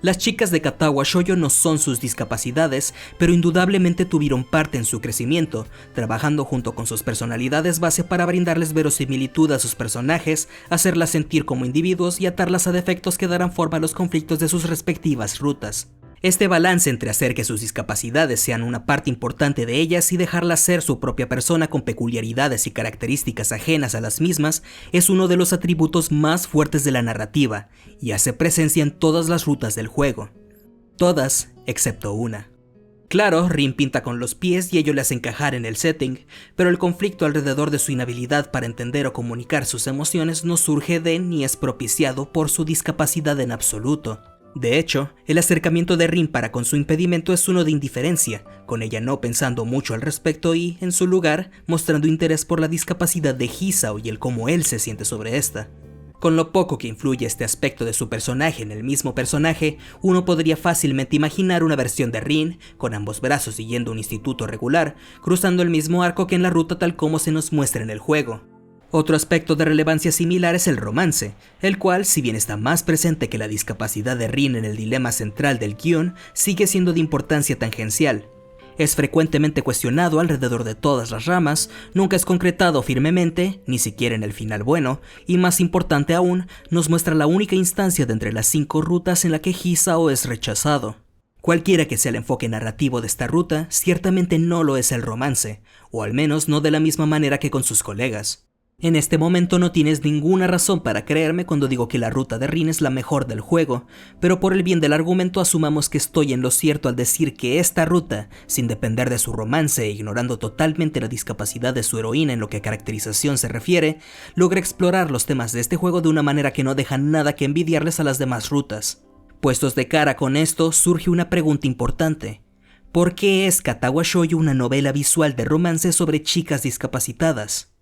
Las chicas de Katawa Shoujo no son sus discapacidades, pero indudablemente tuvieron parte en su crecimiento, trabajando junto con sus personalidades base para brindarles verosimilitud a sus personajes, hacerlas sentir como individuos y atarlas a defectos que darán forma a los conflictos de sus respectivas rutas. Este balance entre hacer que sus discapacidades sean una parte importante de ellas y dejarlas ser su propia persona con peculiaridades y características ajenas a las mismas es uno de los atributos más fuertes de la narrativa y hace presencia en todas las rutas del juego. Todas, excepto una. Claro, Rin pinta con los pies y ello le hace encajar en el setting, pero el conflicto alrededor de su inhabilidad para entender o comunicar sus emociones no surge de ni es propiciado por su discapacidad en absoluto. De hecho, el acercamiento de Rin para con su impedimento es uno de indiferencia, con ella no pensando mucho al respecto y, en su lugar, mostrando interés por la discapacidad de Hisao y el cómo él se siente sobre esta. Con lo poco que influye este aspecto de su personaje en el mismo personaje, uno podría fácilmente imaginar una versión de Rin, con ambos brazos siguiendo un instituto regular, cruzando el mismo arco que en la ruta tal como se nos muestra en el juego. Otro aspecto de relevancia similar es el romance, el cual, si bien está más presente que la discapacidad de Rin en el dilema central del guión, sigue siendo de importancia tangencial. Es frecuentemente cuestionado alrededor de todas las ramas, nunca es concretado firmemente, ni siquiera en el final bueno, y más importante aún, nos muestra la única instancia de entre las 5 rutas en la que Hisao es rechazado. Cualquiera que sea el enfoque narrativo de esta ruta, ciertamente no lo es el romance, o al menos no de la misma manera que con sus colegas. En este momento no tienes ninguna razón para creerme cuando digo que la ruta de Rin es la mejor del juego, pero por el bien del argumento asumamos que estoy en lo cierto al decir que esta ruta, sin depender de su romance e ignorando totalmente la discapacidad de su heroína en lo que a caracterización se refiere, logra explorar los temas de este juego de una manera que no deja nada que envidiarles a las demás rutas. Puestos de cara con esto, surge una pregunta importante. ¿Por qué es Katawa Shoujo una novela visual de romance sobre chicas discapacitadas?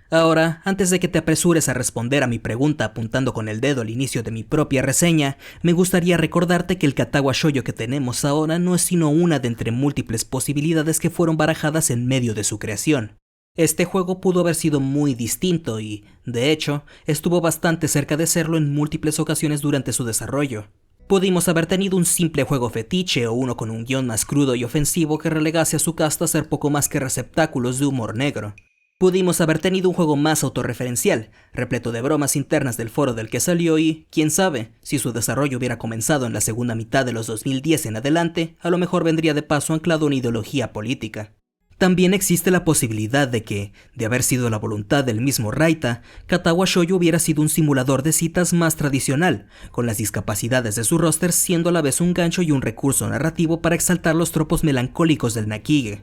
Ahora, antes de que te apresures a responder a mi pregunta apuntando con el dedo al inicio de mi propia reseña, me gustaría recordarte que el Katawa Shoujo que tenemos ahora no es sino una de entre múltiples posibilidades que fueron barajadas en medio de su creación. Este juego pudo haber sido muy distinto y, de hecho, estuvo bastante cerca de serlo en múltiples ocasiones durante su desarrollo. Pudimos haber tenido un simple juego fetiche o uno con un guión más crudo y ofensivo que relegase a su casta a ser poco más que receptáculos de humor negro. Pudimos haber tenido un juego más autorreferencial, repleto de bromas internas del foro del que salió y, quién sabe, si su desarrollo hubiera comenzado en la segunda mitad de los 2010 en adelante, a lo mejor vendría de paso anclado en ideología política. También existe la posibilidad de que, de haber sido la voluntad del mismo Raita, Katawa Shoujo hubiera sido un simulador de citas más tradicional, con las discapacidades de su roster siendo a la vez un gancho y un recurso narrativo para exaltar los tropos melancólicos del Nakige.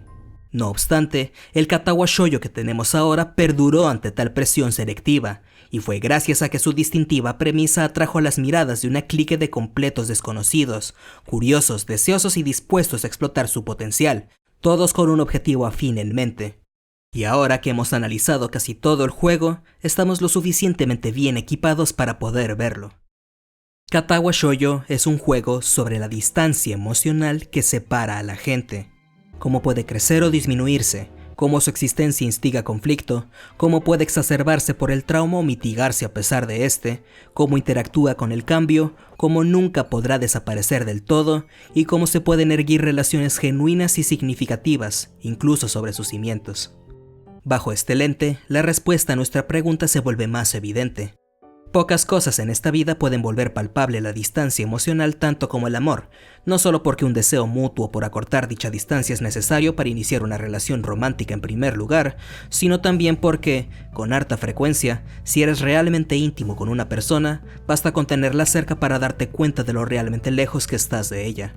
No obstante, el Katawa Shoujo que tenemos ahora perduró ante tal presión selectiva, y fue gracias a que su distintiva premisa atrajo las miradas de una clique de completos desconocidos, curiosos, deseosos y dispuestos a explotar su potencial, todos con un objetivo afín en mente. Y ahora que hemos analizado casi todo el juego, estamos lo suficientemente bien equipados para poder verlo. Katawa Shoujo es un juego sobre la distancia emocional que separa a la gente. Cómo puede crecer o disminuirse, cómo su existencia instiga conflicto, cómo puede exacerbarse por el trauma o mitigarse a pesar de este, cómo interactúa con el cambio, cómo nunca podrá desaparecer del todo y cómo se pueden erguir relaciones genuinas y significativas, incluso sobre sus cimientos. Bajo este lente, la respuesta a nuestra pregunta se vuelve más evidente. Pocas cosas en esta vida pueden volver palpable la distancia emocional tanto como el amor, no solo porque un deseo mutuo por acortar dicha distancia es necesario para iniciar una relación romántica en primer lugar, sino también porque, con harta frecuencia, si eres realmente íntimo con una persona, basta con tenerla cerca para darte cuenta de lo realmente lejos que estás de ella.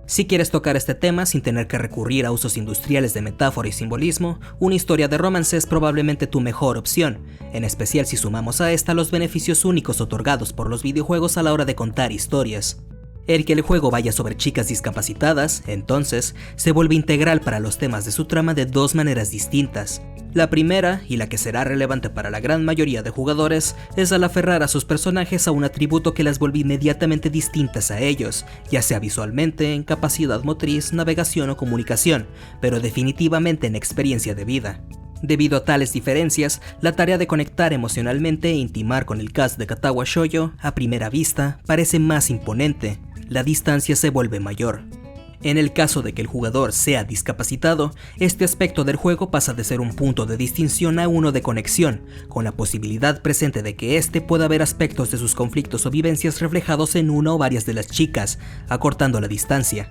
Si quieres tocar este tema sin tener que recurrir a usos industriales de metáfora y simbolismo, una historia de romance es probablemente tu mejor opción, en especial si sumamos a esta los beneficios únicos otorgados por los videojuegos a la hora de contar historias. El que el juego vaya sobre chicas discapacitadas, entonces, se vuelve integral para los temas de su trama de dos maneras distintas. La primera, y la que será relevante para la gran mayoría de jugadores, es al aferrar a sus personajes a un atributo que las vuelve inmediatamente distintas a ellos, ya sea visualmente, en capacidad motriz, navegación o comunicación, pero definitivamente en experiencia de vida. Debido a tales diferencias, la tarea de conectar emocionalmente e intimar con el cast de Katawa Shoujo, a primera vista, parece más imponente. La distancia se vuelve mayor. En el caso de que el jugador sea discapacitado, este aspecto del juego pasa de ser un punto de distinción a uno de conexión, con la posibilidad presente de que éste pueda ver aspectos de sus conflictos o vivencias reflejados en una o varias de las chicas, acortando la distancia.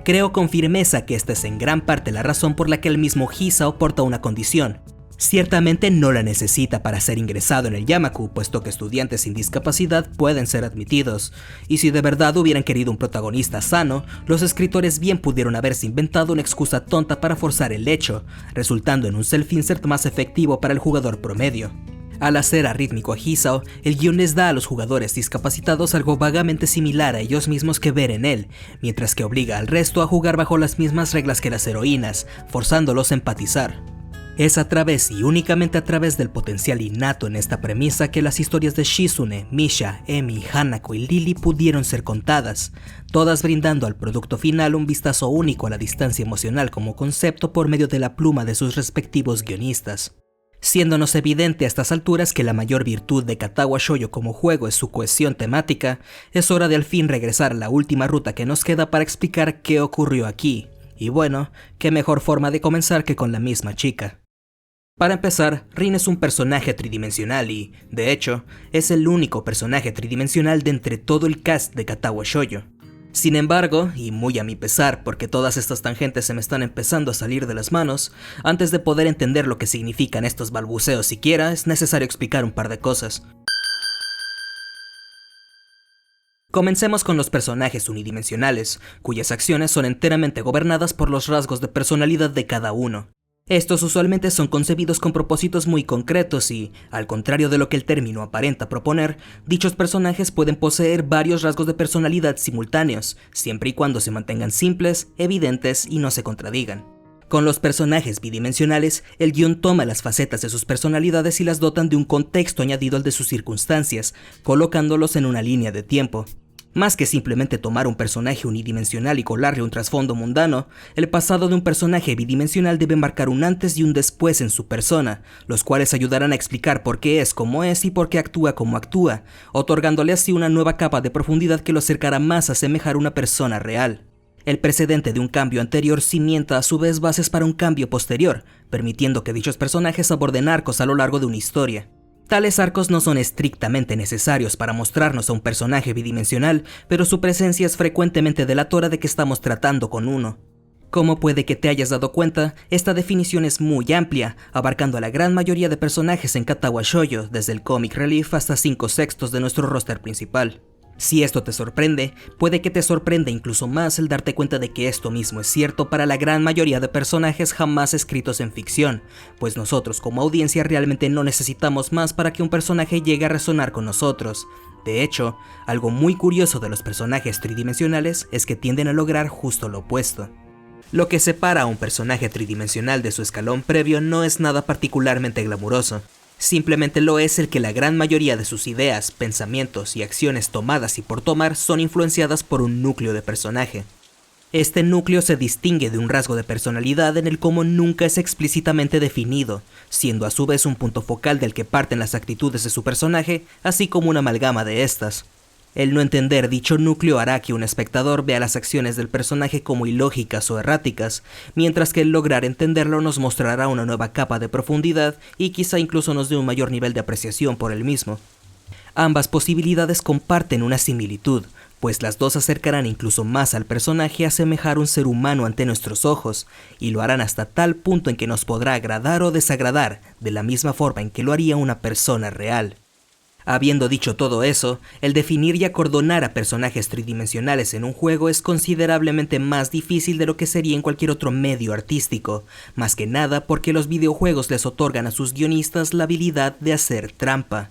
Creo con firmeza que esta es en gran parte la razón por la que el mismo Hisao porta una condición. Ciertamente no la necesita para ser ingresado en el Yamaku, puesto que estudiantes sin discapacidad pueden ser admitidos, y si de verdad hubieran querido un protagonista sano, los escritores bien pudieron haberse inventado una excusa tonta para forzar el hecho, resultando en un self-insert más efectivo para el jugador promedio. Al hacer arrítmico a Hisao, el guion les da a los jugadores discapacitados algo vagamente similar a ellos mismos que ver en él, mientras que obliga al resto a jugar bajo las mismas reglas que las heroínas, forzándolos a empatizar. Es a través y únicamente a través del potencial innato en esta premisa que las historias de Shizune, Misha, Emi, Hanako y Lily pudieron ser contadas, todas brindando al producto final un vistazo único a la distancia emocional como concepto por medio de la pluma de sus respectivos guionistas. Siéndonos evidente a estas alturas que la mayor virtud de Katawa Shoujo como juego es su cohesión temática, es hora de al fin regresar a la última ruta que nos queda para explicar qué ocurrió aquí. Y bueno, qué mejor forma de comenzar que con la misma chica. Para empezar, Rin es un personaje tridimensional y, de hecho, es el único personaje tridimensional de entre todo el cast de Katawa Shoujo. Sin embargo, y muy a mi pesar porque todas estas tangentes se me están empezando a salir de las manos, antes de poder entender lo que significan estos balbuceos siquiera, es necesario explicar un par de cosas. Comencemos con los personajes unidimensionales, cuyas acciones son enteramente gobernadas por los rasgos de personalidad de cada uno. Estos usualmente son concebidos con propósitos muy concretos y, al contrario de lo que el término aparenta proponer, dichos personajes pueden poseer varios rasgos de personalidad simultáneos, siempre y cuando se mantengan simples, evidentes y no se contradigan. Con los personajes bidimensionales, el guión toma las facetas de sus personalidades y las dotan de un contexto añadido al de sus circunstancias, colocándolos en una línea de tiempo. Más que simplemente tomar un personaje unidimensional y colarle un trasfondo mundano, el pasado de un personaje bidimensional debe marcar un antes y un después en su persona, los cuales ayudarán a explicar por qué es como es y por qué actúa como actúa, otorgándole así una nueva capa de profundidad que lo acercará más a asemejar una persona real. El precedente de un cambio anterior cimienta a su vez bases para un cambio posterior, permitiendo que dichos personajes aborden arcos a lo largo de una historia. Tales arcos no son estrictamente necesarios para mostrarnos a un personaje bidimensional, pero su presencia es frecuentemente delatora de que estamos tratando con uno. Como puede que te hayas dado cuenta, esta definición es muy amplia, abarcando a la gran mayoría de personajes en Katawa Shoujo, desde el Comic Relief hasta 5/6 de nuestro roster principal. Si esto te sorprende, puede que te sorprenda incluso más el darte cuenta de que esto mismo es cierto para la gran mayoría de personajes jamás escritos en ficción, pues nosotros como audiencia realmente no necesitamos más para que un personaje llegue a resonar con nosotros. De hecho, algo muy curioso de los personajes tridimensionales es que tienden a lograr justo lo opuesto. Lo que separa a un personaje tridimensional de su escalón previo no es nada particularmente glamuroso. Simplemente lo es el que la gran mayoría de sus ideas, pensamientos y acciones tomadas y por tomar son influenciadas por un núcleo de personaje. Este núcleo se distingue de un rasgo de personalidad en el cómo nunca es explícitamente definido, siendo a su vez un punto focal del que parten las actitudes de su personaje, así como una amalgama de estas. El no entender dicho núcleo hará que un espectador vea las acciones del personaje como ilógicas o erráticas, mientras que el lograr entenderlo nos mostrará una nueva capa de profundidad y quizá incluso nos dé un mayor nivel de apreciación por el mismo. Ambas posibilidades comparten una similitud, pues las dos acercarán incluso más al personaje a asemejar un ser humano ante nuestros ojos, y lo harán hasta tal punto en que nos podrá agradar o desagradar, de la misma forma en que lo haría una persona real. Habiendo dicho todo eso, el definir y acordonar a personajes tridimensionales en un juego es considerablemente más difícil de lo que sería en cualquier otro medio artístico, más que nada porque los videojuegos les otorgan a sus guionistas la habilidad de hacer trampa.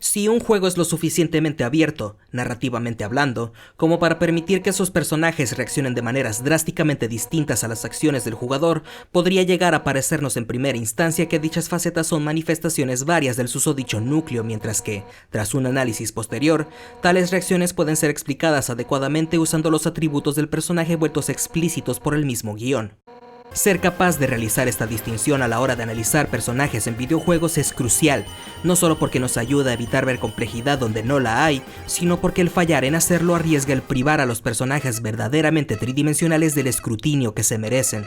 Si un juego es lo suficientemente abierto, narrativamente hablando, como para permitir que sus personajes reaccionen de maneras drásticamente distintas a las acciones del jugador, podría llegar a parecernos en primera instancia que dichas facetas son manifestaciones varias del susodicho núcleo, mientras que, tras un análisis posterior, tales reacciones pueden ser explicadas adecuadamente usando los atributos del personaje vueltos explícitos por el mismo guión. Ser capaz de realizar esta distinción a la hora de analizar personajes en videojuegos es crucial, no solo porque nos ayuda a evitar ver complejidad donde no la hay, sino porque el fallar en hacerlo arriesga el privar a los personajes verdaderamente tridimensionales del escrutinio que se merecen.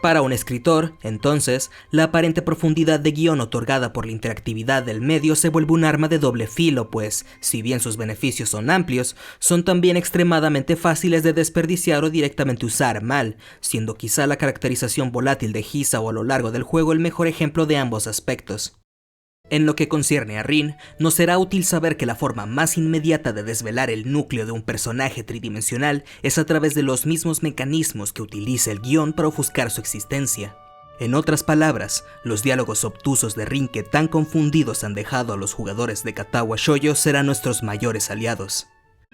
Para un escritor, entonces, la aparente profundidad de guión otorgada por la interactividad del medio se vuelve un arma de doble filo, pues, si bien sus beneficios son amplios, son también extremadamente fáciles de desperdiciar o directamente usar mal, siendo quizá la caracterización volátil de Hisao a lo largo del juego el mejor ejemplo de ambos aspectos. En lo que concierne a Rin, nos será útil saber que la forma más inmediata de desvelar el núcleo de un personaje tridimensional es a través de los mismos mecanismos que utiliza el guión para ofuscar su existencia. En otras palabras, los diálogos obtusos de Rin que tan confundidos han dejado a los jugadores de Katawa Shoujo serán nuestros mayores aliados.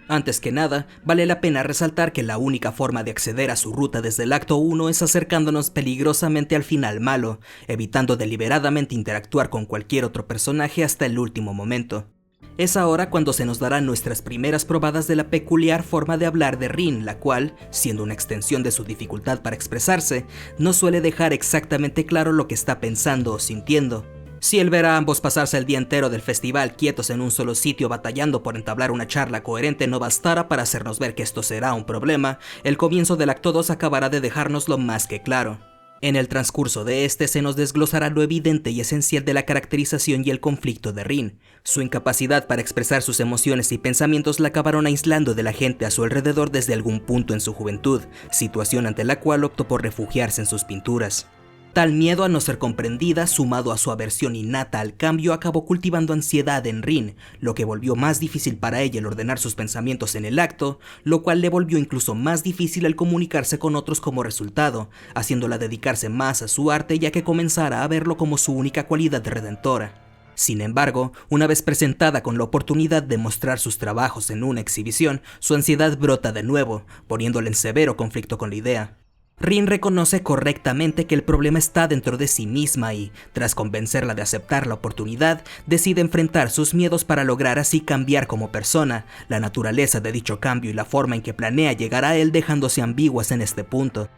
Antes que nada, vale la pena resaltar que la única forma de acceder a su ruta desde el acto 1 es acercándonos peligrosamente al final malo, evitando deliberadamente interactuar con cualquier otro personaje hasta el último momento. Es ahora cuando se nos darán nuestras primeras probadas de la peculiar forma de hablar de Rin, la cual, siendo una extensión de su dificultad para expresarse, no suele dejar exactamente claro lo que está pensando o sintiendo. Si el ver a ambos pasarse el día entero del festival quietos en un solo sitio batallando por entablar una charla coherente no bastara para hacernos ver que esto será un problema, el comienzo del acto 2 acabará de dejárnoslo más que claro. En el transcurso de este se nos desglosará lo evidente y esencial de la caracterización y el conflicto de Rin. Su incapacidad para expresar sus emociones y pensamientos la acabaron aislando de la gente a su alrededor desde algún punto en su juventud, situación ante la cual optó por refugiarse en sus pinturas. Tal miedo a no ser comprendida, sumado a su aversión innata al cambio, acabó cultivando ansiedad en Rin, lo que volvió más difícil para ella el ordenar sus pensamientos en el acto, lo cual le volvió incluso más difícil el comunicarse con otros como resultado, haciéndola dedicarse más a su arte ya que comenzara a verlo como su única cualidad redentora. Sin embargo, una vez presentada con la oportunidad de mostrar sus trabajos en una exhibición, su ansiedad brota de nuevo, poniéndola en severo conflicto con la idea. Rin reconoce correctamente que el problema está dentro de sí misma y, tras convencerla de aceptar la oportunidad, decide enfrentar sus miedos para lograr así cambiar como persona, la naturaleza de dicho cambio y la forma en que planea llegar a él dejándose ambiguas en este punto.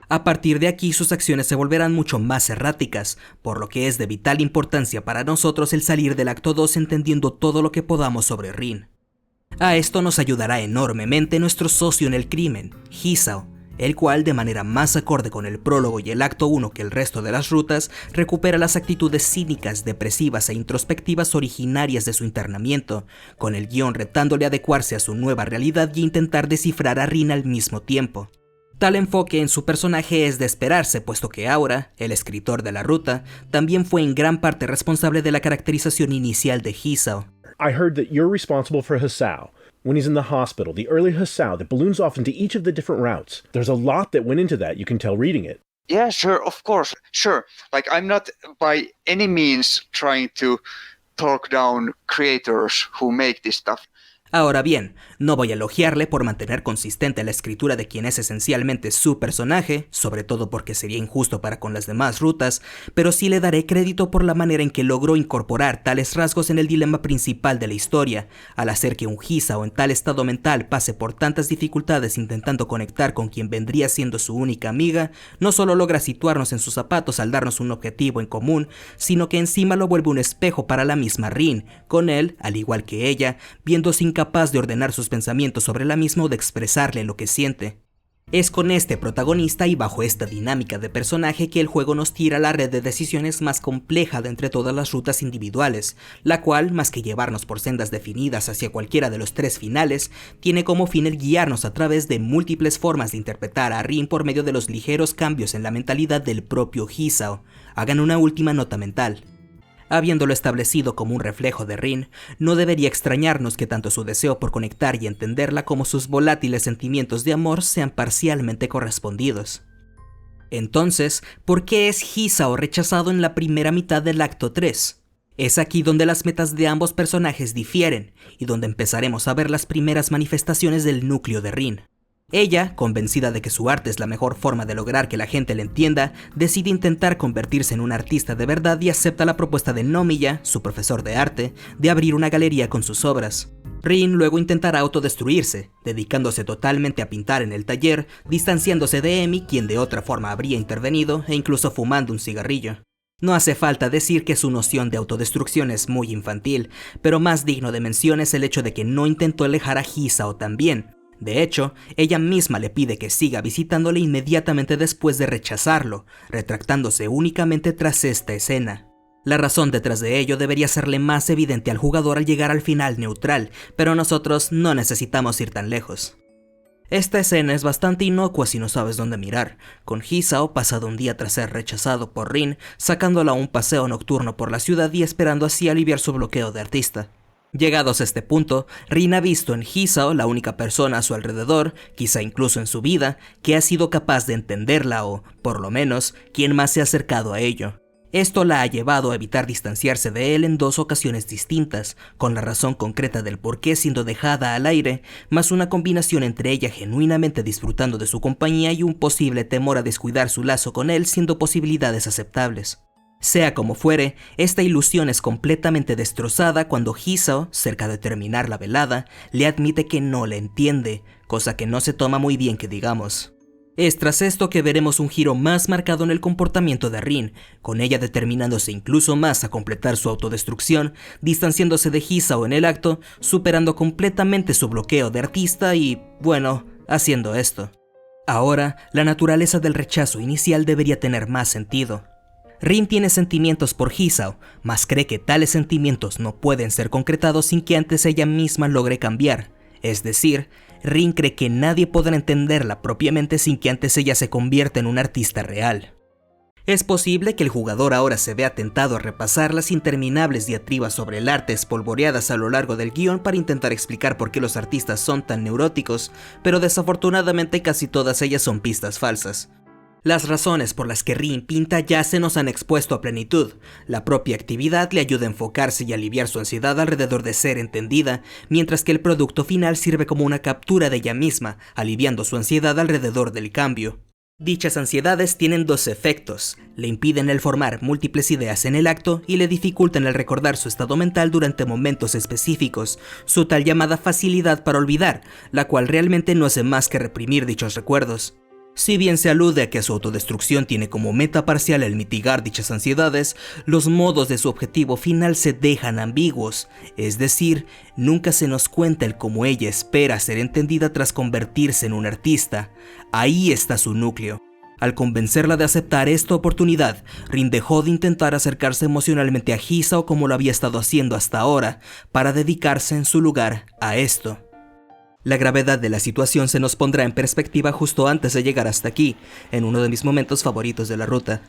A partir de aquí sus acciones se volverán mucho más erráticas, por lo que es de vital importancia para nosotros el salir del acto 2 entendiendo todo lo que podamos sobre Rin. A esto nos ayudará enormemente nuestro socio en el crimen, Hisao, el cual, de manera más acorde con el prólogo y el acto 1 que el resto de las rutas, recupera las actitudes cínicas, depresivas e introspectivas originarias de su internamiento, con el guión retándole a adecuarse a su nueva realidad y intentar descifrar a Rin al mismo tiempo. Tal enfoque en su personaje es de esperarse, puesto que Aura, el escritor de la ruta, también fue en gran parte responsable de la caracterización inicial de Hisao. I heard that you're responsible for Hisao. When he's in the hospital, the early Hisao that balloons off into each of the different routes. There's a lot that went into that, you can tell reading it. Yeah, sure, of course, sure. Like, I'm not by any means trying to talk down creators who make this stuff. Ahora bien, no voy a elogiarle por mantener consistente la escritura de quien es esencialmente su personaje, sobre todo porque sería injusto para con las demás rutas, pero sí le daré crédito por la manera en que logró incorporar tales rasgos en el dilema principal de la historia, al hacer que un Hisao en tal estado mental pase por tantas dificultades intentando conectar con quien vendría siendo su única amiga, no solo logra situarnos en sus zapatos al darnos un objetivo en común, sino que encima lo vuelve un espejo para la misma Rin, con él, al igual que ella, viéndose incapaz de ordenar sus pensamientos sobre la misma o de expresarle lo que siente. Es con este protagonista y bajo esta dinámica de personaje que el juego nos tira la red de decisiones más compleja de entre todas las rutas individuales, la cual, más que llevarnos por sendas definidas hacia cualquiera de los tres finales, tiene como fin el guiarnos a través de múltiples formas de interpretar a Rin por medio de los ligeros cambios en la mentalidad del propio Hisao. Hagan una última nota mental. Habiéndolo establecido como un reflejo de Rin, no debería extrañarnos que tanto su deseo por conectar y entenderla como sus volátiles sentimientos de amor sean parcialmente correspondidos. Entonces, ¿por qué es Hisao rechazado en la primera mitad del acto 3? Es aquí donde las metas de ambos personajes difieren, y donde empezaremos a ver las primeras manifestaciones del núcleo de Rin. Ella, convencida de que su arte es la mejor forma de lograr que la gente le entienda, decide intentar convertirse en un artista de verdad y acepta la propuesta de Nomiya, su profesor de arte, de abrir una galería con sus obras. Rin luego intentará autodestruirse, dedicándose totalmente a pintar en el taller, distanciándose de Emi, quien de otra forma habría intervenido, e incluso fumando un cigarrillo. No hace falta decir que su noción de autodestrucción es muy infantil, pero más digno de mención es el hecho de que no intentó alejar a Hisao también. De hecho, ella misma le pide que siga visitándole inmediatamente después de rechazarlo, retractándose únicamente tras esta escena. La razón detrás de ello debería serle más evidente al jugador al llegar al final neutral, pero nosotros no necesitamos ir tan lejos. Esta escena es bastante inocua si no sabes dónde mirar, con Hisao pasado un día tras ser rechazado por Rin, sacándola a un paseo nocturno por la ciudad y esperando así aliviar su bloqueo de artista. Llegados a este punto, Rin ha visto en Hisao la única persona a su alrededor, quizá incluso en su vida, que ha sido capaz de entenderla o, por lo menos, quien más se ha acercado a ello. Esto la ha llevado a evitar distanciarse de él en 2 ocasiones distintas, con la razón concreta del por qué siendo dejada al aire, más una combinación entre ella genuinamente disfrutando de su compañía y un posible temor a descuidar su lazo con él siendo posibilidades aceptables. Sea como fuere, esta ilusión es completamente destrozada cuando Hisao, cerca de terminar la velada, le admite que no le entiende, cosa que no se toma muy bien que digamos. Es tras esto que veremos un giro más marcado en el comportamiento de Rin, con ella determinándose incluso más a completar su autodestrucción, distanciándose de Hisao en el acto, superando completamente su bloqueo de artista y, bueno, haciendo esto. Ahora, la naturaleza del rechazo inicial debería tener más sentido. Rin tiene sentimientos por Hisao, mas cree que tales sentimientos no pueden ser concretados sin que antes ella misma logre cambiar. Es decir, Rin cree que nadie podrá entenderla propiamente sin que antes ella se convierta en un artista real. Es posible que el jugador ahora se vea tentado a repasar las interminables diatribas sobre el arte espolvoreadas a lo largo del guión para intentar explicar por qué los artistas son tan neuróticos, pero desafortunadamente casi todas ellas son pistas falsas. Las razones por las que Rin pinta ya se nos han expuesto a plenitud. La propia actividad le ayuda a enfocarse y aliviar su ansiedad alrededor de ser entendida, mientras que el producto final sirve como una captura de ella misma, aliviando su ansiedad alrededor del cambio. Dichas ansiedades tienen dos efectos: le impiden el formar múltiples ideas en el acto y le dificultan el recordar su estado mental durante momentos específicos, su tal llamada facilidad para olvidar, la cual realmente no hace más que reprimir dichos recuerdos. Si bien se alude a que su autodestrucción tiene como meta parcial el mitigar dichas ansiedades, los modos de su objetivo final se dejan ambiguos, es decir, nunca se nos cuenta el cómo ella espera ser entendida tras convertirse en un artista. Ahí está su núcleo. Al convencerla de aceptar esta oportunidad, Rin dejó de intentar acercarse emocionalmente a Hisao como lo había estado haciendo hasta ahora, para dedicarse en su lugar a esto. La gravedad de la situación se nos pondrá en perspectiva justo antes de llegar hasta aquí, en uno de mis momentos favoritos de la ruta.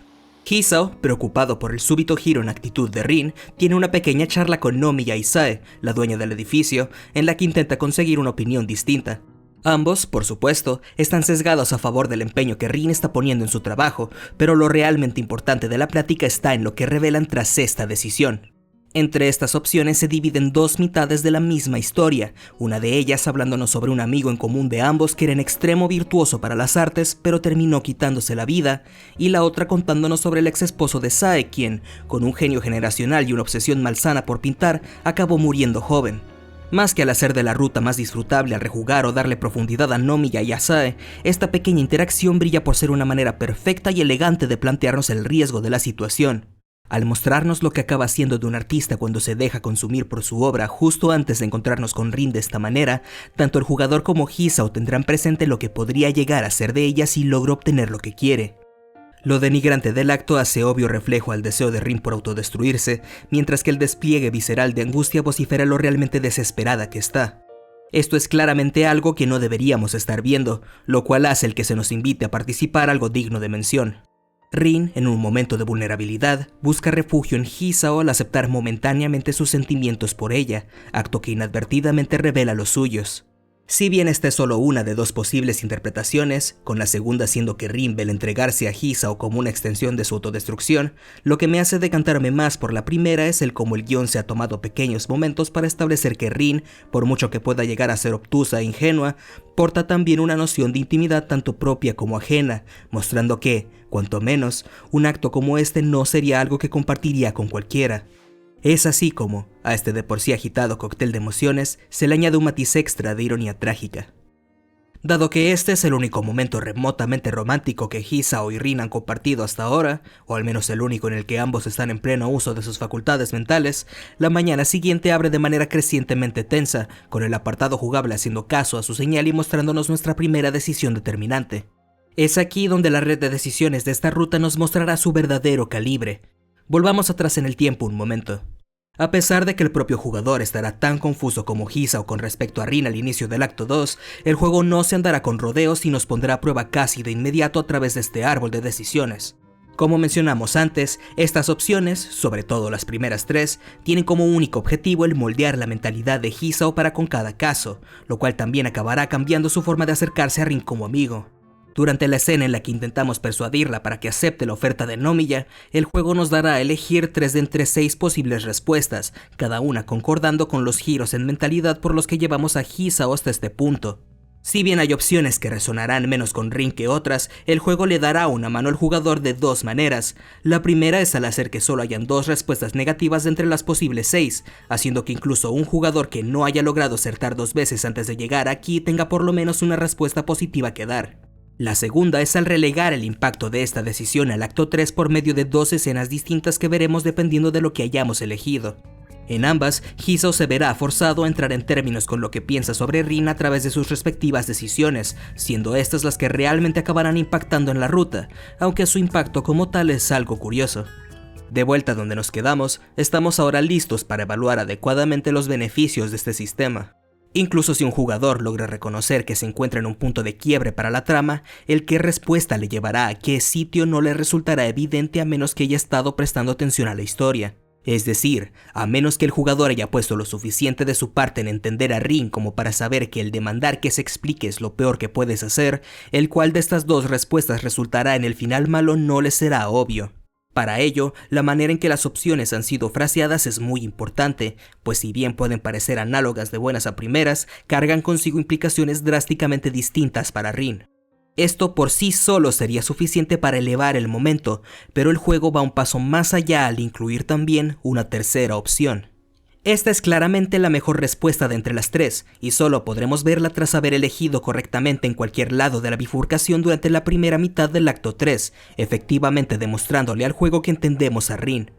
Hisao, preocupado por el súbito giro en actitud de Rin, tiene una pequeña charla con Nomiya Isae, la dueña del edificio, en la que intenta conseguir una opinión distinta. Ambos, por supuesto, están sesgados a favor del empeño que Rin está poniendo en su trabajo, pero lo realmente importante de la plática está en lo que revelan tras esta decisión. Entre estas opciones se dividen dos mitades de la misma historia, una de ellas hablándonos sobre un amigo en común de ambos que era en extremo virtuoso para las artes, pero terminó quitándose la vida, y la otra contándonos sobre el ex esposo de Sae, quien, con un genio generacional y una obsesión malsana por pintar, acabó muriendo joven. Más que al hacer de la ruta más disfrutable al rejugar o darle profundidad a Nomiya y a Sae, esta pequeña interacción brilla por ser una manera perfecta y elegante de plantearnos el riesgo de la situación. Al mostrarnos lo que acaba siendo de un artista cuando se deja consumir por su obra justo antes de encontrarnos con Rin de esta manera, tanto el jugador como Hisao tendrán presente lo que podría llegar a ser de ella si logra obtener lo que quiere. Lo denigrante del acto hace obvio reflejo al deseo de Rin por autodestruirse, mientras que el despliegue visceral de angustia vocifera lo realmente desesperada que está. Esto es claramente algo que no deberíamos estar viendo, lo cual hace el que se nos invite a participar algo digno de mención. Rin, en un momento de vulnerabilidad, busca refugio en Hisao al aceptar momentáneamente sus sentimientos por ella, acto que inadvertidamente revela los suyos. Si bien esta es solo una de dos posibles interpretaciones, con la segunda siendo que Rin ve el entregarse a Hisao como una extensión de su autodestrucción, lo que me hace decantarme más por la primera es el cómo el guión se ha tomado pequeños momentos para establecer que Rin, por mucho que pueda llegar a ser obtusa e ingenua, porta también una noción de intimidad tanto propia como ajena, mostrando que, cuanto menos, un acto como este no sería algo que compartiría con cualquiera. Es así como, a este de por sí agitado cóctel de emociones, se le añade un matiz extra de ironía trágica. Dado que este es el único momento remotamente romántico que Hisao y Rin han compartido hasta ahora, o al menos el único en el que ambos están en pleno uso de sus facultades mentales, la mañana siguiente abre de manera crecientemente tensa, con el apartado jugable haciendo caso a su señal y mostrándonos nuestra primera decisión determinante. Es aquí donde la red de decisiones de esta ruta nos mostrará su verdadero calibre. Volvamos atrás en el tiempo un momento. A pesar de que el propio jugador estará tan confuso como Hisao con respecto a Rin al inicio del acto 2, el juego no se andará con rodeos y nos pondrá a prueba casi de inmediato a través de este árbol de decisiones. Como mencionamos antes, estas opciones, sobre todo las primeras tres, tienen como único objetivo el moldear la mentalidad de Hisao para con cada caso, lo cual también acabará cambiando su forma de acercarse a Rin como amigo. Durante la escena en la que intentamos persuadirla para que acepte la oferta de Nomiya, el juego nos dará a elegir 3 de entre 6 posibles respuestas, cada una concordando con los giros en mentalidad por los que llevamos a Hisao hasta este punto. Si bien hay opciones que resonarán menos con Rin que otras, el juego le dará una mano al jugador de dos maneras. La primera es al hacer que solo hayan 2 respuestas negativas de entre las posibles 6, haciendo que incluso un jugador que no haya logrado acertar 2 veces antes de llegar aquí tenga por lo menos una respuesta positiva que dar. La segunda es al relegar el impacto de esta decisión al acto 3 por medio de 2 escenas distintas que veremos dependiendo de lo que hayamos elegido. En ambas, Hisao se verá forzado a entrar en términos con lo que piensa sobre Rin a través de sus respectivas decisiones, siendo estas las que realmente acabarán impactando en la ruta, aunque su impacto como tal es algo curioso. De vuelta donde nos quedamos, estamos ahora listos para evaluar adecuadamente los beneficios de este sistema. Incluso si un jugador logra reconocer que se encuentra en un punto de quiebre para la trama, el qué respuesta le llevará a qué sitio no le resultará evidente a menos que haya estado prestando atención a la historia. Es decir, a menos que el jugador haya puesto lo suficiente de su parte en entender a Rin como para saber que el demandar que se explique es lo peor que puedes hacer, el cual de estas dos respuestas resultará en el final malo no le será obvio. Para ello, la manera en que las opciones han sido fraseadas es muy importante, pues si bien pueden parecer análogas de buenas a primeras, cargan consigo implicaciones drásticamente distintas para Rin. Esto por sí solo sería suficiente para elevar el momento, pero el juego va un paso más allá al incluir también una tercera opción. Esta es claramente la mejor respuesta de entre las tres, y solo podremos verla tras haber elegido correctamente en cualquier lado de la bifurcación durante la primera mitad del acto 3, efectivamente demostrándole al juego que entendemos a Rin.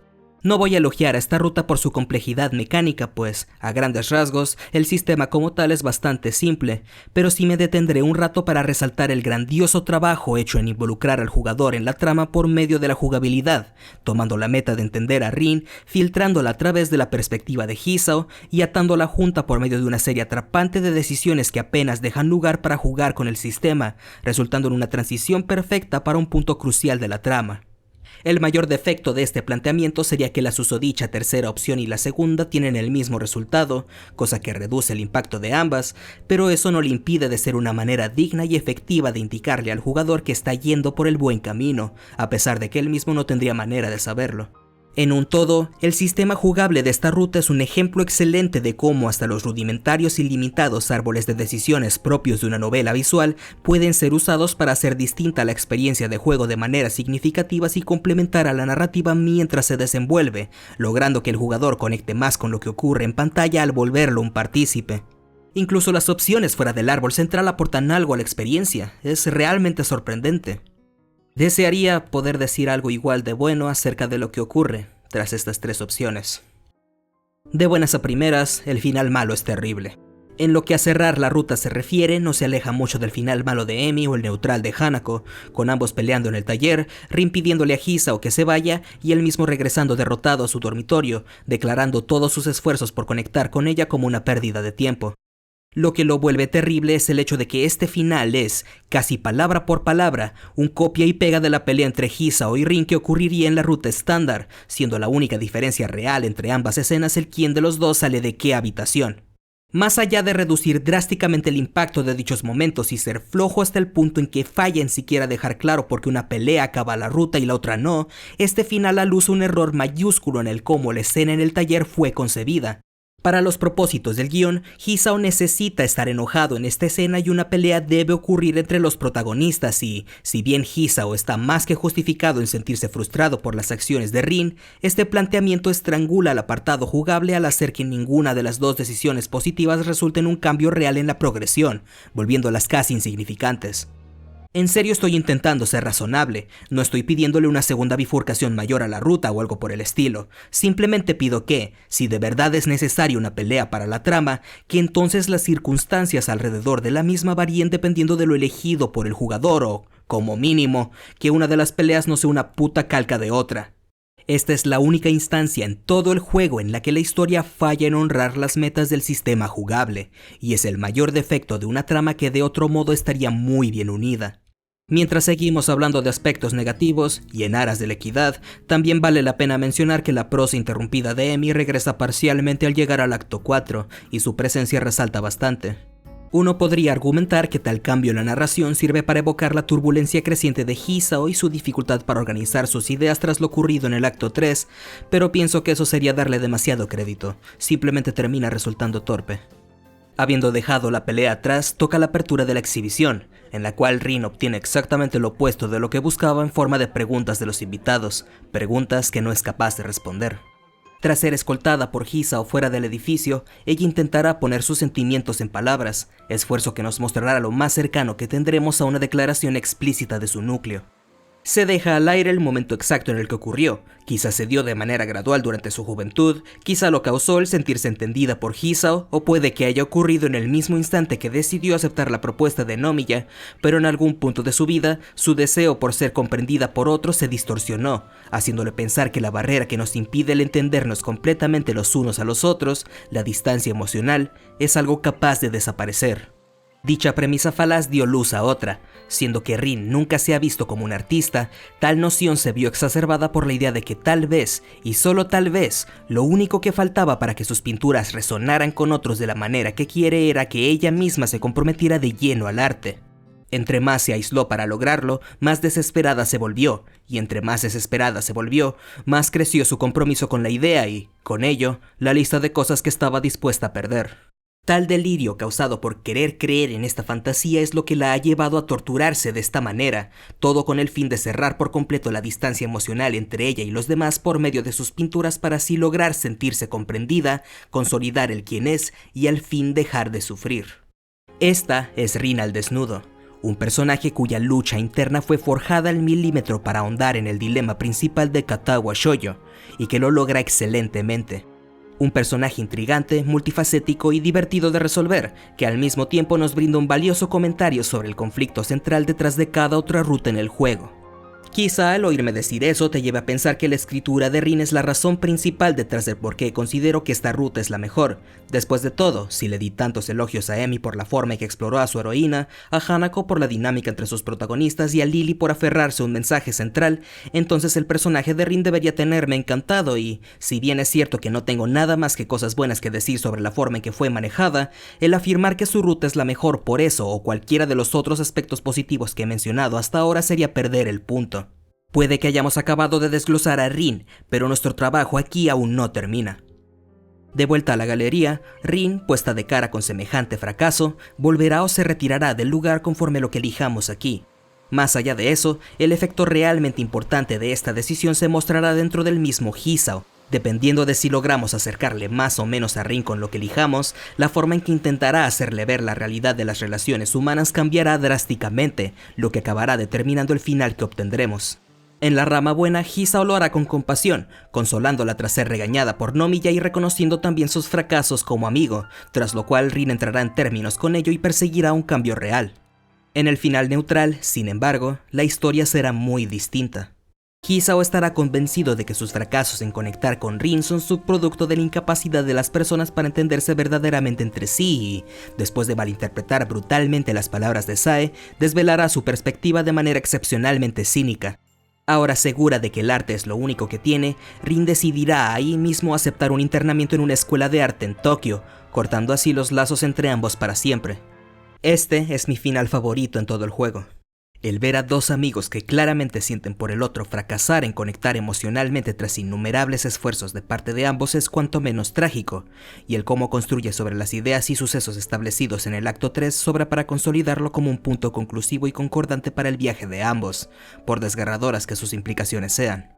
No voy a elogiar a esta ruta por su complejidad mecánica, pues, a grandes rasgos, el sistema como tal es bastante simple, pero sí me detendré un rato para resaltar el grandioso trabajo hecho en involucrar al jugador en la trama por medio de la jugabilidad, tomando la meta de entender a Rin, filtrándola a través de la perspectiva de Hisao y atándola junta por medio de una serie atrapante de decisiones que apenas dejan lugar para jugar con el sistema, resultando en una transición perfecta para un punto crucial de la trama. El mayor defecto de este planteamiento sería que la susodicha tercera opción y la segunda tienen el mismo resultado, cosa que reduce el impacto de ambas, pero eso no le impide de ser una manera digna y efectiva de indicarle al jugador que está yendo por el buen camino, a pesar de que él mismo no tendría manera de saberlo. En un todo, el sistema jugable de esta ruta es un ejemplo excelente de cómo hasta los rudimentarios y limitados árboles de decisiones propios de una novela visual pueden ser usados para hacer distinta la experiencia de juego de maneras significativas y complementar a la narrativa mientras se desenvuelve, logrando que el jugador conecte más con lo que ocurre en pantalla al volverlo un partícipe. Incluso las opciones fuera del árbol central aportan algo a la experiencia, es realmente sorprendente. Desearía poder decir algo igual de bueno acerca de lo que ocurre tras estas tres opciones. De buenas a primeras, el final malo es terrible. En lo que a cerrar la ruta se refiere, no se aleja mucho del final malo de Emi o el neutral de Hanako, con ambos peleando en el taller, Rin pidiéndole a Hisao que se vaya y él mismo regresando derrotado a su dormitorio, declarando todos sus esfuerzos por conectar con ella como una pérdida de tiempo. Lo que lo vuelve terrible es el hecho de que este final es, casi palabra por palabra, un copia y pega de la pelea entre Hisao y Rin que ocurriría en la ruta estándar, siendo la única diferencia real entre ambas escenas el quién de los dos sale de qué habitación. Más allá de reducir drásticamente el impacto de dichos momentos y ser flojo hasta el punto en que falla en siquiera dejar claro por qué una pelea acaba la ruta y la otra no, este final aluce un error mayúsculo en el cómo la escena en el taller fue concebida. Para los propósitos del guión, Hisao necesita estar enojado en esta escena y una pelea debe ocurrir entre los protagonistas y, si bien Hisao está más que justificado en sentirse frustrado por las acciones de Rin, este planteamiento estrangula al apartado jugable al hacer que ninguna de las dos decisiones positivas resulte en un cambio real en la progresión, volviéndolas casi insignificantes. En serio estoy intentando ser razonable, no estoy pidiéndole una segunda bifurcación mayor a la ruta o algo por el estilo, simplemente pido que, si de verdad es necesaria una pelea para la trama, que entonces las circunstancias alrededor de la misma varíen dependiendo de lo elegido por el jugador o, como mínimo, que una de las peleas no sea una puta calca de otra. Esta es la única instancia en todo el juego en la que la historia falla en honrar las metas del sistema jugable, y es el mayor defecto de una trama que de otro modo estaría muy bien unida. Mientras seguimos hablando de aspectos negativos, y en aras de la equidad, también vale la pena mencionar que la prosa interrumpida de Emi regresa parcialmente al llegar al acto 4, y su presencia resalta bastante. Uno podría argumentar que tal cambio en la narración sirve para evocar la turbulencia creciente de Hisao y su dificultad para organizar sus ideas tras lo ocurrido en el acto 3, pero pienso que eso sería darle demasiado crédito, simplemente termina resultando torpe. Habiendo dejado la pelea atrás, toca la apertura de la exhibición, en la cual Rin obtiene exactamente lo opuesto de lo que buscaba en forma de preguntas de los invitados, preguntas que no es capaz de responder. Tras ser escoltada por Hisao fuera del edificio, ella intentará poner sus sentimientos en palabras, esfuerzo que nos mostrará lo más cercano que tendremos a una declaración explícita de su núcleo. Se deja al aire el momento exacto en el que ocurrió. Quizá se dio de manera gradual durante su juventud, quizá lo causó el sentirse entendida por Hisao, o puede que haya ocurrido en el mismo instante que decidió aceptar la propuesta de Nomiya, pero en algún punto de su vida, su deseo por ser comprendida por otros se distorsionó, haciéndole pensar que la barrera que nos impide el entendernos completamente los unos a los otros, la distancia emocional, es algo capaz de desaparecer. Dicha premisa falaz dio luz a otra. Siendo que Rin nunca se ha visto como un artista, tal noción se vio exacerbada por la idea de que tal vez, y solo tal vez, lo único que faltaba para que sus pinturas resonaran con otros de la manera que quiere era que ella misma se comprometiera de lleno al arte. Entre más se aisló para lograrlo, más desesperada se volvió, y entre más desesperada se volvió, más creció su compromiso con la idea y, con ello, la lista de cosas que estaba dispuesta a perder. Tal delirio causado por querer creer en esta fantasía es lo que la ha llevado a torturarse de esta manera, todo con el fin de cerrar por completo la distancia emocional entre ella y los demás por medio de sus pinturas para así lograr sentirse comprendida, consolidar el quién es y al fin dejar de sufrir. Esta es Rin al desnudo, un personaje cuya lucha interna fue forjada al milímetro para ahondar en el dilema principal de Katawa Shoujo, y que lo logra excelentemente. Un personaje intrigante, multifacético y divertido de resolver, que al mismo tiempo nos brinda un valioso comentario sobre el conflicto central detrás de cada otra ruta en el juego. Quizá al oírme decir eso te lleve a pensar que la escritura de Rin es la razón principal detrás del por qué considero que esta ruta es la mejor. Después de todo, si le di tantos elogios a Emi por la forma en que exploró a su heroína, a Hanako por la dinámica entre sus protagonistas y a Lily por aferrarse a un mensaje central, entonces el personaje de Rin debería tenerme encantado y, si bien es cierto que no tengo nada más que cosas buenas que decir sobre la forma en que fue manejada, el afirmar que su ruta es la mejor por eso o cualquiera de los otros aspectos positivos que he mencionado hasta ahora sería perder el punto. Puede que hayamos acabado de desglosar a Rin, pero nuestro trabajo aquí aún no termina. De vuelta a la galería, Rin, puesta de cara con semejante fracaso, volverá o se retirará del lugar conforme lo que elijamos aquí. Más allá de eso, el efecto realmente importante de esta decisión se mostrará dentro del mismo Hisao. Dependiendo de si logramos acercarle más o menos a Rin con lo que elijamos, la forma en que intentará hacerle ver la realidad de las relaciones humanas cambiará drásticamente, lo que acabará determinando el final que obtendremos. En la rama buena, Hisao lo hará con compasión, consolándola tras ser regañada por Nomiya y reconociendo también sus fracasos como amigo, tras lo cual Rin entrará en términos con ello y perseguirá un cambio real. En el final neutral, sin embargo, la historia será muy distinta. Hisao estará convencido de que sus fracasos en conectar con Rin son subproducto de la incapacidad de las personas para entenderse verdaderamente entre sí y, después de malinterpretar brutalmente las palabras de Sae, desvelará su perspectiva de manera excepcionalmente cínica. Ahora segura de que el arte es lo único que tiene, Rin decidirá ahí mismo aceptar un internamiento en una escuela de arte en Tokio, cortando así los lazos entre ambos para siempre. Este es mi final favorito en todo el juego. El ver a dos amigos que claramente sienten por el otro fracasar en conectar emocionalmente tras innumerables esfuerzos de parte de ambos es cuanto menos trágico, y el cómo construye sobre las ideas y sucesos establecidos en el acto 3 sobra para consolidarlo como un punto conclusivo y concordante para el viaje de ambos, por desgarradoras que sus implicaciones sean.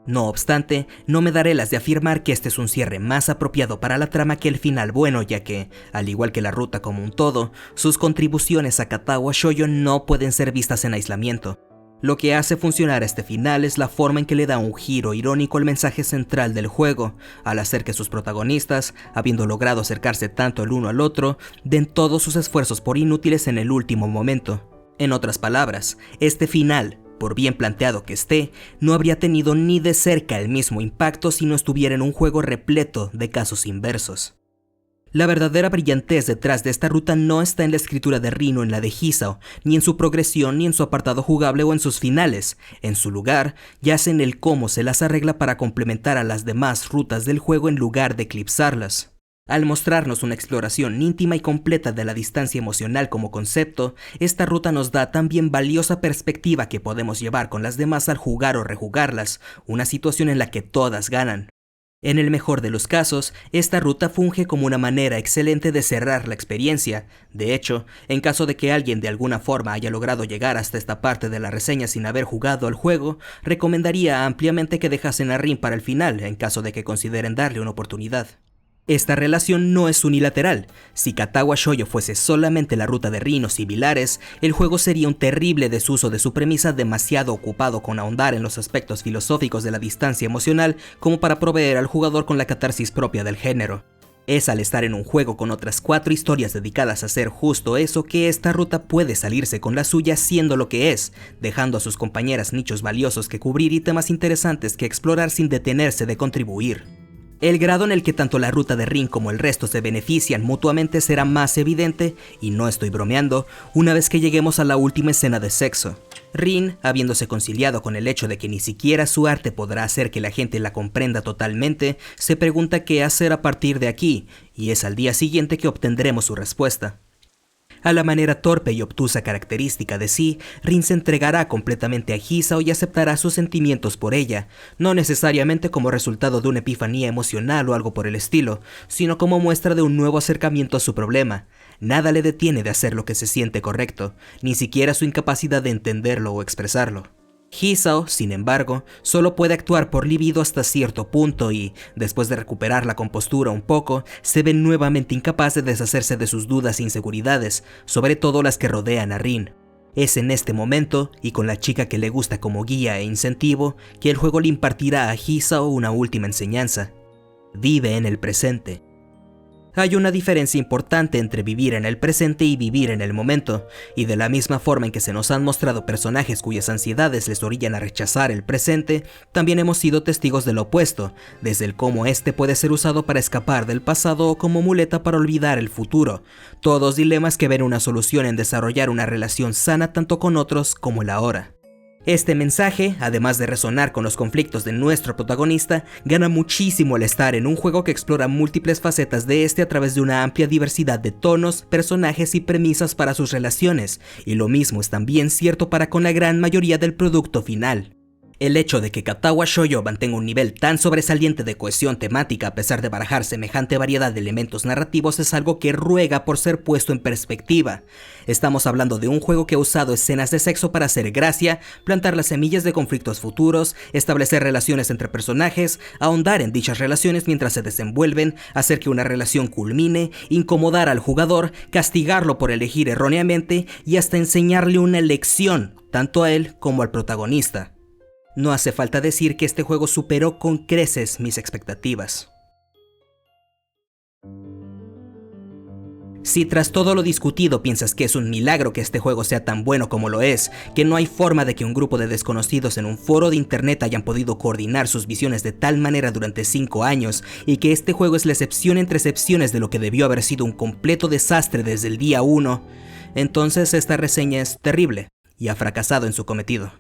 No obstante, no me daré las de afirmar que este es un cierre más apropiado para la trama que el final bueno, ya que, al igual que la ruta como un todo, sus contribuciones a Katawa Shoujo no pueden ser vistas en aislamiento. Lo que hace funcionar este final es la forma en que le da un giro irónico al mensaje central del juego, al hacer que sus protagonistas, habiendo logrado acercarse tanto el uno al otro, den todos sus esfuerzos por inútiles en el último momento. En otras palabras, este final, por bien planteado que esté, no habría tenido ni de cerca el mismo impacto si no estuviera en un juego repleto de casos inversos. La verdadera brillantez detrás de esta ruta no está en la escritura de Rin o en la de Hisao, ni en su progresión, ni en su apartado jugable o en sus finales. En su lugar, yace en el cómo se las arregla para complementar a las demás rutas del juego en lugar de eclipsarlas. Al mostrarnos una exploración íntima y completa de la distancia emocional como concepto, esta ruta nos da también valiosa perspectiva que podemos llevar con las demás al jugar o rejugarlas, una situación en la que todas ganan. En el mejor de los casos, esta ruta funge como una manera excelente de cerrar la experiencia. De hecho, en caso de que alguien de alguna forma haya logrado llegar hasta esta parte de la reseña sin haber jugado al juego, recomendaría ampliamente que dejasen a Rin para el final en caso de que consideren darle una oportunidad. Esta relación no es unilateral. Si Katawa Shoujo fuese solamente la ruta de Rin o similares, el juego sería un terrible desuso de su premisa, demasiado ocupado con ahondar en los aspectos filosóficos de la distancia emocional como para proveer al jugador con la catarsis propia del género. Es al estar en un juego con otras 4 historias dedicadas a hacer justo eso que esta ruta puede salirse con la suya siendo lo que es, dejando a sus compañeras nichos valiosos que cubrir y temas interesantes que explorar sin detenerse de contribuir. El grado en el que tanto la ruta de Rin como el resto se benefician mutuamente será más evidente, y no estoy bromeando, una vez que lleguemos a la última escena de sexo. Rin, habiéndose conciliado con el hecho de que ni siquiera su arte podrá hacer que la gente la comprenda totalmente, se pregunta qué hacer a partir de aquí, y es al día siguiente que obtendremos su respuesta. A la manera torpe y obtusa característica de sí, Rin se entregará completamente a Hisao y aceptará sus sentimientos por ella, no necesariamente como resultado de una epifanía emocional o algo por el estilo, sino como muestra de un nuevo acercamiento a su problema. Nada le detiene de hacer lo que se siente correcto, ni siquiera su incapacidad de entenderlo o expresarlo. Hisao, sin embargo, solo puede actuar por libido hasta cierto punto y, después de recuperar la compostura un poco, se ve nuevamente incapaz de deshacerse de sus dudas e inseguridades, sobre todo las que rodean a Rin. Es en este momento, y con la chica que le gusta como guía e incentivo, que el juego le impartirá a Hisao una última enseñanza. Vive en el presente. Hay una diferencia importante entre vivir en el presente y vivir en el momento, y de la misma forma en que se nos han mostrado personajes cuyas ansiedades les orillan a rechazar el presente, también hemos sido testigos de lo opuesto, desde el cómo este puede ser usado para escapar del pasado o como muleta para olvidar el futuro, todos dilemas que ven una solución en desarrollar una relación sana tanto con otros como el ahora. Este mensaje, además de resonar con los conflictos de nuestro protagonista, gana muchísimo al estar en un juego que explora múltiples facetas de este a través de una amplia diversidad de tonos, personajes y premisas para sus relaciones, y lo mismo es también cierto para con la gran mayoría del producto final. El hecho de que Katawa Shoujo mantenga un nivel tan sobresaliente de cohesión temática a pesar de barajar semejante variedad de elementos narrativos es algo que ruega por ser puesto en perspectiva. Estamos hablando de un juego que ha usado escenas de sexo para hacer gracia, plantar las semillas de conflictos futuros, establecer relaciones entre personajes, ahondar en dichas relaciones mientras se desenvuelven, hacer que una relación culmine, incomodar al jugador, castigarlo por elegir erróneamente y hasta enseñarle una lección, tanto a él como al protagonista. No hace falta decir que este juego superó con creces mis expectativas. Si tras todo lo discutido piensas que es un milagro que este juego sea tan bueno como lo es, que no hay forma de que un grupo de desconocidos en un foro de internet hayan podido coordinar sus visiones de tal manera durante 5 años, y que este juego es la excepción entre excepciones de lo que debió haber sido un completo desastre desde el día 1, entonces esta reseña es terrible y ha fracasado en su cometido.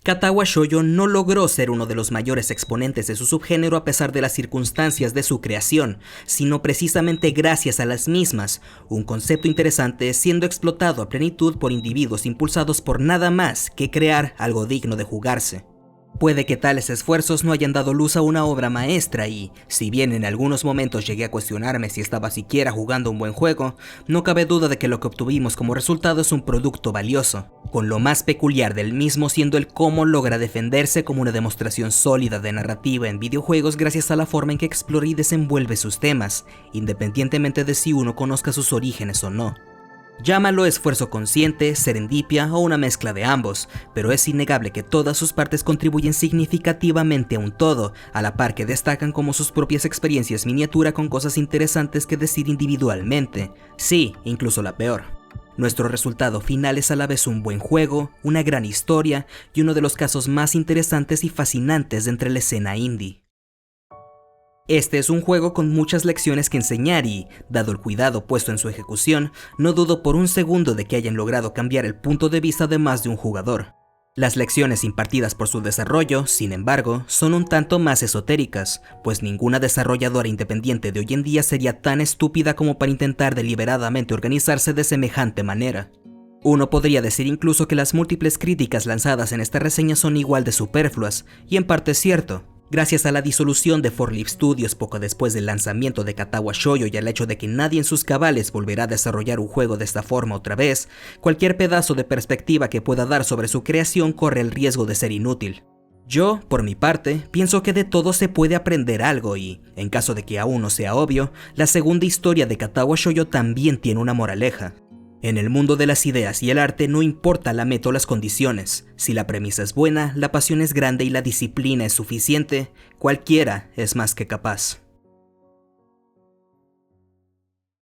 Katawa Shoujo no logró ser uno de los mayores exponentes de su subgénero a pesar de las circunstancias de su creación, sino precisamente gracias a las mismas, un concepto interesante siendo explotado a plenitud por individuos impulsados por nada más que crear algo digno de jugarse. Puede que tales esfuerzos no hayan dado luz a una obra maestra y, si bien en algunos momentos llegué a cuestionarme si estaba siquiera jugando un buen juego, no cabe duda de que lo que obtuvimos como resultado es un producto valioso, con lo más peculiar del mismo siendo el cómo logra defenderse como una demostración sólida de narrativa en videojuegos gracias a la forma en que explora y desenvuelve sus temas, independientemente de si uno conozca sus orígenes o no. Llámalo esfuerzo consciente, serendipia o una mezcla de ambos, pero es innegable que todas sus partes contribuyen significativamente a un todo, a la par que destacan como sus propias experiencias miniatura con cosas interesantes que decir individualmente, sí, incluso la peor. Nuestro resultado final es a la vez un buen juego, una gran historia y uno de los casos más interesantes y fascinantes de entre la escena indie. Este es un juego con muchas lecciones que enseñar y, dado el cuidado puesto en su ejecución, no dudo por un segundo de que hayan logrado cambiar el punto de vista de más de un jugador. Las lecciones impartidas por su desarrollo, sin embargo, son un tanto más esotéricas, pues ninguna desarrolladora independiente de hoy en día sería tan estúpida como para intentar deliberadamente organizarse de semejante manera. Uno podría decir incluso que las múltiples críticas lanzadas en esta reseña son igual de superfluas, y en parte es cierto. Gracias a la disolución de 4Leaf Studios poco después del lanzamiento de Katawa Shoujo y al hecho de que nadie en sus cabales volverá a desarrollar un juego de esta forma otra vez, cualquier pedazo de perspectiva que pueda dar sobre su creación corre el riesgo de ser inútil. Yo, por mi parte, pienso que de todo se puede aprender algo y, en caso de que aún no sea obvio, la segunda historia de Katawa Shoujo también tiene una moraleja. En el mundo de las ideas y el arte no importa la meta o las condiciones. Si la premisa es buena, la pasión es grande y la disciplina es suficiente, cualquiera es más que capaz.